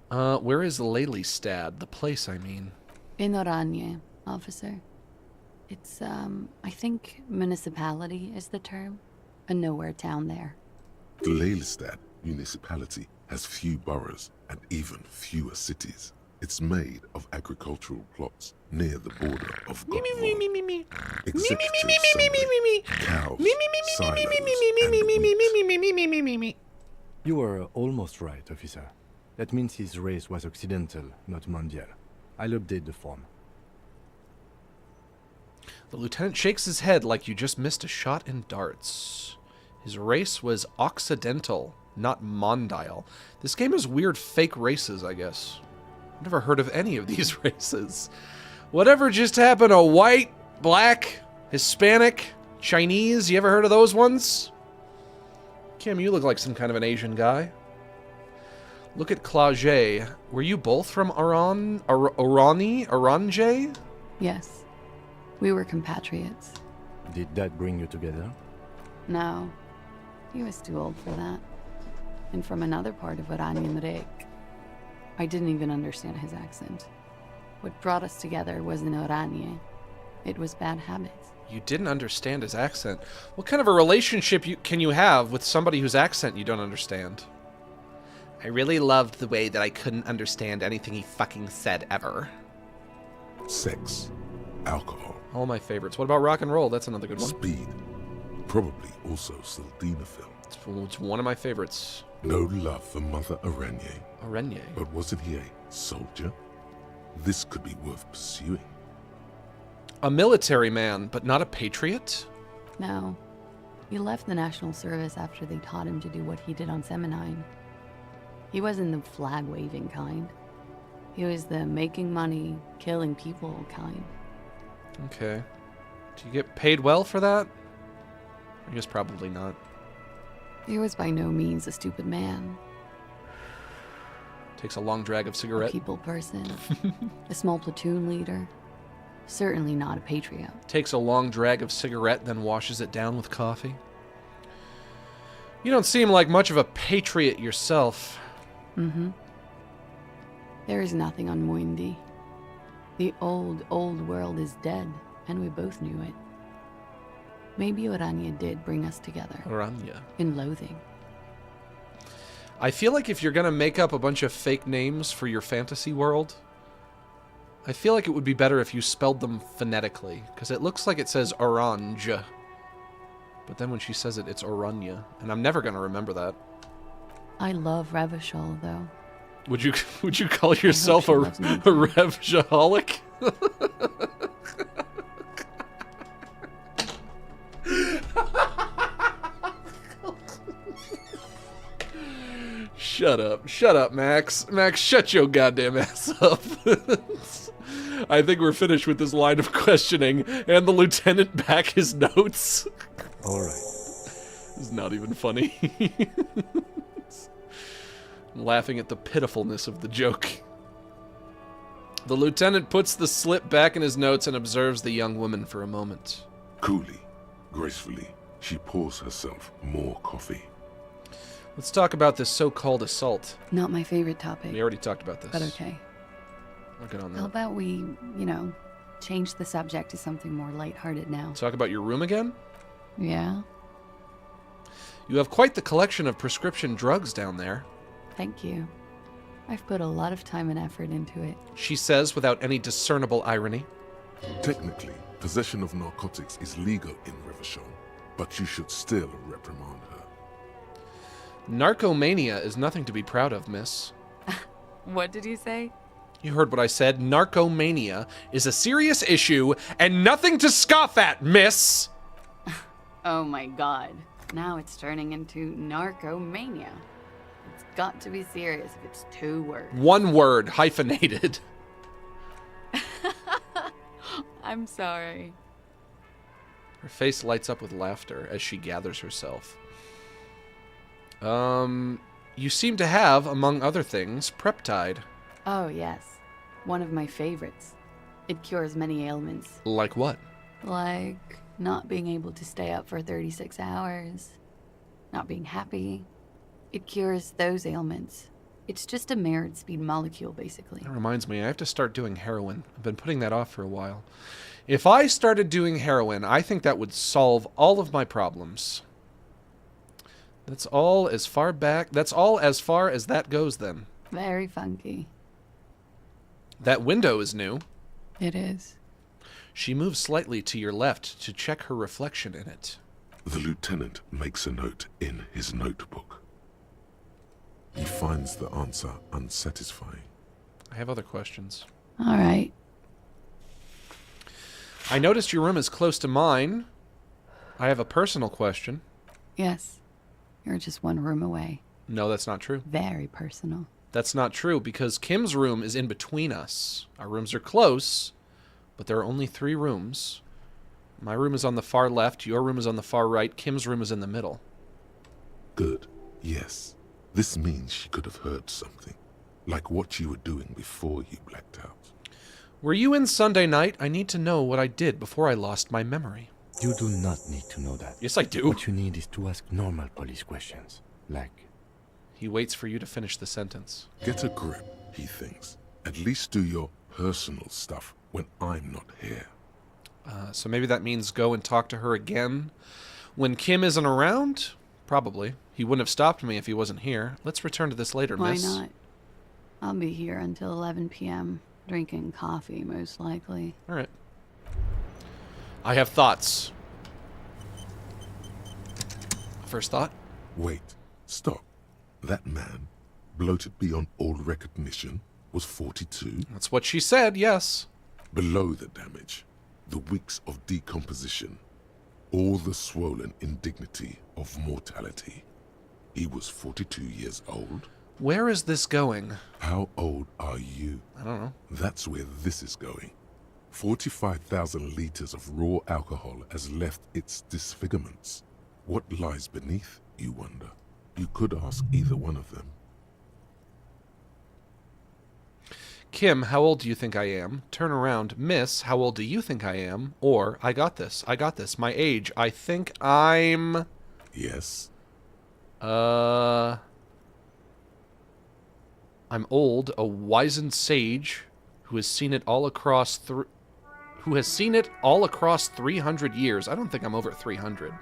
Where is Lelystad? The place, I mean. In Oranje, officer. It's, I think municipality is the term. A nowhere town there. The Lelystad municipality has few boroughs and even fewer cities. It's made of agricultural plots near the border of Godmore. Executive assembly, cows, silos, and wheat. You were almost right, officer. That means his race was occidental, not mondial. I'll update the form. The lieutenant shakes his head like you just missed a shot in darts. His race was occidental, not mondial. This game has weird fake races, I guess. I've never heard of any of these races. Whatever just happened to white, black, Hispanic, Chinese? You ever heard of those ones? Kim, you look like some kind of an Asian guy. Look at Claude. Were you both from Oranje? Yes. We were compatriots. Did that bring you together? No. He was too old for that. And from another part of Oranje. I didn't even understand his accent. What brought us together wasn't Oranje. It was bad habits. You didn't understand his accent. What kind of a relationship can you have with somebody whose accent you don't understand? I really loved the way that I couldn't understand anything he fucking said ever. Sex. Alcohol. All my favorites. What about rock and roll? That's another good one. Speed. Probably also sildenafil. It's one of my favorites. No love for Mother Oranje. Oranje. But wasn't he a soldier? This could be worth pursuing. A military man, but not a patriot? No. He left the National Service after they taught him to do what he did on Seminine. He wasn't the flag-waving kind. He was the making money, killing people kind. Okay. Do you get paid well for that? I guess probably not. He was by no means a stupid man. Takes a long drag of cigarette. A people person. A small platoon leader. Certainly not a patriot. Takes a long drag of cigarette, then washes it down with coffee. You don't seem like much of a patriot yourself. Mm-hmm. There is nothing on Muindi. The old world is dead, and we both knew it. Maybe Oranje did bring us together. Oranje. In loathing. I feel like if you're gonna make up a bunch of fake names for your fantasy world, I feel like it would be better if you spelled them phonetically, because it looks like it says orange. But then when she says it, it's Oranje, and I'm never gonna remember that. I love Revachol, though. Would you call yourself a Revjaholic? Shut up, Max. Max, shut your goddamn ass up. I think we're finished with this line of questioning, and the lieutenant back his notes. All right. It's not even funny. I'm laughing at the pitifulness of the joke. The lieutenant puts the slip back in his notes and observes the young woman for a moment. Coolly, gracefully, she pours herself more coffee. Let's talk about this so-called assault. Not my favorite topic. We already talked about this. But okay. Look at on How that. about we, you know, change the subject to something more lighthearted now? Talk about your room again? Yeah, You have quite the collection of prescription drugs down there, thank you. I've put a lot of time and effort into it. she says without any discernible irony. Technically, possession of narcotics is legal in Rivershore, but you should still reprimand her. Narcomania is nothing to be proud of, miss. What did you say? You heard what I said. Narcomania is a serious issue and nothing to scoff at, miss! Oh my god. Now it's turning into narcomania. It's got to be serious if it's 2 words. One word, hyphenated. I'm sorry. Her face lights up with laughter as she gathers herself. You seem to have, among other things, Preptide. Oh, yes. One of my favorites. It cures many ailments. Like what? Like not being able to stay up for 36 hours. Not being happy. It cures those ailments. It's just a merit speed molecule, basically. That reminds me, I have to start doing heroin. I've been putting that off for a while. If I started doing heroin, I think that would solve all of my problems. That's all as far as that goes then. Very funky. That window is new. It is. She moves slightly to your left to check her reflection in it. The lieutenant makes a note in his notebook. He finds the answer unsatisfying. I have other questions. All right. I noticed your room is close to mine. I have a personal question. Yes. You're just one room away. No, that's not true. Very personal. That's not true because Kim's room is in between us. Our rooms are close, but there are only 3 rooms. My room is on the far left, your room is on the far right, Kim's room is in the middle. Good. Yes. This means she could have heard something, like what you were doing before you blacked out. Were you in Sunday night? I need to know what I did before I lost my memory. You do not need to know that. Yes, I do. What you need is to ask normal police questions, like... He waits for you to finish the sentence. Get a grip, he thinks. At least do your personal stuff when I'm not here. So maybe that means go and talk to her again when Kim isn't around? Probably. He wouldn't have stopped me if he wasn't here. Let's return to this later, Why miss. not? I'll be here until 11 p.m. Drinking coffee, most likely. All right. I have thoughts. First thought? Wait. Stop. That man, bloated beyond all recognition, was 42. That's what she said, yes. Below the damage, the weeks of decomposition, all the swollen indignity of mortality. He was 42 years old. Where is this going? How old are you? I don't know. That's where this is going. 45,000 liters of raw alcohol has left its disfigurements. What lies beneath, you wonder? You could ask either one of them. Kim, how old do you think I am? Turn around. Miss, how old do you think I am? Or, I got this. My age. I think I'm... Yes? I'm old, a wizened sage who has seen it all across 300 years. I don't think I'm over 300.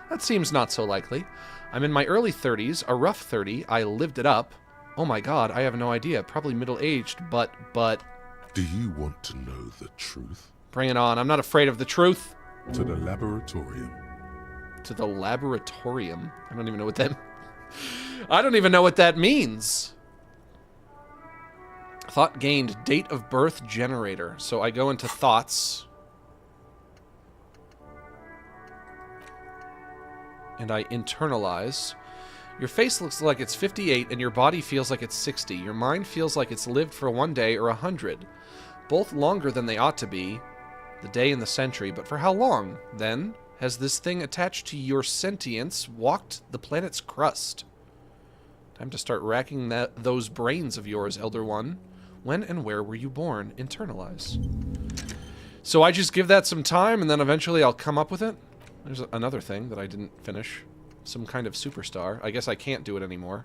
That seems not so likely. I'm in my early 30s, a rough 30. I lived it up. Oh my god, I have no idea. Probably middle-aged, but... Do you want to know the truth? Bring it on. I'm not afraid of the truth. To the laboratorium. To the laboratorium? I don't even know what that... I don't even know what that means. Thought gained. Date of birth generator. So I go into thoughts. And I internalize. Your face looks like it's 58 and your body feels like it's 60. Your mind feels like it's lived for 1 day or 100. Both longer than they ought to be. The day and the century. But for how long, then, has this thing attached to your sentience walked the planet's crust? Time to start racking those brains of yours, Elder One. When and where were you born? Internalize. So I just give that some time and then eventually I'll come up with it? There's another thing that I didn't finish. Some kind of superstar. I guess I can't do it anymore.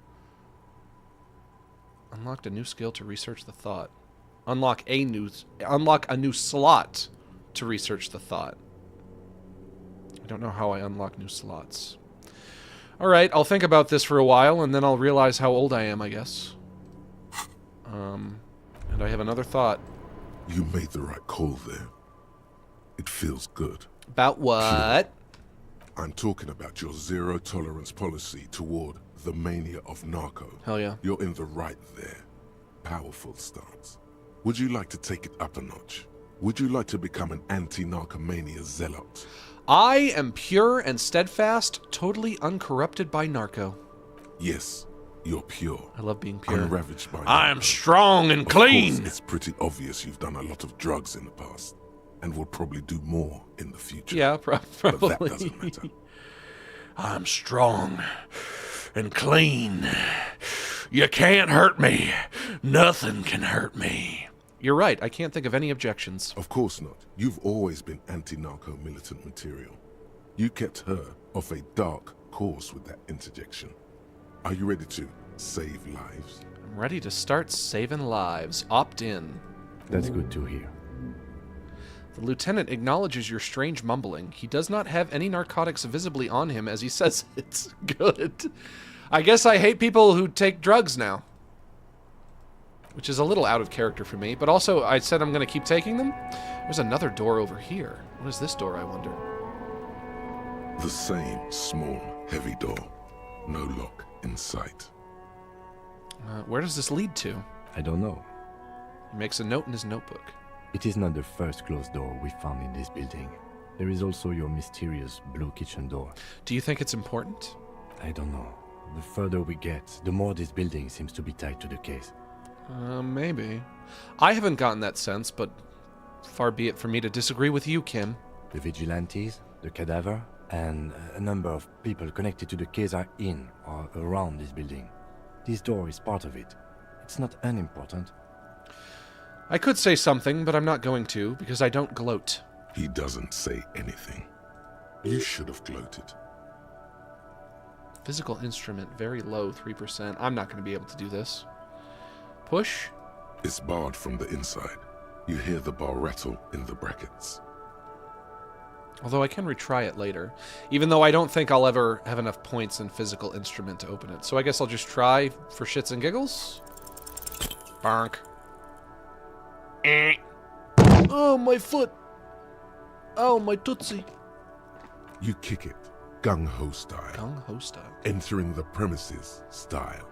Unlocked a new skill to research the thought. Unlock a new slot to research the thought. I don't know how I unlock new slots. Alright, I'll think about this for a while, and then I'll realize how old I am, I guess. And I have another thought. You made the right call there. It feels good. About what? I'm talking about your zero-tolerance policy toward the mania of narco. Hell yeah. You're in the right there. Powerful stance. Would you like to take it up a notch? Would you like to become an anti-narcomania zealot? I am pure and steadfast, totally uncorrupted by narco. Yes, you're pure. I love being pure. Unravaged by I am strong and clean. Of course, it's pretty obvious you've done a lot of drugs in the past, and will probably do more in the future. Yeah, probably. But that doesn't matter. I'm strong and clean. You can't hurt me. Nothing can hurt me. You're right. I can't think of any objections. Of course not. You've always been anti-narco militant material. You kept her off a dark course with that interjection. Are you ready to save lives? I'm ready to start saving lives. Opt in. That's good to hear. The lieutenant acknowledges your strange mumbling. He does not have any narcotics visibly on him as he says it's good. I guess I hate people who take drugs now. Which is a little out of character for me, but also I said I'm going to keep taking them. There's another door over here. What is this door, I wonder? The same small, heavy door. No lock in sight. Where does this lead to? I don't know. He makes a note in his notebook. It is not the first closed door we found in this building. There is also your mysterious blue kitchen door. Do you think it's important? I don't know. The further we get, the more this building seems to be tied to the case. Maybe. I haven't gotten that sense, but far be it for me to disagree with you, Kim. The vigilantes, the cadaver, and a number of people connected to the case are in or around this building. This door is part of it. It's not unimportant. I could say something, but I'm not going to, because I don't gloat. He doesn't say anything. You should have gloated. Physical instrument, very low, 3%. I'm not going to be able to do this. Push. It's barred from the inside. You hear the bar rattle in the brackets. Although I can retry it later. Even though I don't think I'll ever have enough points in physical instrument to open it. So I guess I'll just try for shits and giggles. Bonk. Oh, my foot. Oh, my tootsie. You kick it, gung-ho style. Gung-ho style. Entering the premises style.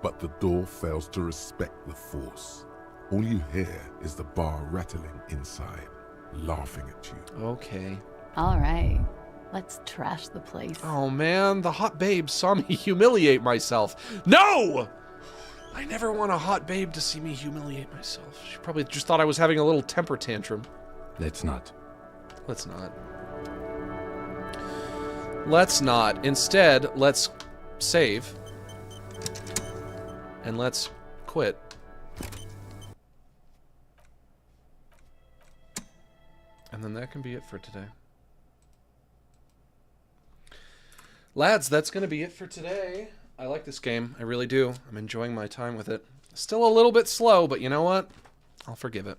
But the door fails to respect the force. All you hear is the bar rattling inside, laughing at you. Okay. All right. Let's trash the place. Oh, man. The hot babe saw me humiliate myself. No! I never want a hot babe to see me humiliate myself. She probably just thought I was having a little temper tantrum. Let's not. Let's not. Let's not. Instead, let's save. And let's quit. And then that can be it for today. Lads, that's going to be it for today. I like this game. I really do. I'm enjoying my time with it. Still a little bit slow, but you know what? I'll forgive it.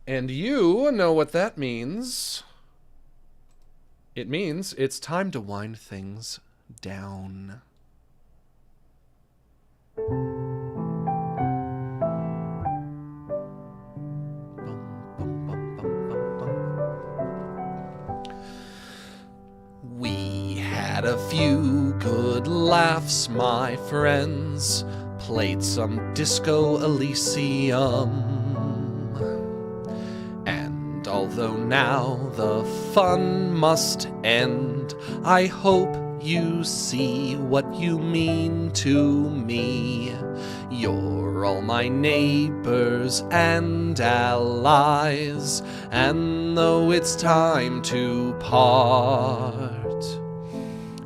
And you know what that means. It means it's time to wind things down. We had a few good laughs, my friends. Played some disco Elysium. And although now the fun must end, I hope you see what you mean to me. You're all my neighbors and allies, and though it's time to part,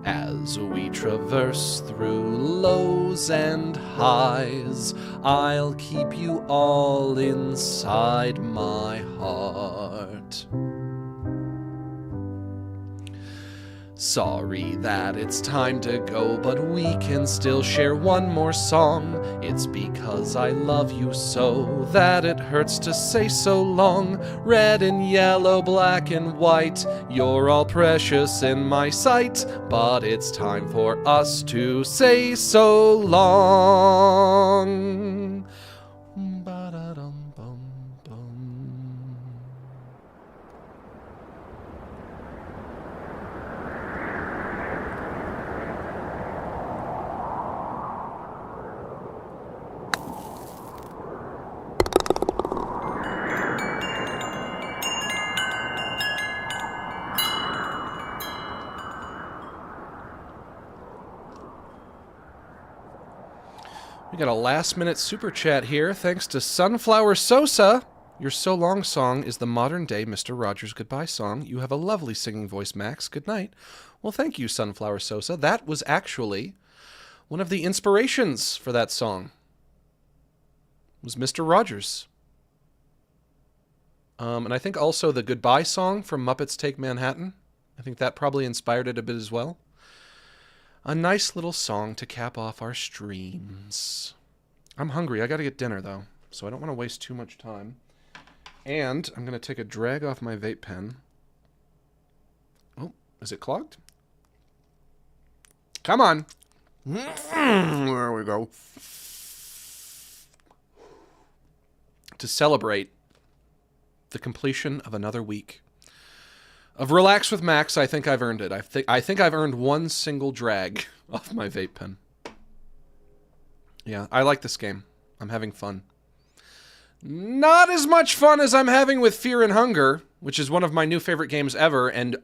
as we traverse through lows and highs, I'll keep you all inside my heart. Sorry that it's time to go, but we can still share one more song. It's because I love you so that it hurts to say so long. Red and yellow, black and white, you're all precious in my sight. But it's time for us to say so long. We got a last-minute super chat here, thanks to Sunflower Sosa. Your So Long song is the modern-day Mr. Rogers' goodbye song. You have a lovely singing voice, Max. Good night. Well, thank you, Sunflower Sosa. That was actually one of the inspirations for that song. Was Mr. Rogers. And I think also the goodbye song from Muppets Take Manhattan. I think that probably inspired it a bit as well. A nice little song to cap off our streams. I'm hungry. I gotta get dinner, though, so I don't want to waste too much time. And I'm gonna take a drag off my vape pen. Oh, is it clogged? Come on. There we go. To celebrate the completion of another week of Relax with Max. I think I've earned it. I think I've earned one single drag off my vape pen. Yeah, I like this game. I'm having fun. Not as much fun as I'm having with Fear and Hunger, which is one of my new favorite games ever, and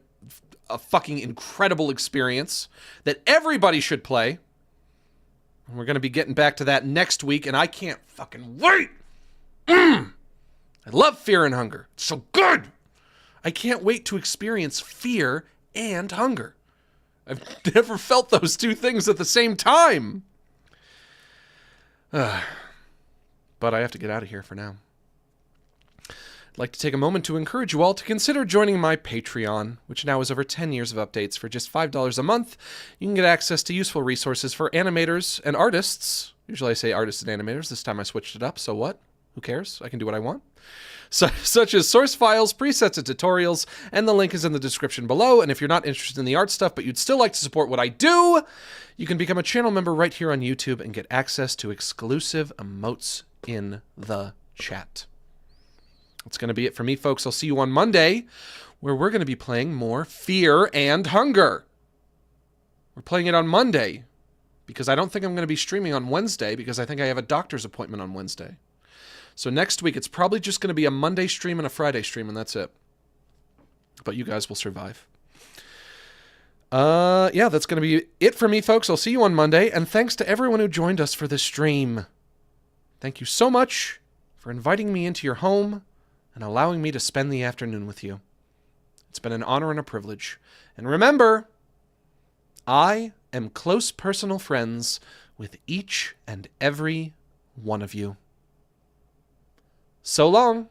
a fucking incredible experience that everybody should play. We're going to be getting back to that next week, and I can't fucking wait! I love Fear and Hunger. It's so good! I can't wait to experience fear and hunger. I've never felt those two things at the same time. But I have to get out of here for now. I'd like to take a moment to encourage you all to consider joining my Patreon, which now has over 10 years of updates for just $5 a month. You can get access to useful resources for animators and artists. Usually I say artists and animators. This time I switched it up, so what? Who cares? I can do what I want. Such as source files, presets, and tutorials, and the link is in the description below. And if you're not interested in the art stuff, but you'd still like to support what I do, you can become a channel member right here on YouTube and get access to exclusive emotes in the chat. That's going to be it for me, folks. I'll see you on Monday, where we're going to be playing more Fear and Hunger. We're playing it on Monday, because I don't think I'm going to be streaming on Wednesday, because I think I have a doctor's appointment on Wednesday. So next week, it's probably just going to be a Monday stream and a Friday stream, and that's it. But you guys will survive. Yeah, that's going to be it for me, folks. I'll see you on Monday, and thanks to everyone who joined us for this stream. Thank you so much for inviting me into your home and allowing me to spend the afternoon with you. It's been an honor and a privilege. And remember, I am close personal friends with each and every one of you. So long.